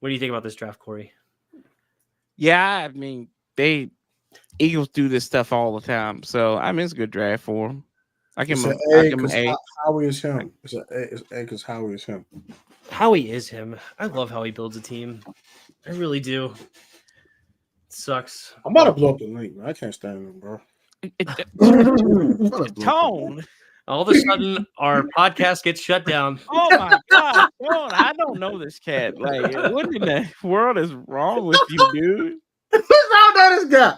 What do you think about this draft, Corey? Yeah, I mean, Eagles do this stuff all the time. So, I mean, it's a good draft for them. I give him an A. Howie is him. It's an A because Howie is him. Howie is him. I love how he builds a team. I really do. It sucks. I'm about to blow up the link, man. I can't stand him, bro. Tone. All of a sudden, our podcast gets shut down. Oh my God, Tone, I don't know this cat. Like, what in the world is wrong with you, dude? What's wrong with this guy?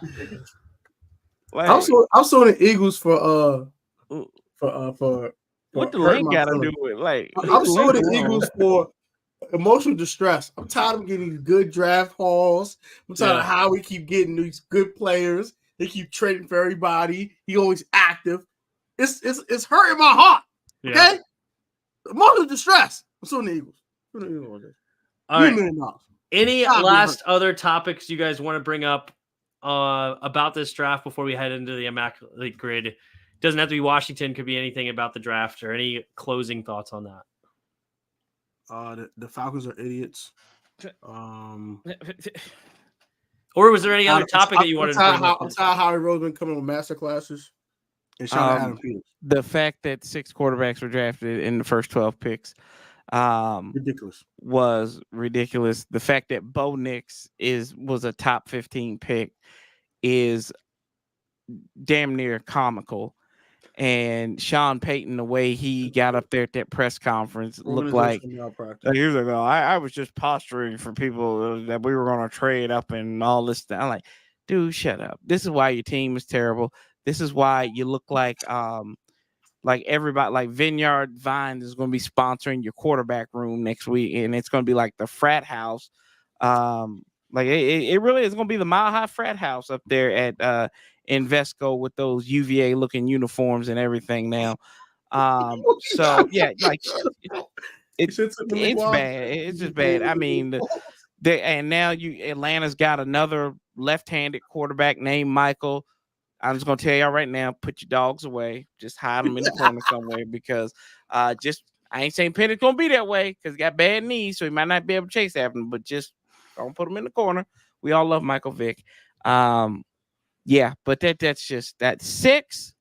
Like, I'm so the Eagles for what the hurt link my got to feelings. do with like? I'm so the Eagles for emotional distress. I'm tired of getting these good draft hauls. I'm tired of how we keep getting these good players. They keep trading for everybody. He always active. It's hurting my heart. Okay, emotional distress. I'm so the Eagles. All right. Any last other topics you guys want to bring up about this draft before we head into the immaculate grid? Doesn't have to be Washington. Could be anything about the draft or any closing thoughts on that. The Falcons are idiots. Or was there any other topic that you wanted to bring up? I'm tired of Howie Roseman coming on master classes and shout out Adam Peters. The fact that 6 quarterbacks were drafted in the first 12 picks ridiculous. Was ridiculous. The fact that Bo Nix was a top 15 pick is damn near comical. And Sean Payton, the way he got up there at that press conference, looked like he was like, I was just posturing for people that we were going to trade up and all this stuff. I'm like, dude, shut up. This is why your team is terrible. This is why you look like everybody, like Vineyard Vines is going to be sponsoring your quarterback room next week, and it's going to be like the frat house. Like it really is going to be the Mile High frat house up there at Invesco with those UVA looking uniforms and everything now. So yeah, like it's bad. It's just bad. I mean, and now Atlanta's got another left-handed quarterback named Michael. I'm just gonna tell y'all right now, put your dogs away. Just hide them in the corner somewhere because I ain't saying Penny's gonna be that way because he got bad knees, so he might not be able to chase after him, but just don't put him in the corner. We all love Michael Vick. Yeah, but that's just that 6.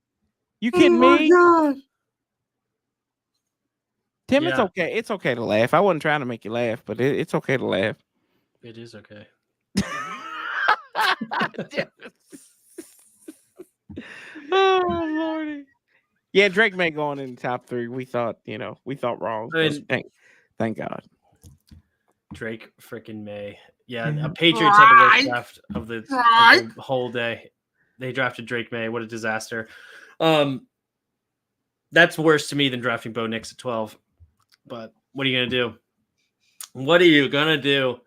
You kidding me? God. Tim, it's okay. It's okay to laugh. I wasn't trying to make you laugh, but it's okay to laugh. It is okay. Oh Lordy. Yeah, Drake May going in the top 3. We thought wrong. I mean, thank God. Drake freaking May. Yeah, Patriots had the worst draft of the whole day. They drafted Drake May. What a disaster. That's worse to me than drafting Bo Nix at 12. But what are you gonna do?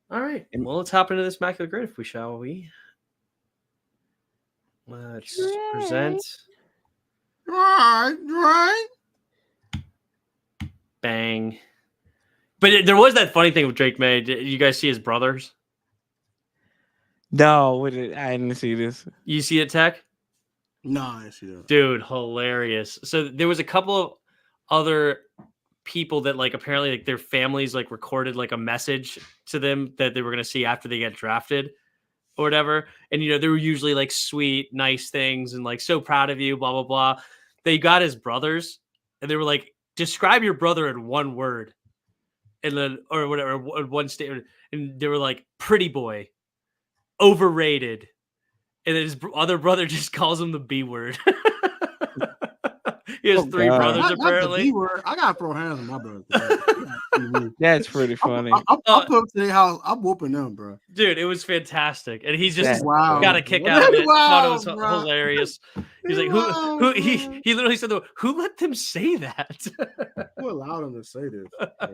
All right. Well, let's hop into this immaculate grid if we shall. Let's present. Right. Bang. But there was that funny thing with Drake May. Did you guys see his brothers? No, I didn't see this. You see it, Tech? No, I didn't see that. Dude, hilarious. So there was a couple of other people that apparently their families recorded a message to them that they were going to see after they get drafted or whatever. And, they were usually sweet, nice things and so proud of you, blah, blah, blah. They got his brothers and they were like, describe your brother in one word. And then, or whatever, one statement. And they were like, pretty boy, overrated. And then his other brother just calls him the B word. He has 3 brothers, apparently. The B word. I got to throw hands on my brother. That's pretty funny. I'll come up to their house. I'm whooping them, bro. Dude, it was fantastic. And he's just wow. got a kick out of it. Thought it was hilarious. He's like, who he literally said, who let them say that? Who allowed him to say this? I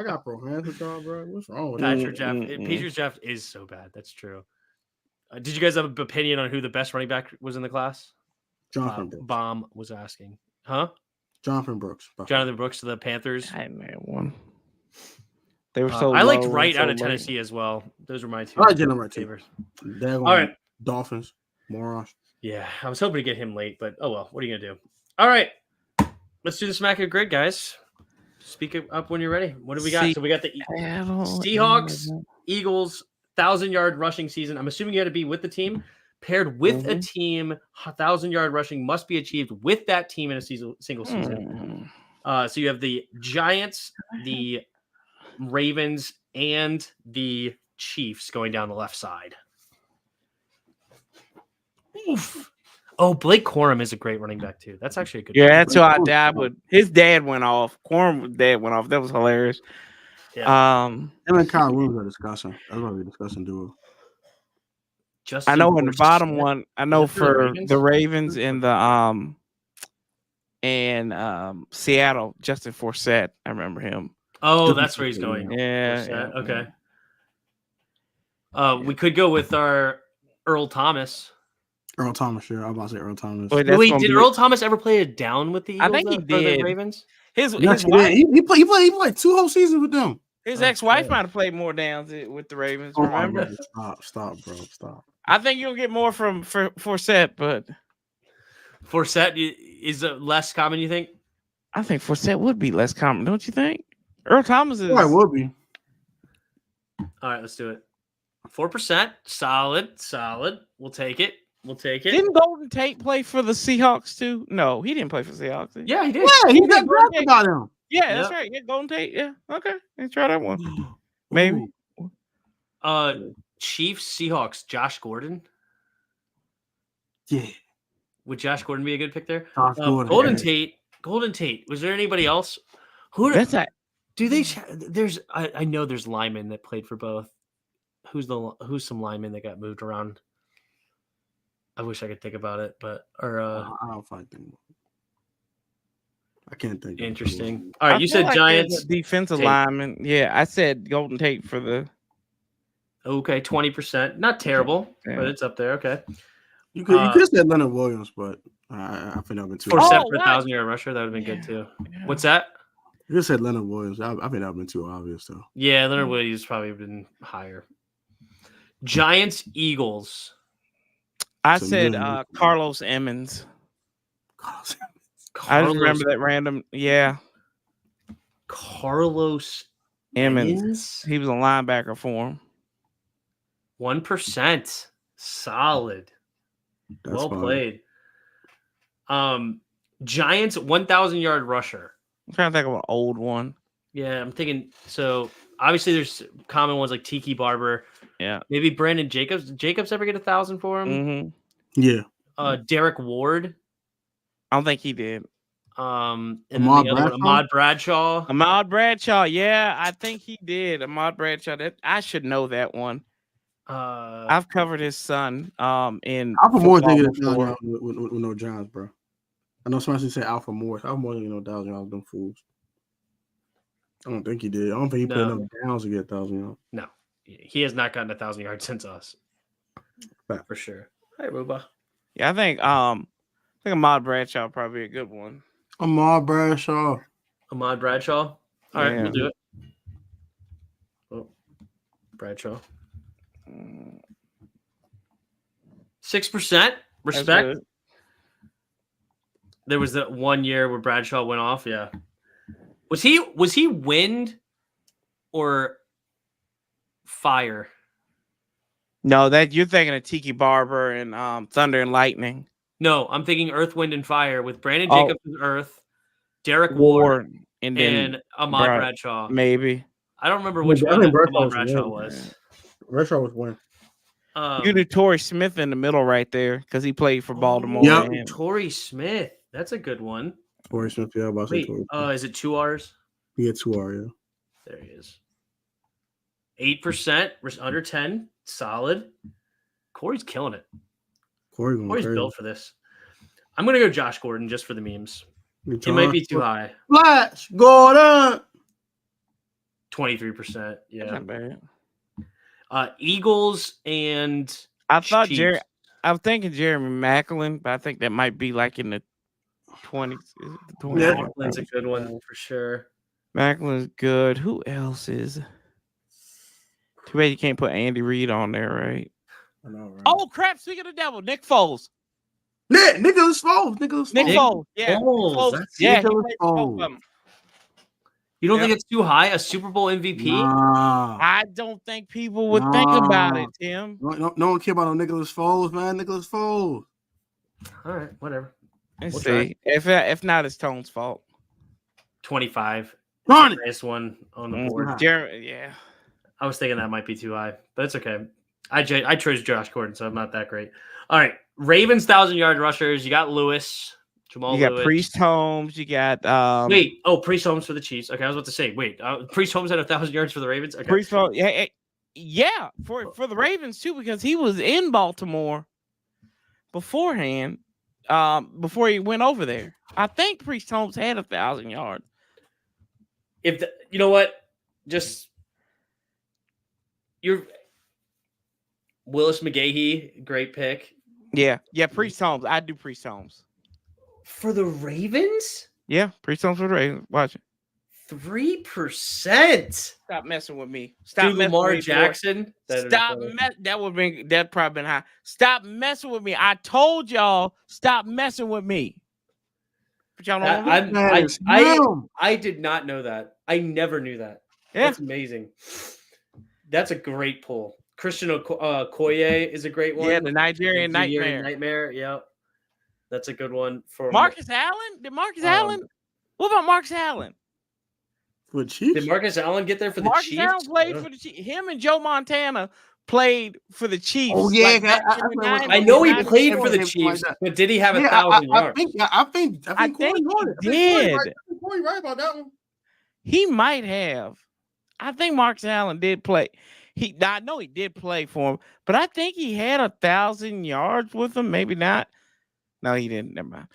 got to throw hands with y'all, bro. What's wrong with Patriots draft is so bad. That's true. Did you guys have an opinion on who the best running back was in the class? Jonathan Brooks. Bomb was asking. Huh? Jonathan Brooks to the Panthers. I didn't have one. They were so I liked low Wright so out of low. Tennessee as well. Those were my 2 I get him right favorites. All right. Dolphins. Morons. Yeah, I was hoping to get him late, but oh well. What are you going to do? All right. Let's do the Smack It Grid, guys. Speak up when you're ready. What do we got? So we got the Seahawks, Eagles, 1,000-yard rushing season. I'm assuming you had to be with the team. Paired with a team, 1,000-yard rushing must be achieved with that team in a single season. So you have the Giants, the Ravens, and the Chiefs going down the left side. Oof. Oh, Blake Corum is a great running back too. That's actually a good. Yeah, that's who I would. His dad went off. Corum's dad went off. That was hilarious. Yeah. Him and Kyle Williams are discussing. That's what we're discussing, duo. I know in the bottom one. I know for the Ravens and the Seattle, Justin Forsett. I remember him. Oh, that's where he's going. Yeah. Okay. We could go with our Earl Thomas. Earl Thomas, sure. I was about to say Earl Thomas. Wait, did Earl Thomas ever play it down with the Eagles? I think he did. The Ravens? His Yes, he wife, did. He played like 2 whole seasons with them. his ex-wife might have played more downs with the Ravens. Oh, Remember? bro, stop, bro, stop. I think you'll get more from Forsett, but Forsett is less common, you think? I think Forsett would be less common, don't you think? Earl Thomas is. Yeah, it would be. All right, let's do it. 4%, solid. We'll take it. Didn't Golden Tate play for the Seahawks too? No, he didn't play for the Seahawks. Did he? Yeah, he did. Yeah, he got Golden drafted Tate. by them. Yeah, that's right. Yeah, Golden Tate. Yeah, okay. Let's try that one. Maybe. Chiefs, Seahawks, Josh Gordon. Yeah. Would Josh Gordon be a good pick there? Josh Gordon. Golden Tate. Was there anybody else? Who? That's that. Do they? There's. I know there's linemen that played for both. Who's some linemen that got moved around? I wish I could think about it, but I don't find them. I can't think. Interesting. All right, you said Giants defensive Tate. lineman. Yeah, I said Golden Tate for the. Okay, 20%. Not terrible, but it's up there. Okay. You could have said Leonard Williams, but I think that would have been too. Forsett for a 1,000-yard rusher, that would have been good too. Yeah. What's that? You just said Leonard Williams. I think that would have been too obvious, though. Yeah, Leonard Williams probably been higher. Giants, Eagles. I said Carlos Emmons. I just remember that random. Yeah. Carlos Emmons. He was a linebacker for him. 1%. Solid. That's well fine. played. Giants 1,000-yard rusher. I'm trying to think of an old one. Yeah, I'm thinking. So obviously, there's common ones like Tiki Barber. Yeah, maybe Brandon Jacobs. Did Jacobs ever get 1,000 for him? Mm-hmm. Yeah. Derek Ward. I don't think he did. And then the other one, Ahmad Bradshaw. Ahmad Bradshaw. Yeah, I think he did. Ahmad Bradshaw. I should know that one. I've covered his son. In Alpha Moore thinking with no Johns, bro. I know somebody say Alpha Moore. Alpha Moore thinking no 1,000 yards. Them fools. I don't think he did. I don't think he put enough downs to get 1,000 yards. No, he has not gotten 1,000 yards since us. For sure. Hey, Ruba. Yeah, I think Ahmad Bradshaw probably a good one. Ahmad Bradshaw. All right, we'll do it. Oh, Bradshaw. 6%. Respect. There was that 1 year where Bradshaw went off. Yeah. Was he wind or fire? No, that you're thinking of Tiki Barber and Thunder and Lightning. No, I'm thinking Earth, Wind, and Fire with Brandon Jacobs as Earth, Derek Ward, and Ahmad Bradshaw. Maybe. I don't remember which one Ahmad Bradshaw was. Bradshaw was one. You do Torrey Smith in the middle right there because he played for Baltimore. Yeah, Torrey Smith. That's a good one. Torrey Smith, yeah. Wait, is it 2 R's? Yeah, 2 R, yeah. There he is. 8%, under 10. Solid. Corey's killing it. Corey's built for this. I'm going to go Josh Gordon just for the memes. It might be too high. Flash Gordon. 23%. Yeah. That's not bad. Eagles and I thought Chiefs. I was thinking Jeremy Macklin, but I think that might be like in the 20s. Yeah, Macklin's a good one for sure. Macklin's good. Who else is? Too bad you can't put Andy Reid on there, right? I know, right? Oh crap! Speaking of the devil, Nick Foles. Nicholas Foles. Nick Foles. Yeah. Foles. Yeah. Nicholas Foles. You don't think it's too high? A Super Bowl MVP? Nah. I don't think people would think about it, Tim. No one care about no Nicholas Foles, man. Nicholas Foles. All right, whatever. Let's see. If not, it's Tone's fault. 25. Run it. Nice one on the board. Yeah. I was thinking that might be too high, but it's okay. I chose Josh Gordon, so I'm not that great. All right, Ravens 1,000-yard rushers. You got Lewis, Jamal You got Lewis. Priest Holmes. You got Priest Holmes for the Chiefs. Okay, I was about to say, Priest Holmes had 1,000 yards for the Ravens. Okay. Priest Holmes. Yeah, for the Ravens too, because he was in Baltimore beforehand. Before he went over there, I think Priest Holmes had 1,000 yards. You know what, you're Willis McGahee, great pick. Yeah, Priest Holmes. I do Priest Holmes For the Ravens? Yeah, pretty soon for the Ravens. Watch it. 3%. Stop messing with me. Stop Dude, messing Lamar with me. Jackson. That probably been high. Stop messing with me. I told y'all stop messing with me. But y'all don't want to. I did not know that. I never knew that. Yeah. That's amazing. That's a great pull. Christian Okoye is a great one. Yeah, the Nigerian Nightmare. Yeah. That's a good one for Marcus Allen. Did Marcus Allen? What about Marcus Allen? For Chiefs? Did Marcus Allen get there for the Chiefs? Marcus Allen played for the Chiefs. Him and Joe Montana played for the Chiefs. Oh yeah, I know he played for the Chiefs, but did he have 1,000 yards? I think he did. Corey right about that one. He might have. I think Marcus Allen did play. I know he did play for him, but I think he had 1,000 yards with him. Maybe not. No, he didn't. Never mind.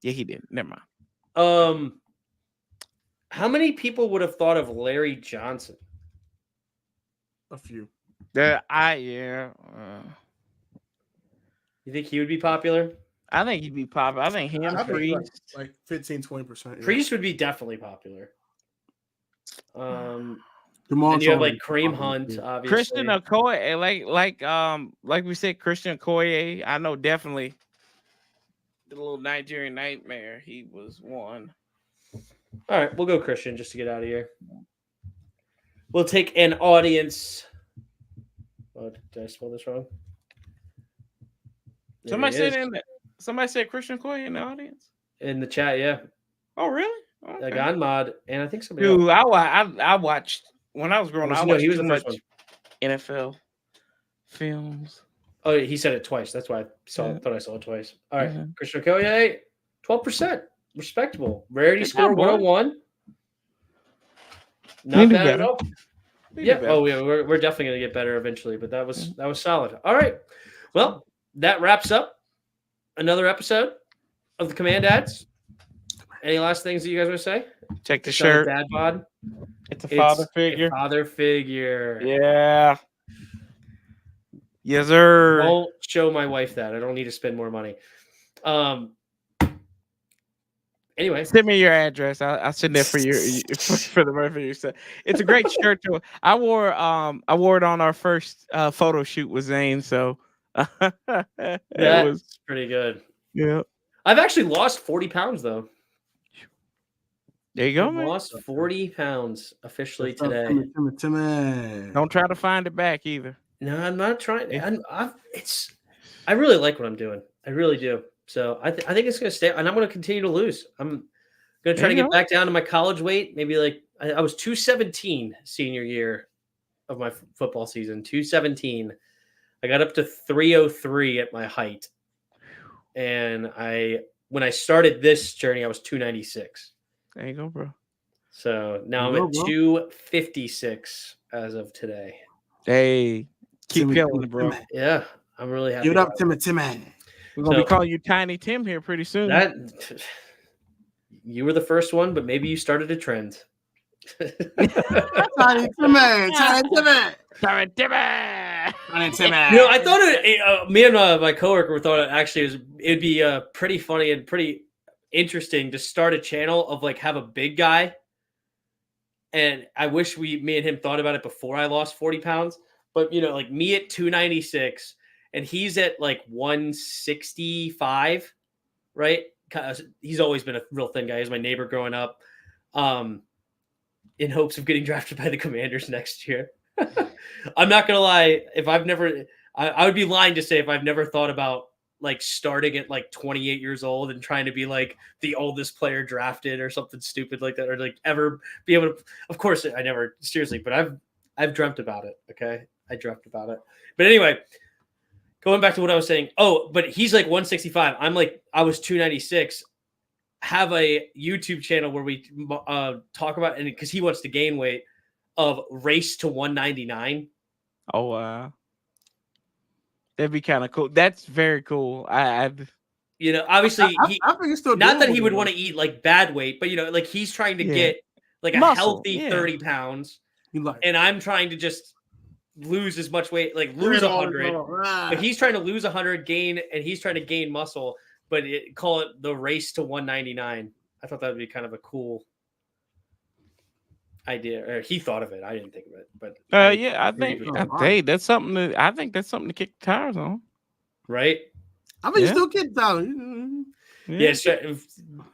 Yeah, he did. Never mind. How many people would have thought of Larry Johnson? A few. You think he would be popular? I think he'd be popular. I think him, Priest, like 15-20%. Priest would be definitely popular. And you have like Kareem Hunt, obviously. Christian Okoye, like we said, Christian Okoye. I know definitely the little Nigerian nightmare. He was one. All right, we'll go Christian just to get out of here. We'll take an audience. Oh, did I spell this wrong? Somebody said Christian Okoye in the audience. In the chat, yeah. Oh, really? Okay. Mod, and I think somebody else. Dude, I watched when I was growing up. I watched he was the first one. NFL films. Oh, he said it twice. That's why I thought I saw it twice. All right, Christian Okoye, 12%. Respectable. Rarity score 101. Not bad at all. Yeah. Oh, yeah. We're definitely gonna get better eventually, but that was solid. All right. Well, that wraps up another episode of the Comman-Dads. Any last things that you guys want to say? Check the shirt. Dad bod. It's a father figure. A father figure. Yeah. Yes, sir. Don't show my wife that. I don't need to spend more money. Anyway, send me your address. I'll send that for you for the birthday. It's a great shirt. I wore it on our first photo shoot with Zane. So that was pretty good. Yeah, I've actually lost 40 pounds though. There you go, man. Lost 40 pounds officially today. Don't try to find it back either. No, I'm not trying. I really like what I'm doing. I really do. So I think it's going to stay, and I'm going to continue to lose. I'm going to try to get back down to my college weight. Maybe like I was 217 senior year of my football season. 217. I got up to 303 at my height, and when I started this journey, I was 296. There you go, bro. So now I'm at 256 as of today. Hey, keep going, bro. Yeah, I'm really happy. Give it up, Timmy. We're gonna be calling you Tiny Tim here pretty soon. You were the first one, but maybe you started a trend. Tiny Timmy. I thought me and my coworker thought it'd be pretty funny and pretty interesting to start a channel of like have a big guy. And I wish me and him thought about it before I lost 40 pounds. But like me at 296. And he's at like 165, right? He's always been a real thin guy. He's my neighbor growing up, in hopes of getting drafted by the Commanders next year. I'm not gonna lie. I would be lying to say if I've never thought about like starting at like 28 years old and trying to be like the oldest player drafted or something stupid like that, or like ever be able to. Of course, I never seriously, but I've dreamt about it. Okay, I dreamt about it. But anyway. Going back to what I was saying. Oh, but he's like 165. I was 296. Have a YouTube channel where we talk about, and because he wants to gain weight, of race to 199. Oh, wow. That'd be kind of cool. That's very cool. Obviously, I think it's still not that he would want to eat like bad weight, but like he's trying to get like a healthy 30 pounds, and I'm trying to just lose as much weight, like lose 100, but he's trying to lose 100, gain, and he's trying to gain muscle. but call it the race to 199. I thought that would be kind of a cool idea. Or he thought of it. I didn't think of it, but I think that's something I think that's something to kick the tires on. Right? I mean, you still get down. Yeah,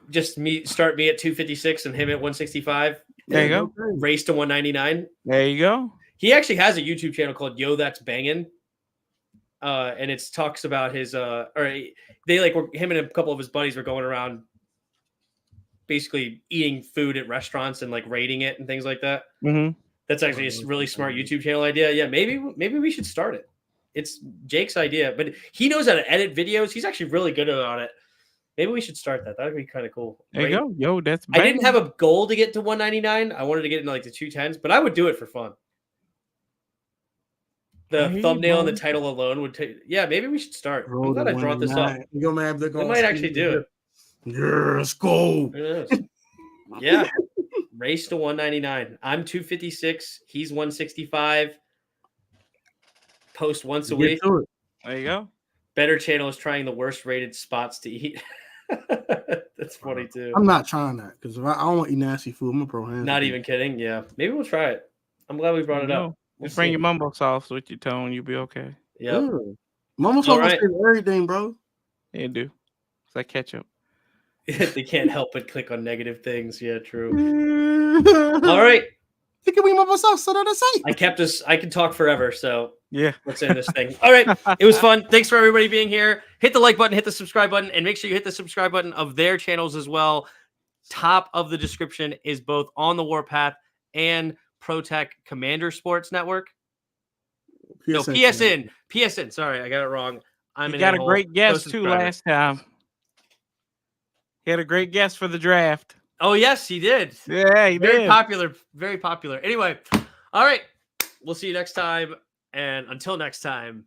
just start me at 256 and him at 165. There you go. Race to 199. There you go. He actually has a YouTube channel called Yo That's Bangin'. And it talks about his him and a couple of his buddies were going around basically eating food at restaurants and like rating it and things like that. Mm-hmm. That's actually a really smart YouTube channel idea. Yeah, maybe we should start it. It's Jake's idea, but he knows how to edit videos. He's actually really good about it. Maybe we should start that. That would be kind of cool. There you go. Yo, that's I didn't have a goal to get to 199. I wanted to get into like the 210s, but I would do it for fun. The thumbnail and the title alone would take. Yeah, maybe we should start. I'm glad I brought this up. We might actually do it. Yeah, let's go. Yeah. Race to 199. I'm 256. He's 165. Post once a week. There you go. Better Channel is trying the worst rated spots to eat. That's funny too. I'm not trying that because I don't want to eat nasty food. I'm a pro hand. Not even kidding. Yeah. Maybe we'll try it. I'm glad we brought it up. Just bring your mumbo sauce with your tone. You'll be okay. Yeah. Mumbo sauce is everything, bro. They do. It's like ketchup. They can't help but click on negative things. Yeah, true. All right. Think we mumbo sauce so that's it. I can talk forever, so yeah. Let's end this thing. All right. It was fun. Thanks for everybody being here. Hit the like button, hit the subscribe button, and make sure you hit the subscribe button of their channels as well. Top of the description is both On the Warpath and ProTech Commander Sports Network. PSN. PSN. Sorry, I got it wrong. You got a great guest too last time. He had a great guest for the draft. Oh, yes, he did. Yeah, he did. Very popular. Very popular. Anyway, all right. We'll see you next time. And until next time,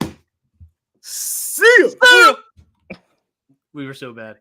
see you. We were so bad.